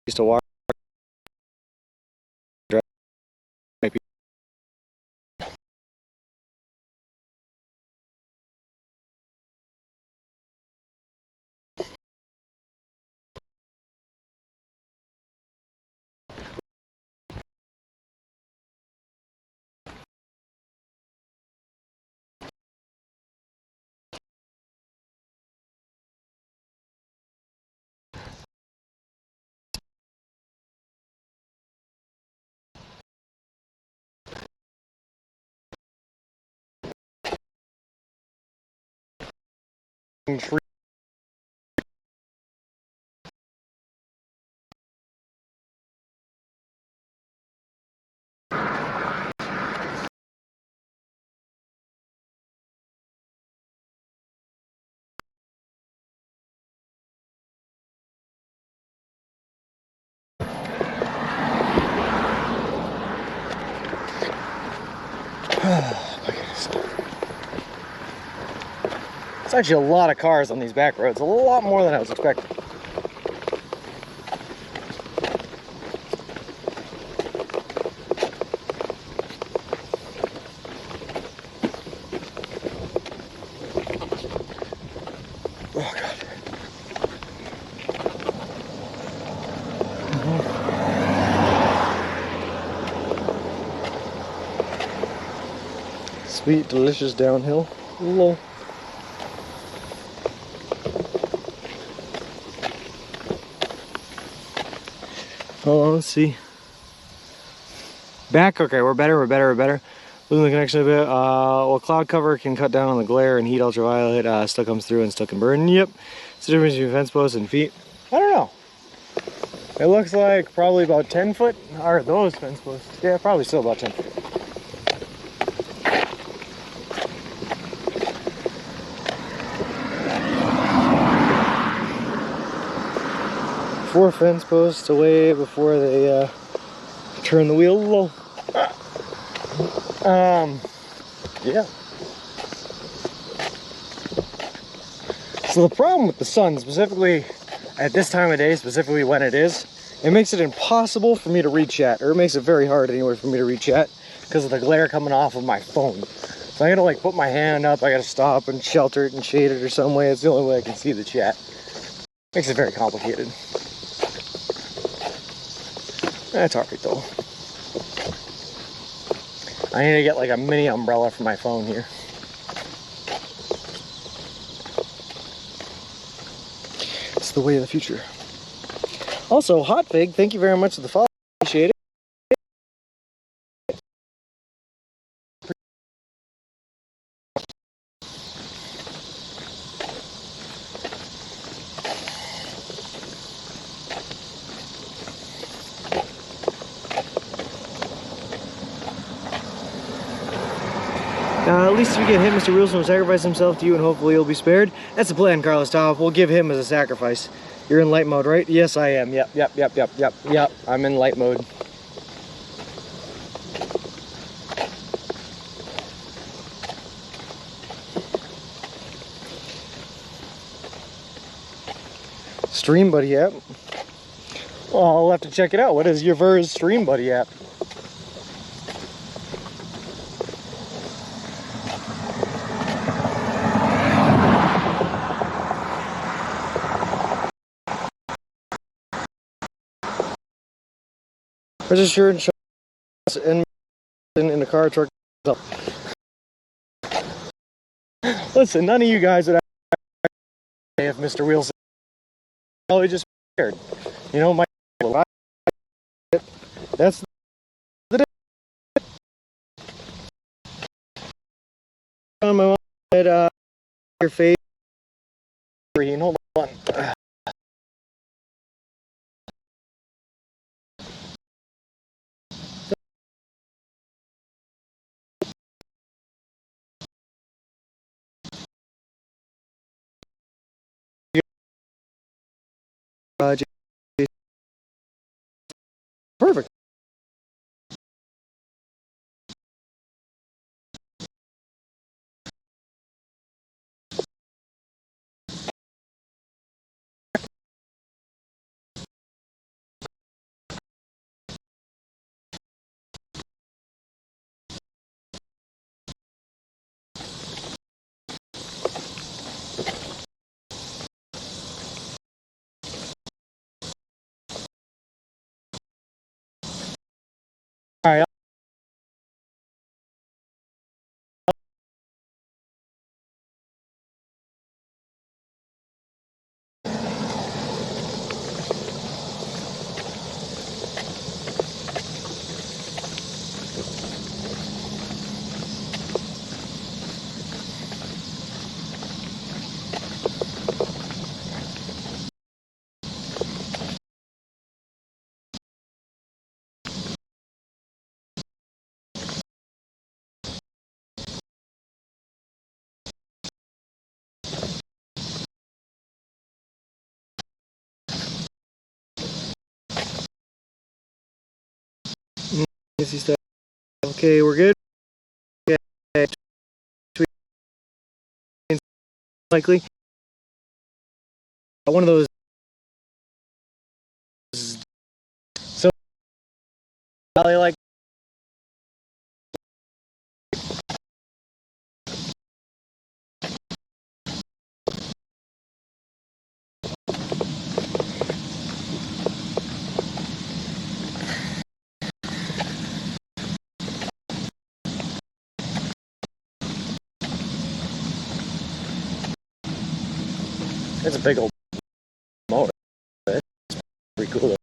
Used to walk. Oh my goodness. It's actually a lot of cars on these back roads, a lot more than I was expecting. Oh God. Sweet, delicious downhill. Lol. Hold on, let's see. Back, okay, we're better. Losing the connection a bit. Well, cloud cover can cut down on the glare, and heat ultraviolet still comes through and still can burn. Yep. It's the difference between fence posts and feet. I don't know. It looks like probably about 10 foot. Are those fence posts? Yeah, probably still about 10 foot. Four fence posts away before they turn the wheel low. Yeah. So the problem with the sun, specifically at this time of day, specifically when it is, it makes it impossible for me to read chat, or it makes it very hard anyway for me to read chat because of the glare coming off of my phone. So I gotta like put my hand up, I gotta stop and shelter it and shade it or some way. It's the only way I can see the chat. Makes it very complicated. That's alright though. I need to get like a mini umbrella for my phone here. It's the way of the future. Also, Hot Fig, thank you very much for the follow. Appreciate it. At least if you get hit, Mr. Wilson will sacrifice himself to you and hopefully he'll be spared. That's the plan, Carlos Top. We'll give him as a sacrifice. You're in light mode, right? Yes, I am. Yep. I'm in light mode. Stream Buddy app. Well, I'll have to check it out. What is your Ver's Stream Buddy app? Register insurance and in the car, truck. Listen, none of you guys would if Mr. Wilson probably just scared. You know, my that's the on my head, your face. Hold on. Perfect. All right. Okay, we're good. Okay. Likely. One of those. So, probably like. It's a big old motor. It's pretty cool.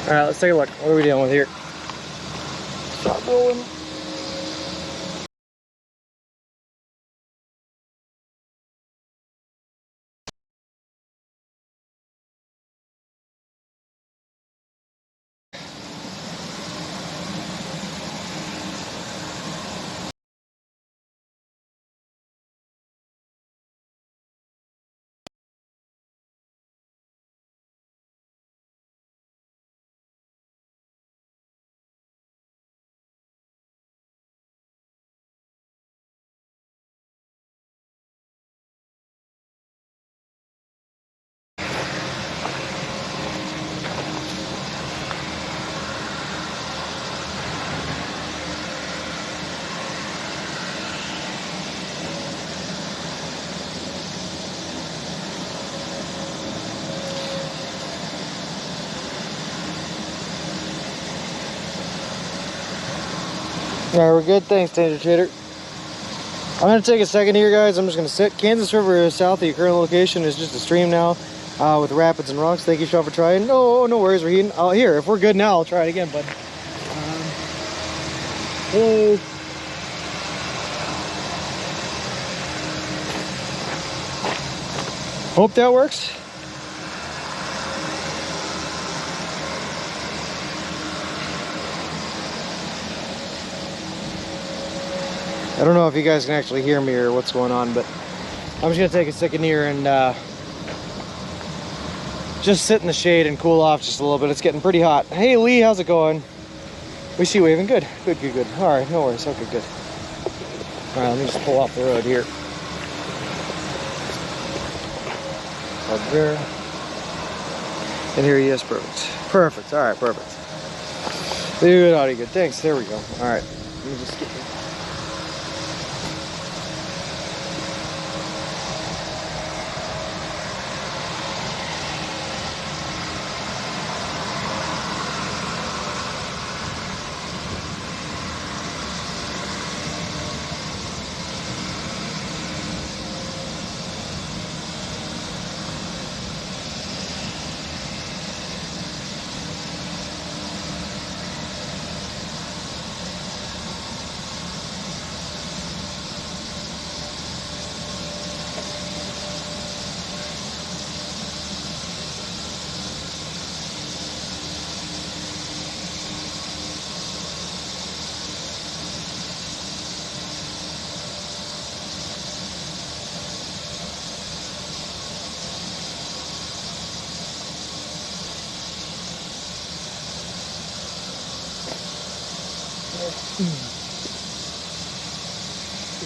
All right, let's take a look. What are we dealing with here? Stop rolling. All right, we're good. Thanks, Danger Trader. I'm going to take a second here, guys. I'm just going to sit. Kansas River south of your current location is just a stream now with rapids and rocks. Thank you, Sean, for trying. No worries, Raheem. Here, if we're good now, I'll try it again, bud. Hello. Hope that works. I don't know if you guys can actually hear me or what's going on, but I'm just gonna take a second here and just sit in the shade and cool off just a little bit. It's getting pretty hot. Hey Lee, how's it going? We see you waving. Good. All right, no worries. Okay, good. All right, let me just pull off the road here. Up there. And here he is. Perfect. All right, perfect. Good, audio, good. Thanks. There we go. All right. Let me just get you.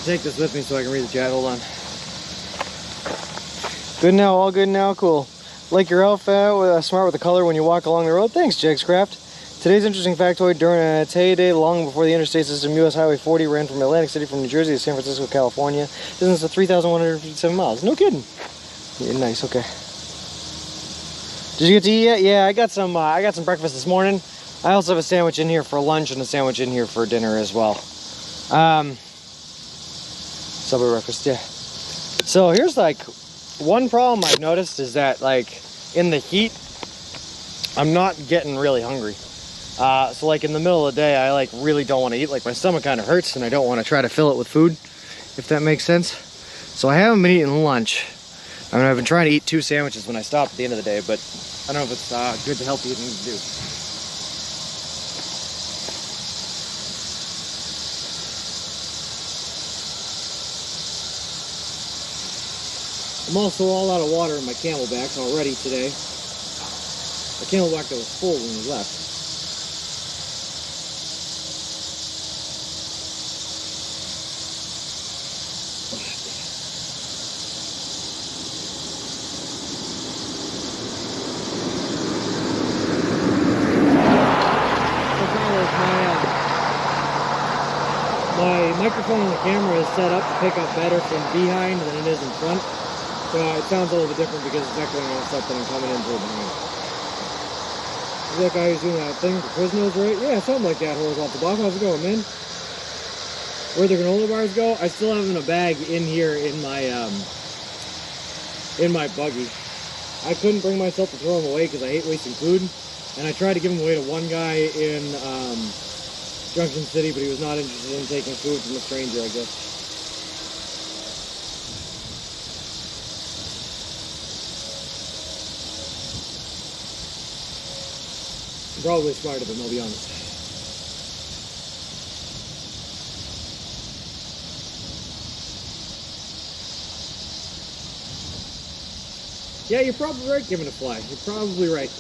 Take this with me so I can read the chat. Hold on. Good now, all good now, cool. Like your outfit, smart with the color when you walk along the road. Thanks, Jagscraft. Today's interesting factoid: during its heyday, long before the interstate system, U.S. Highway 40 ran from Atlantic City from New Jersey to San Francisco, California. Distance of 3,157 miles. No kidding. Yeah, nice. Okay. Did you get to eat yet? Yeah, I got some breakfast this morning. I also have a sandwich in here for lunch and a sandwich in here for dinner as well. Subway breakfast, yeah. So here's like one problem I've noticed is that like in the heat, I'm not getting really hungry. So like in the middle of the day, I like really don't want to eat. Like my stomach kind of hurts and I don't want to try to fill it with food, if that makes sense. So I haven't been eating lunch. I mean, I've been trying to eat 2 sandwiches when I stop at the end of the day, but I don't know if it's good to healthy eating to do. I'm also all out of water in my camelbacks already today. The camelback that was full when we left. My microphone on the camera is set up to pick up better from behind than it is in front. So it sounds a little bit different because it's echoing on stuff that I'm coming into behind. Is that guy who's doing that thing for Quiznos, right? Yeah, something like that. Hose off the block. How's it going, man? Where the granola bars go? I still have in a bag in here in my buggy. I couldn't bring myself to throw them away because I hate wasting food. And I tried to give them away to one guy in Junction City, but he was not interested in taking food from a stranger, I guess. I'm probably smarter than, I'll be honest. Yeah, you're probably right giving a fly. You're probably right.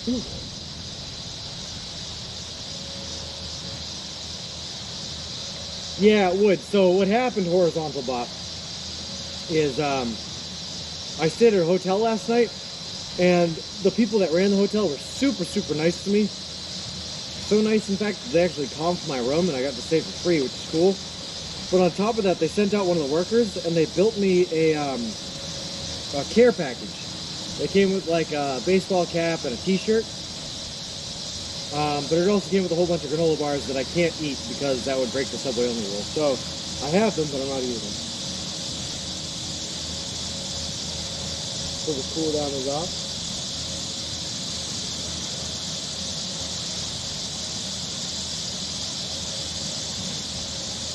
Ooh. Yeah, it would. So what happened, Horizontal Bot, is I stayed at a hotel last night, and the people that ran the hotel were super, super nice to me. So nice, in fact, they actually comped my room, and I got to stay for free, which is cool. But on top of that, they sent out one of the workers, and they built me a care package. They came with like a baseball cap and a t-shirt. But it also came with a whole bunch of granola bars that I can't eat because that would break the Subway only rule. So I have them, but I'm not eating them. So the cool down is off.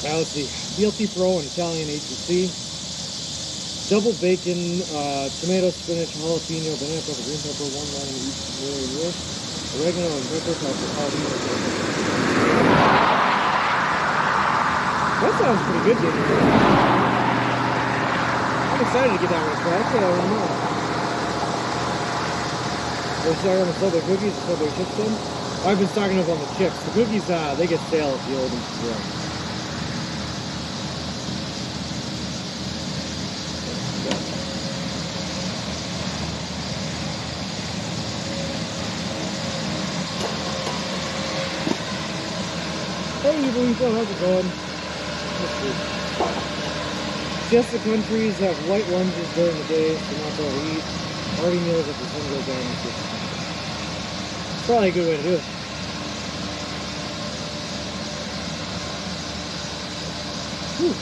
Now let's see. BLT Pro and Italian HC. Double bacon, tomato, spinach, jalapeno, banana pepper, green pepper, one line each million years. Oregano and pepper, jalapeno. That sounds pretty good, Jamie. I'm excited to get that one. Actually, I don't know. They're starting on the Subway cookies, the Subway chips then. I've been stocking up on the chips. The cookies, they get stale if you hold them too long. Hey, Evil, how's it going? Just the countries have light lunches during the day, so not to eat. Hearty meals if the sun goes down. It's probably a good way to do it. Whew.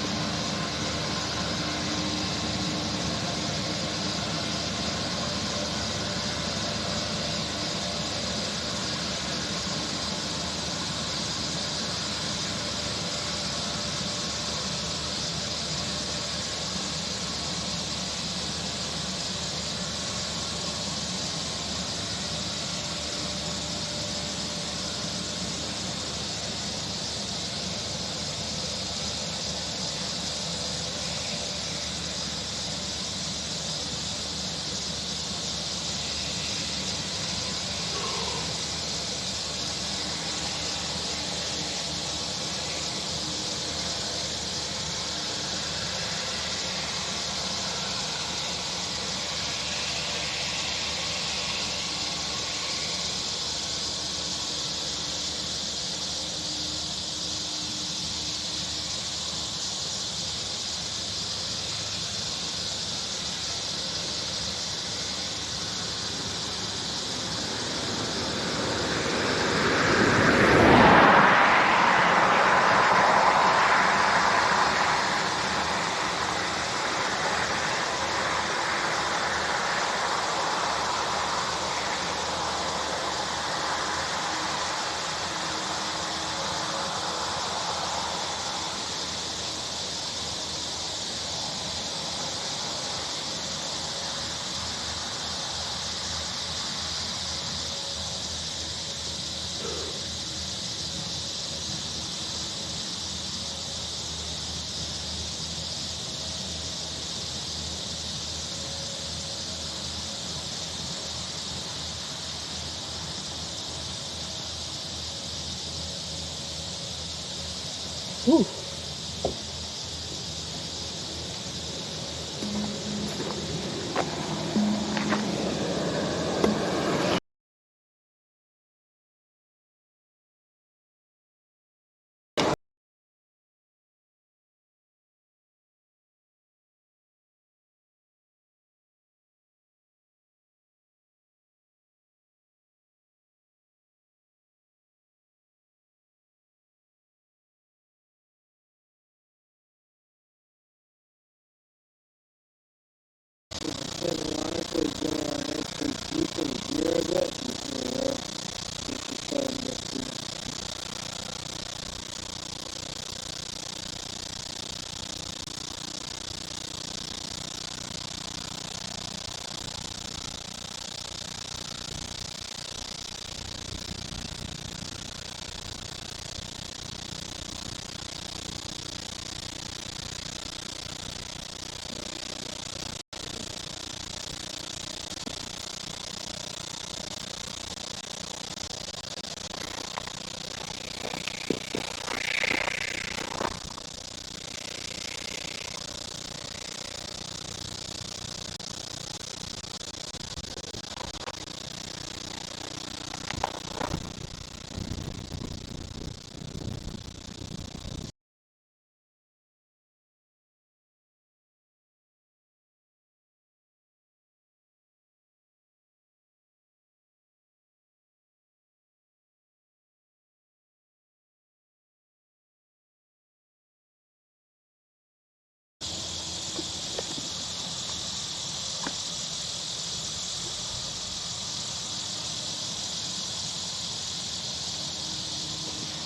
Whew.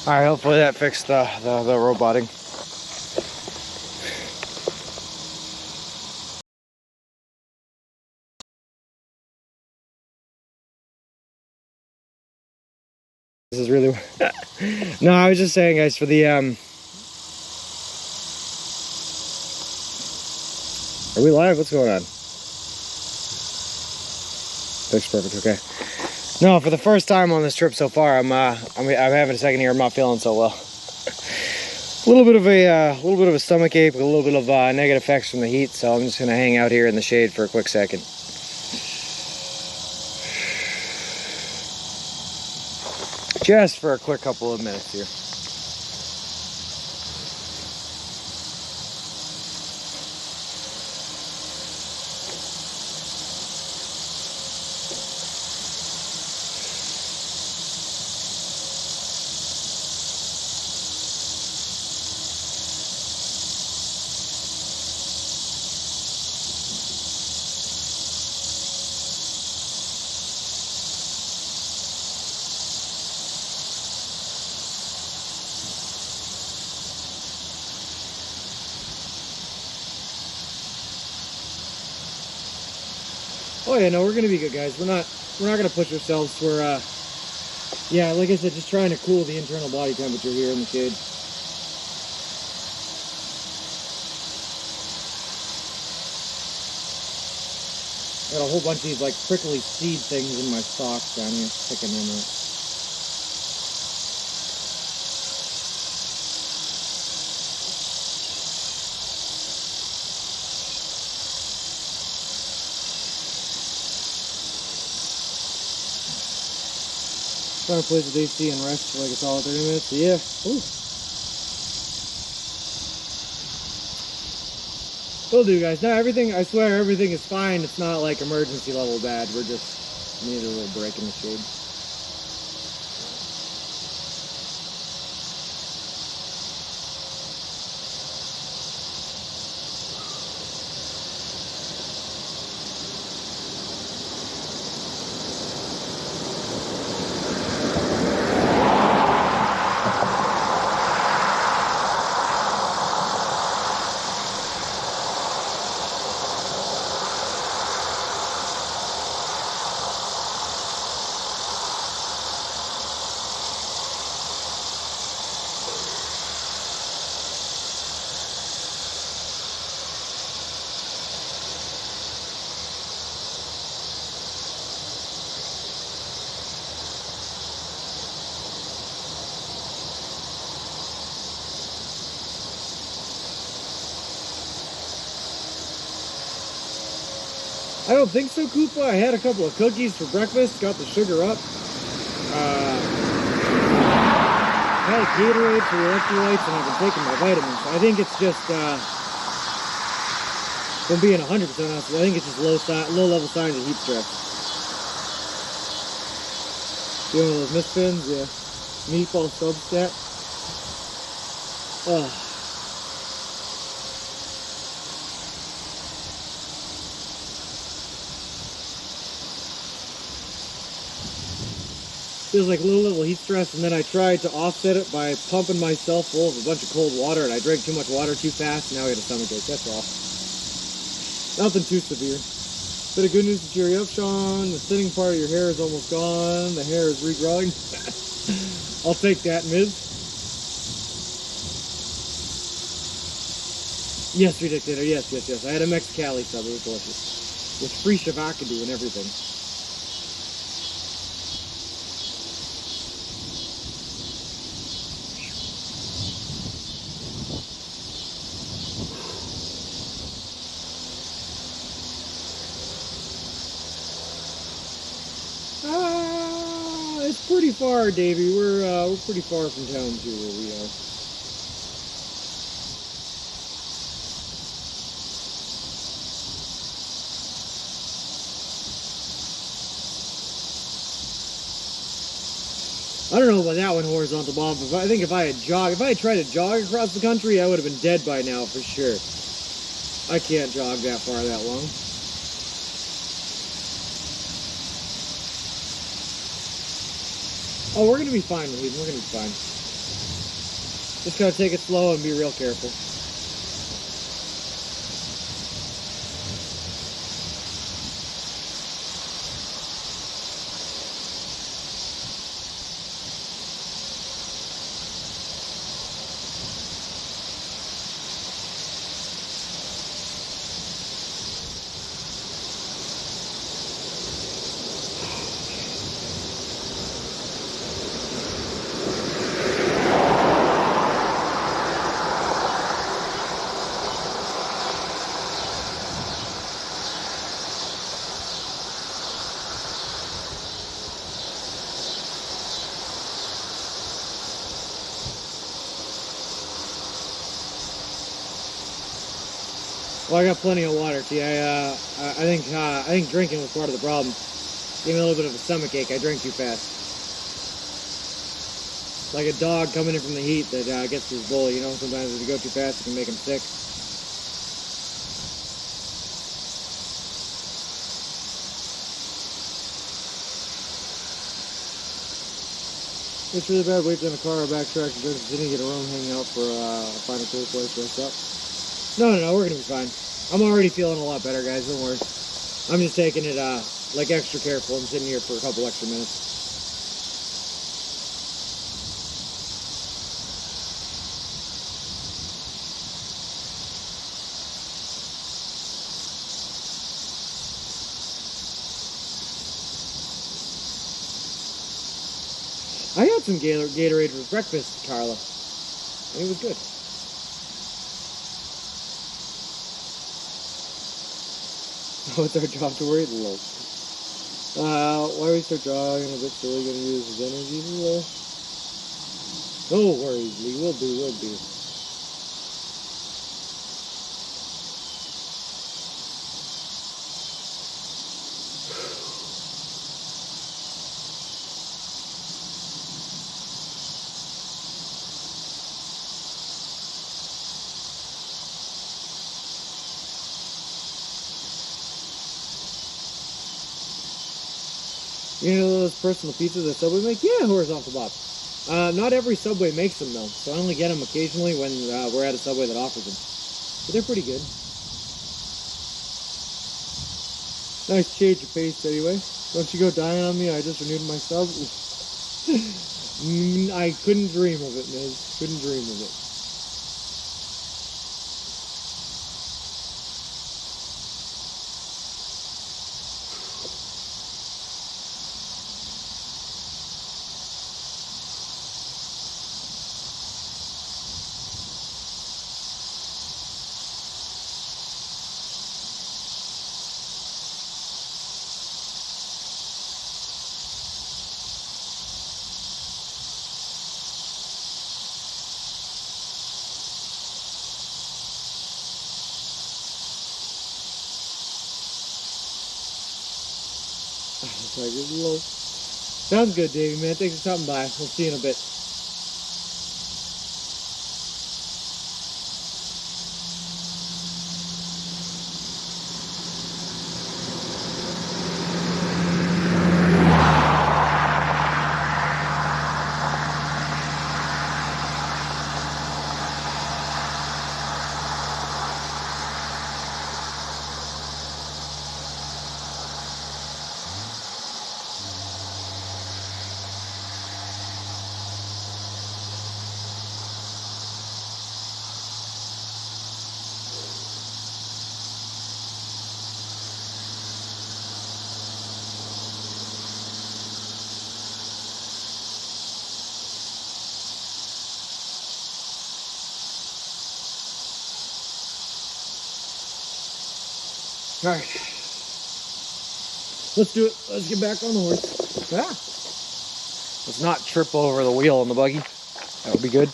All right, hopefully that fixed the roboting. This is really no, I was just saying, guys, for the are we live? What's going on? Looks perfect. Okay. No, for the first time on this trip so far, I'm having a second here. I'm not feeling so well. A little bit of a stomach ache, a little bit of negative effects from the heat. So I'm just gonna hang out here in the shade for a quick second. Just for a quick couple of minutes here. Oh yeah, no, we're gonna be good, guys. We're not gonna push ourselves. We're yeah, like I said, just trying to cool the internal body temperature here in the shade. Got a whole bunch of these like prickly seed things in my socks down here, picking them up. Trying to place with AC and rest for like a solid 30 minutes. Yeah. Ooh. Will do, guys. No, everything, I swear everything is fine. It's not like emergency level bad. We're just need a little break in the shade. I don't think so, Koopa. I had a couple of cookies for breakfast, got the sugar up. Had a Gatorade for electrolytes, and I've been taking my vitamins. I think it's just, from being 100% honest, I think it's just low level signs of heat stress. You know those mispins? Yeah. Meatball substat. Ugh. Feels like a little heat stress, and then I tried to offset it by pumping myself full of a bunch of cold water, and I drank too much water too fast, and now I had a stomachache, that's all. Nothing too severe. Bit of good news to cheer you up, Sean. The thinning part of your hair is almost gone. The hair is regrowing. I'll take that, Ms. Yes, we did dinner. Yes. I had a Mexicali sub. It was delicious. With free shavacadu and everything. It's pretty far, Davey. We're pretty far from town too, where we are. I don't know about that one, horizontal Bob. I think if I had tried to jog across the country, I would have been dead by now for sure. I can't jog that far that long. Oh, we're gonna be fine, Lee. We're gonna be fine. Just gotta take it slow and be real careful. Well, I got plenty of water. See, I think drinking was part of the problem. Gave me a little bit of a stomach ache. I drank too fast. Like a dog coming in from the heat that gets his bowl. You know, sometimes if you go too fast, it can make him sick. It's really bad. Wait in the car or backtrack and continue to get a room, hang out for find a cool place to rest up. No, we're gonna be fine. I'm already feeling a lot better, guys, don't worry. I'm just taking it, like, extra careful. I'm sitting here for a couple extra minutes. I had some Gatorade for breakfast, Carla. And it was good. What's our job to worry? Low. Why we start jogging a bit silly, gonna use his energy low? No worries, Lee. We'll do. You know those personal pizzas that Subway make? Yeah, horizontal Bob. Not every Subway makes them though, so I only get them occasionally when we're at a Subway that offers them. But they're pretty good. Nice change of pace anyway. Don't you go dying on me, I just renewed my sub. I couldn't dream of it, Miz. Couldn't dream of it. Sounds good, Davey, man. Thanks for stopping by. We'll see you in a bit. All right. Let's do it. Let's get back on the horse. Ah. Let's not trip over the wheel on the buggy. That would be good.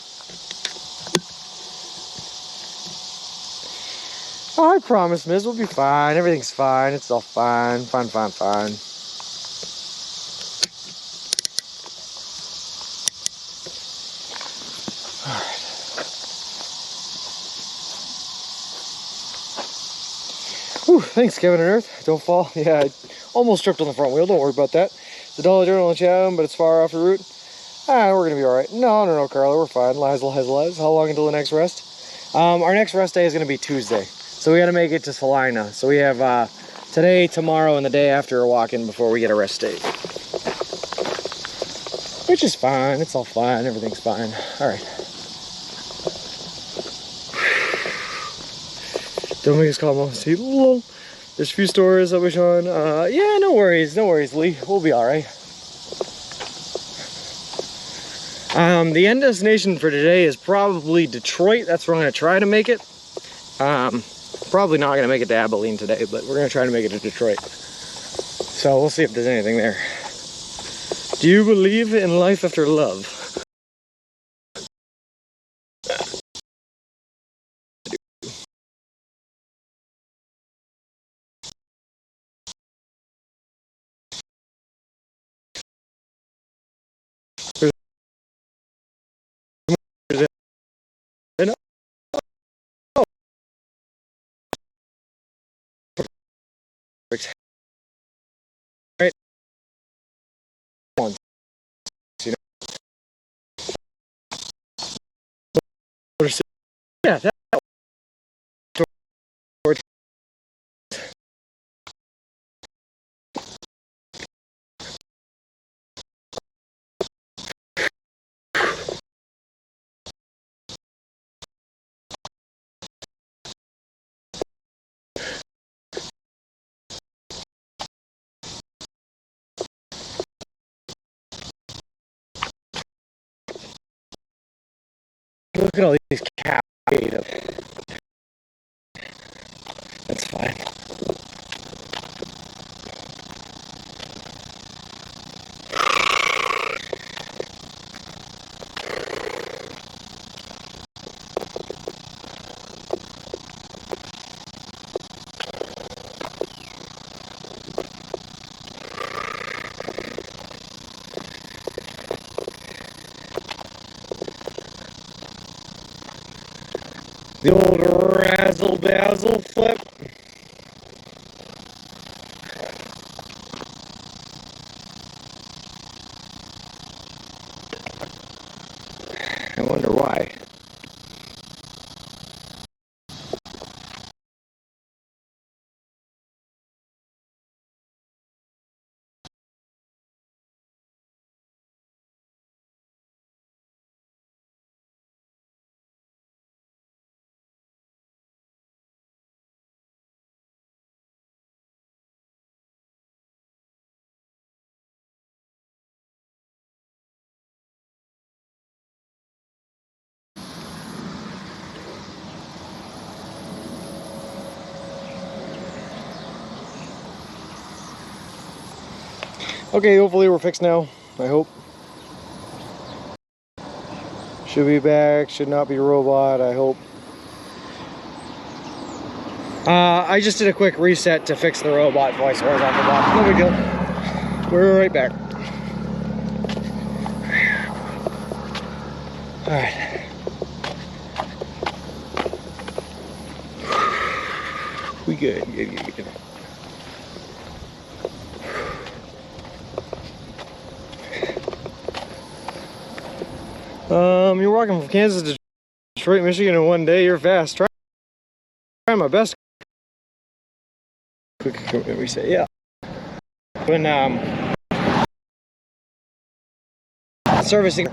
Oh, I promise, Miz, we'll be fine. Everything's fine. It's all fine. Fine, fine, fine. All right. Whew, thanks, Kevin and Earth. Don't fall. Yeah, I almost tripped on the front wheel. Don't worry about that. It's a Dollar General in Chatham, but it's far off the route. Ah, we're gonna be all right. No, Carla, we're fine. Lies. How long until the next rest? Our next rest day is gonna be Tuesday. So we gotta make it to Salina. So we have today, tomorrow, and the day after a walk-in before we get a rest day. Which is fine. It's all fine. Everything's fine. All right. Don't make us call Mom. See, there's a few stores I wish on. Yeah, no worries, Lee. We'll be all right. The end destination for today is probably Detroit. That's where I'm gonna try to make it. Probably not gonna make it to Abilene today, but we're gonna try to make it to Detroit. So we'll see if there's anything there. Do you believe in life after love? Right. Yeah, look at all these cows. That's fine. The old razzle-dazzle flip. I wonder why. Okay, hopefully we're fixed now. I hope. Should be back. Should not be a robot. I hope. I just did a quick reset to fix the robot voice off the box. No big deal. We're right back. All right. We good. Good. You're walking from Kansas to Detroit, Michigan in one day. You're fast. Try my best. Quick reset. Yeah. When servicing,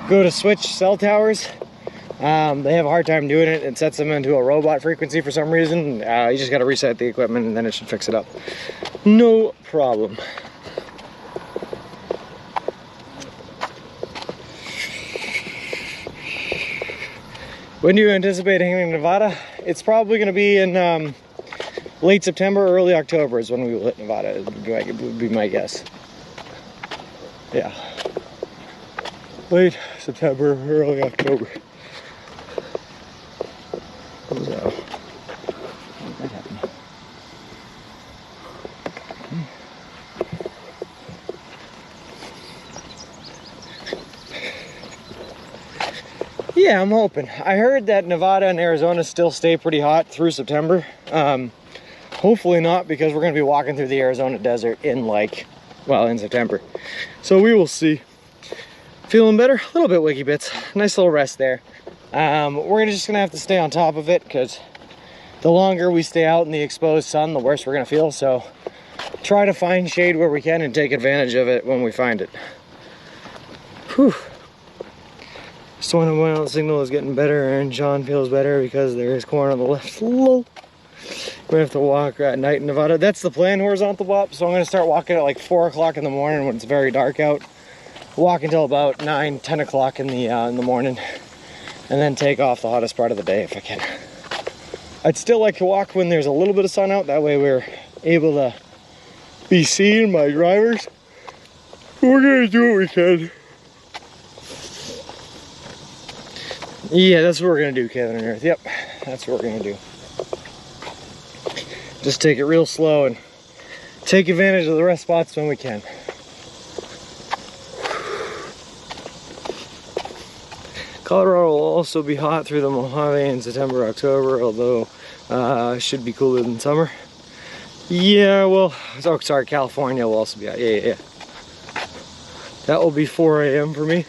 go to switch cell towers. They have a hard time doing it. It sets them into a robot frequency for some reason. You just got to reset the equipment and then it should fix it up. No problem. When do you anticipate hanging in Nevada? It's probably going to be in late September, early October is when we will hit Nevada, would be my guess. Yeah. Late September, early October. What was that? What that happened? Yeah, I'm hoping. I heard that Nevada and Arizona still stay pretty hot through September. Hopefully not, because we're going to be walking through the Arizona desert in in September. So we will see. Feeling better? A little bit, Wiki Bits. Nice little rest there. We're just going to have to stay on top of it, because the longer we stay out in the exposed sun, the worse we're going to feel. So try to find shade where we can and take advantage of it when we find it. Whew. Just want to point out the signal is getting better and John feels better because there is corn on the left. We have to walk at night in Nevada. That's the plan, horizontal bop. So I'm going to start walking at like 4 o'clock in the morning when it's very dark out. Walk until about 9, 10 o'clock in the morning. And then take off the hottest part of the day if I can. I'd still like to walk when there's a little bit of sun out. That way we're able to be seen by drivers. We're going to do what we can. Yeah, that's what we're gonna do, Kevin and Earth. Yep, that's what we're gonna do. Just take it real slow and take advantage of the rest spots when we can. Colorado will also be hot through the Mojave in September, October, although should be cooler than summer. Yeah, well, oh, sorry, California will also be hot. Yeah. That will be 4 a.m. for me.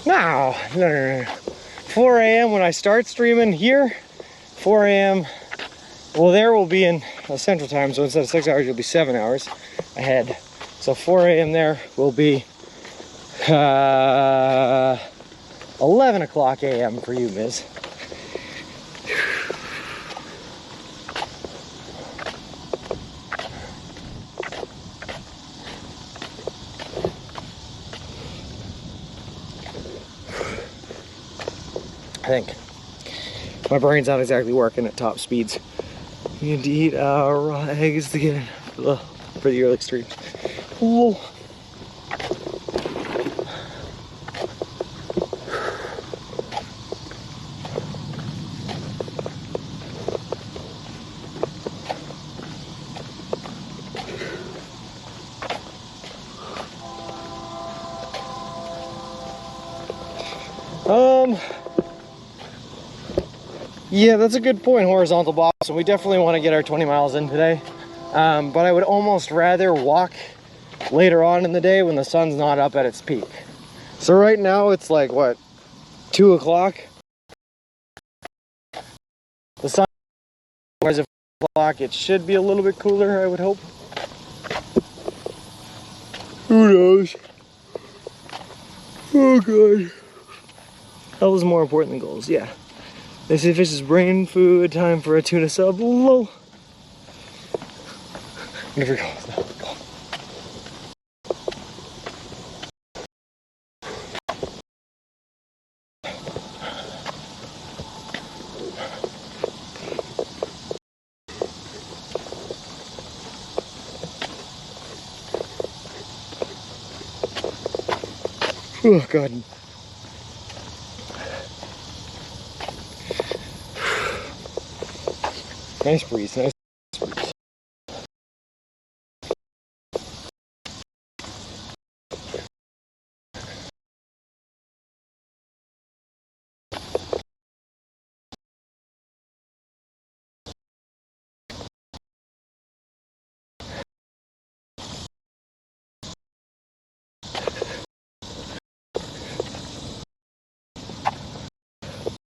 No. 4 a.m. when I start streaming here. 4 a.m. Well, there will be in Central Time, so instead of 6 hours, you'll be 7 hours ahead. So 4 a.m. there will be 11 o'clock a.m. for you, Miz. I think my brain's not exactly working at top speeds. You need to eat raw eggs to get for the early streams. Ooh. Yeah, that's a good point, horizontal boss. So we definitely want to get our 20 miles in today. But I would almost rather walk later on in the day when the sun's not up at its peak. So right now it's like, what, 2 o'clock? The sun is at 4 o'clock. It should be a little bit cooler, I would hope. Who knows? Oh, God. Health is more important than goals, yeah. They say fish is brain food, time for a tuna sub. Lol. Never go. Oh, God. Nice breeze, nice breeze.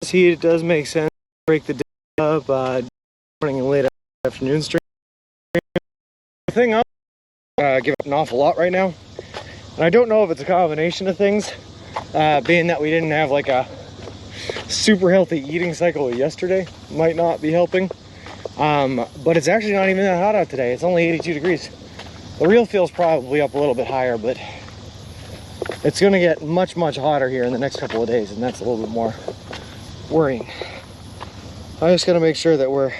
See, it does make sense to break the day up, morning and late afternoon stream. The thing I give up an awful lot right now, and I don't know if it's a combination of things, being that we didn't have like a super healthy eating cycle yesterday, might not be helping. But it's actually not even that hot out today. It's only 82 degrees. The real feel's probably up a little bit higher, but it's gonna get much, much hotter here in the next couple of days, and that's a little bit more worrying. I just gotta make sure that we're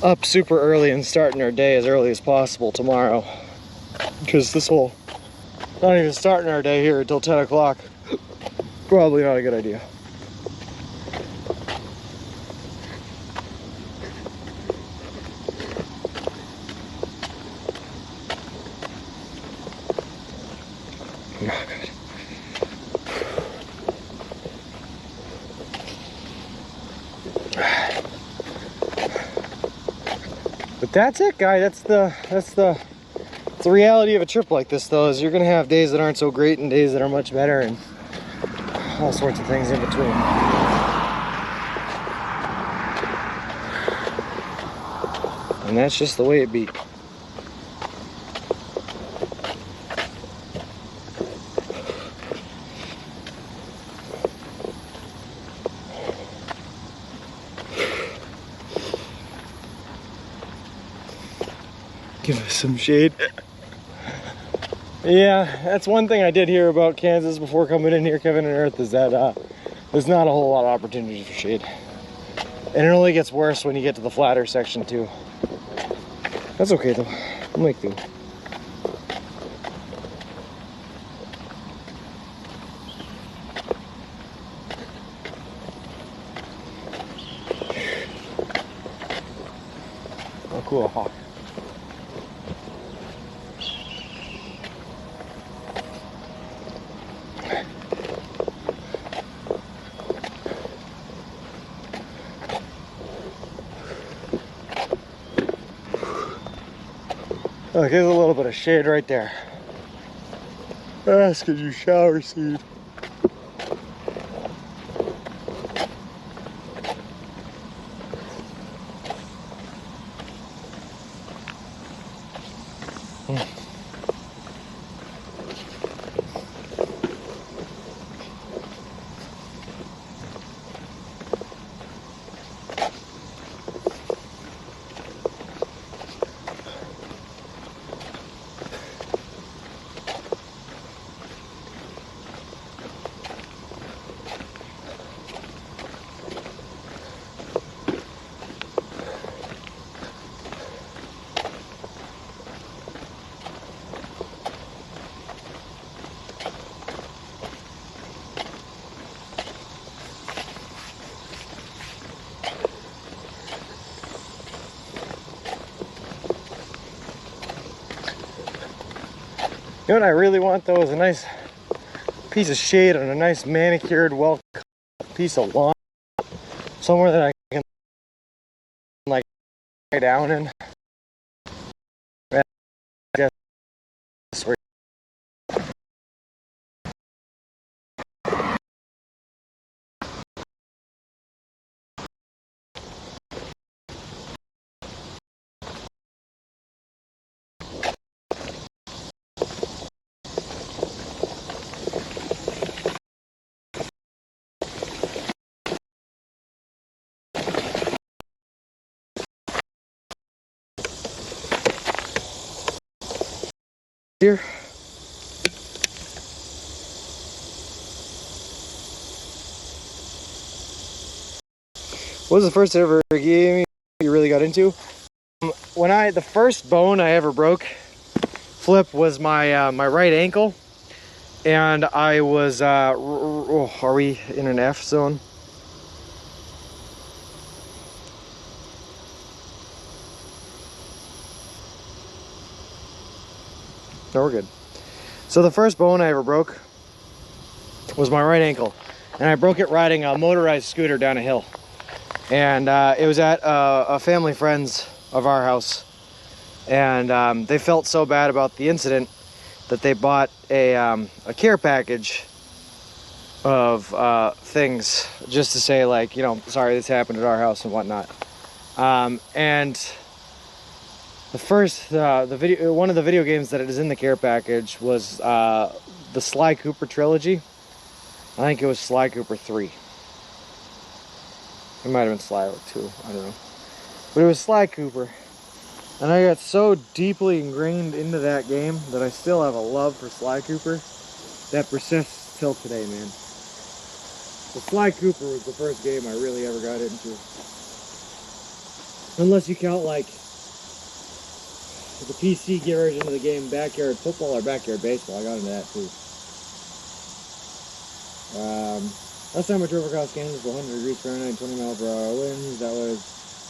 up super early and starting our day as early as possible tomorrow, because this will not even starting our day here until 10 o'clock. Probably not a good idea. Oh, God. But that's it, guy. That's the reality of a trip like this, though, is you're gonna have days that aren't so great and days that are much better, and all sorts of things in between. And that's just the way it be. Give us some shade. Yeah, that's one thing I did hear about Kansas before coming in here, Kevin and Earth, is that there's not a whole lot of opportunity for shade. And it only gets worse when you get to the flatter section too. That's okay though, we'll make do. Oh cool, hawk. Look, there's a little bit of shade right there. That's because you shower seed. You know what I really want though is a nice piece of shade on a nice manicured, well cut piece of lawn. Somewhere that I can like lie down in. Here. What was the first ever game you really got into? The first bone I ever broke, flip, was my my right ankle, and I was are we in an F zone? No, we're good. So the first bone I ever broke was my right ankle, and I broke it riding a motorized scooter down a hill. And it was at a family friend's of our house, and they felt so bad about the incident that they bought a care package of things just to say, like, you know, sorry this happened at our house and whatnot. And one of the video games that is in the care package was the Sly Cooper trilogy. I think it was Sly Cooper 3. It might have been Sly 2, I don't know. But it was Sly Cooper. And I got so deeply ingrained into that game that I still have a love for Sly Cooper that persists till today, man. The Sly Cooper was the first game I really ever got into. Unless you count like the PC version of the game Backyard Football or Backyard Baseball. I got into that too. Last time I drove across Kansas with 100 degrees Fahrenheit, 20 mile per hour winds. That was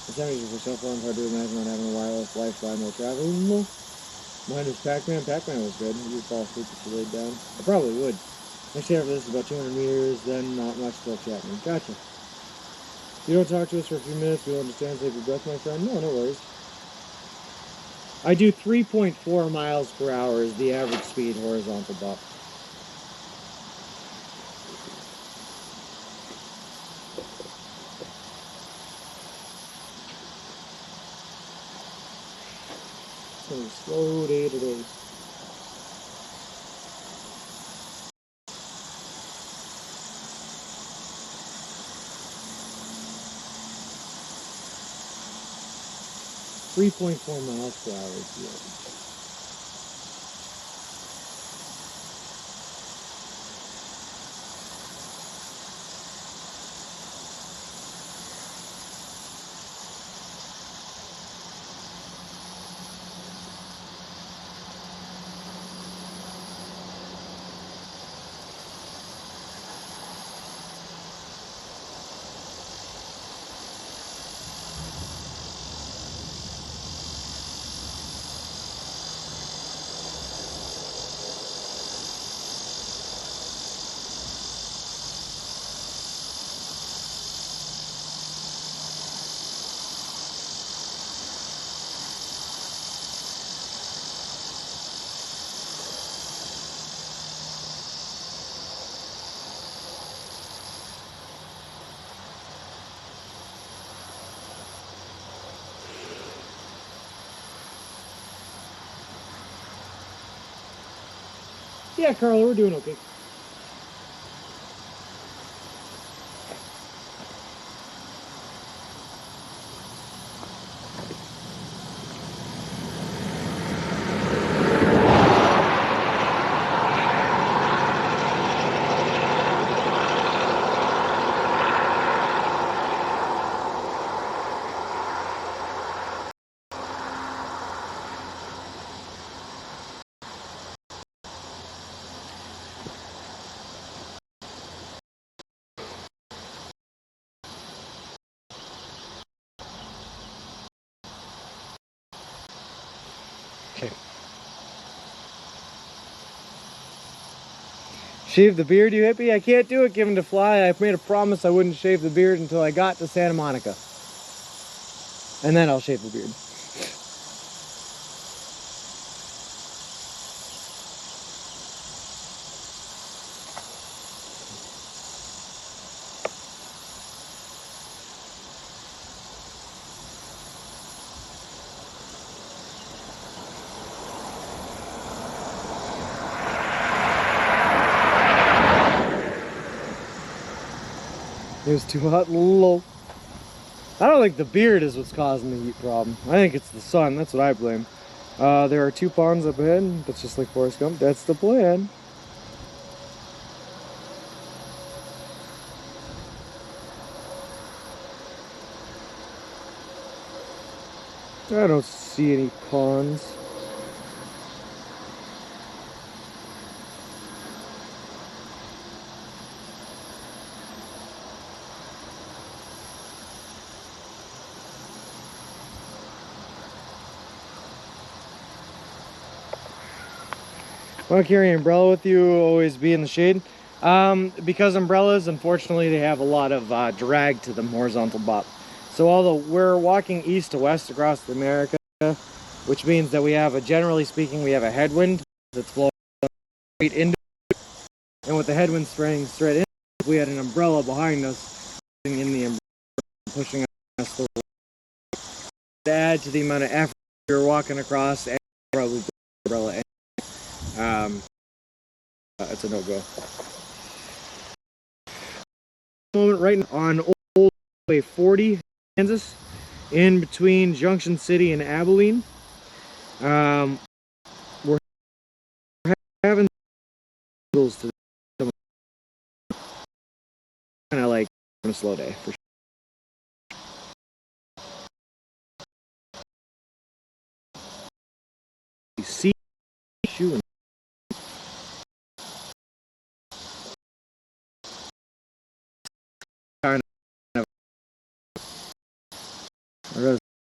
the temperature for cell phones. Hard to imagine not having a wireless lifeline while traveling. Mine was Pac-Man. Pac-Man was good. You'd fall asleep if you laid down. I probably would. Next day after this is about 200 meters, then not much till Chapman. Gotcha. You don't talk to us for a few minutes, we'll understand. Take your breath, my friend. No, no worries. I do 3.4 miles per hour is the average speed horizontal bop. So slow day today. .4 miles per hour is the average. Yeah, Carla, we're doing okay. Okay. Shave the beard, you hippie? I can't do it, given to fly. I've made a promise I wouldn't shave the beard until I got to Santa Monica. And then I'll shave the beard. It was too hot and low. I don't think the beard is what's causing the heat problem. I think it's the sun. That's what I blame. There are 2 ponds up ahead. That's just like Forrest Gump. That's the plan. I don't see any ponds. Want to carry an umbrella with you, always be in the shade. Because umbrellas, unfortunately, they have a lot of drag to them, horizontal bop. So although we're walking east to west across America, which means that we have generally speaking, we have a headwind that's blowing straight into it. And with the headwind spraying straight in, if we had an umbrella behind us, in the umbrella, pushing us to add to the amount of effort you're walking across, and probably the umbrella. It's a no-go. Moment right on Old Way 40, Kansas, in between Junction City and Abilene. We're having to kind of like on a slow day for sure. You see shoe kind of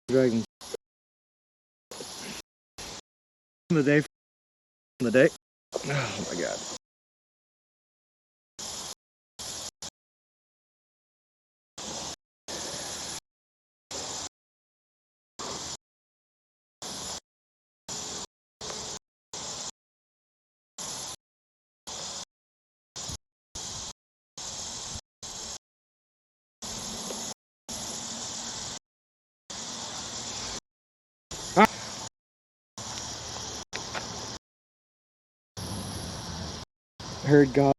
dragging the day from the day. Oh my god. Heard God.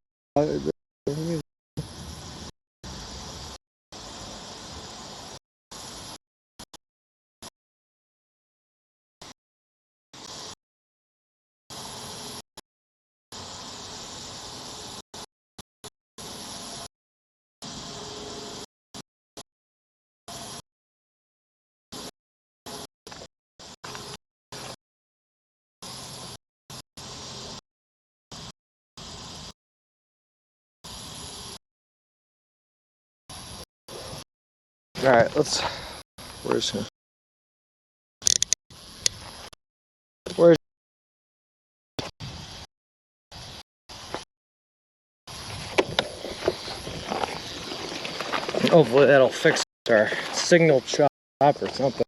All right, let's. Where's hopefully that'll fix our signal chop or something.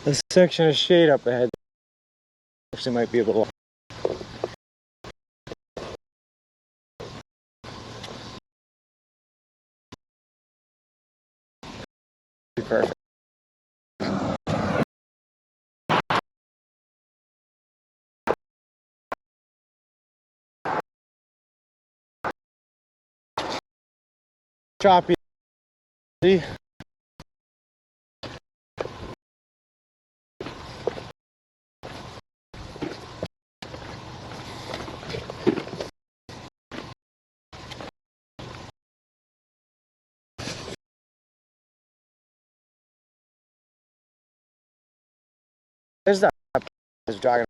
This section of shade up ahead actually might be a little. Perfect. Choppy. See? There's that dragon.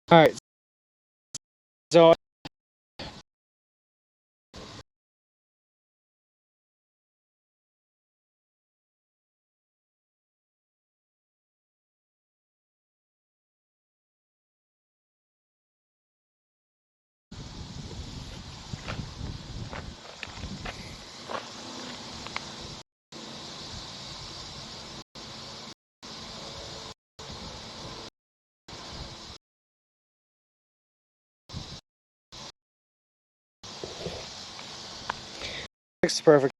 Alright, so it's perfect.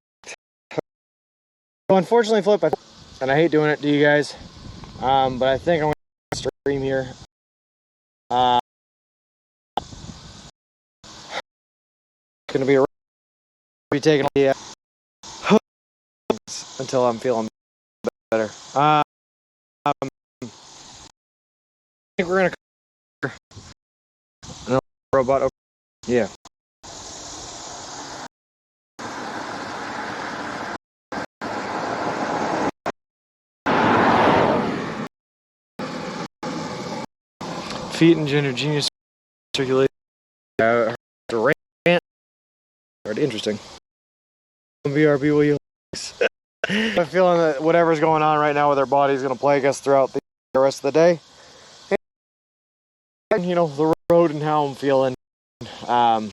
So unfortunately, Flip, and I hate doing it to you guys, but I think I'm going to stream here. Going to be taking the until I'm feeling better. I think we're going to cover robot. Yeah. Feet and gender genius circulation. Rant. Interesting. VRB, will you? I'm feeling that whatever's going on right now with our body is going to plague us throughout the rest of the day. And, you know, the road and how I'm feeling. And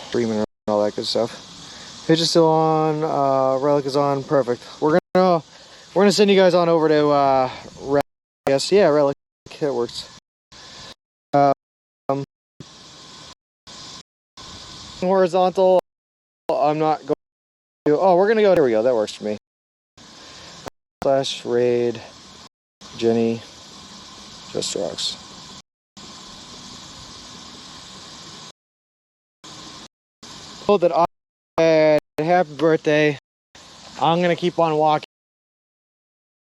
streaming and all that good stuff. Pitch is still on. Relic is on. Perfect. We're gonna send you guys on over to Relic. Yes, yeah, Relic. That works. Horizontal. I'm not going to. Oh, we're gonna go. There we go. That works for me. Slash raid. Jenny. Just rocks. Oh, that I had happy birthday. I'm gonna keep on walking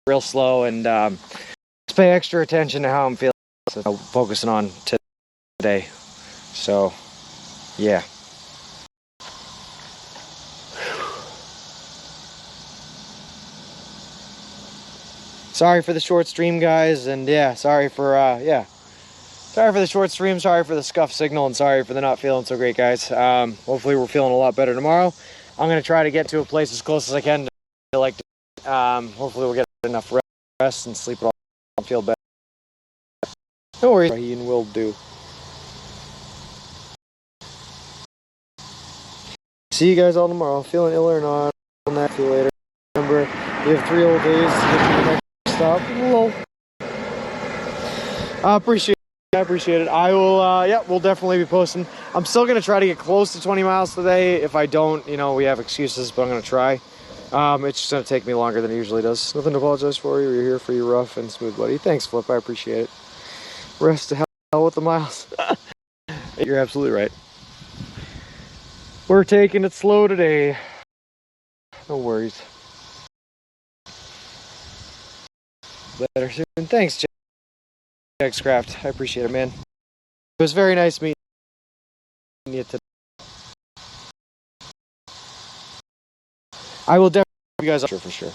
real slow and just pay extra attention to how I'm feeling. So focusing on today. So, yeah. Sorry for the short stream, guys, and yeah, sorry for the short stream, sorry for the scuff signal, and sorry for the not feeling so great, guys. Hopefully we're feeling a lot better tomorrow. I'm gonna try to get to a place as close as I can to like. Hopefully we'll get enough rest and sleep it all and feel better. No worries, Ian will do. See you guys all tomorrow. Feeling ill or not? On that, see you later. Remember, we have 3 whole days to get to the next stop. Lol. I appreciate it. I will, yeah, we'll definitely be posting. I'm still going to try to get close to 20 miles today. If I don't, you know, we have excuses, but I'm going to try. It's just going to take me longer than it usually does. Nothing to apologize for. You're here for you, rough and smooth, buddy. Thanks, Flip. I appreciate it. Rest to hell with the miles. You're absolutely right. We're taking it slow today. No worries. Better soon. Thanks, Jackscraft. I appreciate it, man. It was very nice meeting you today. I will definitely you guys up for sure.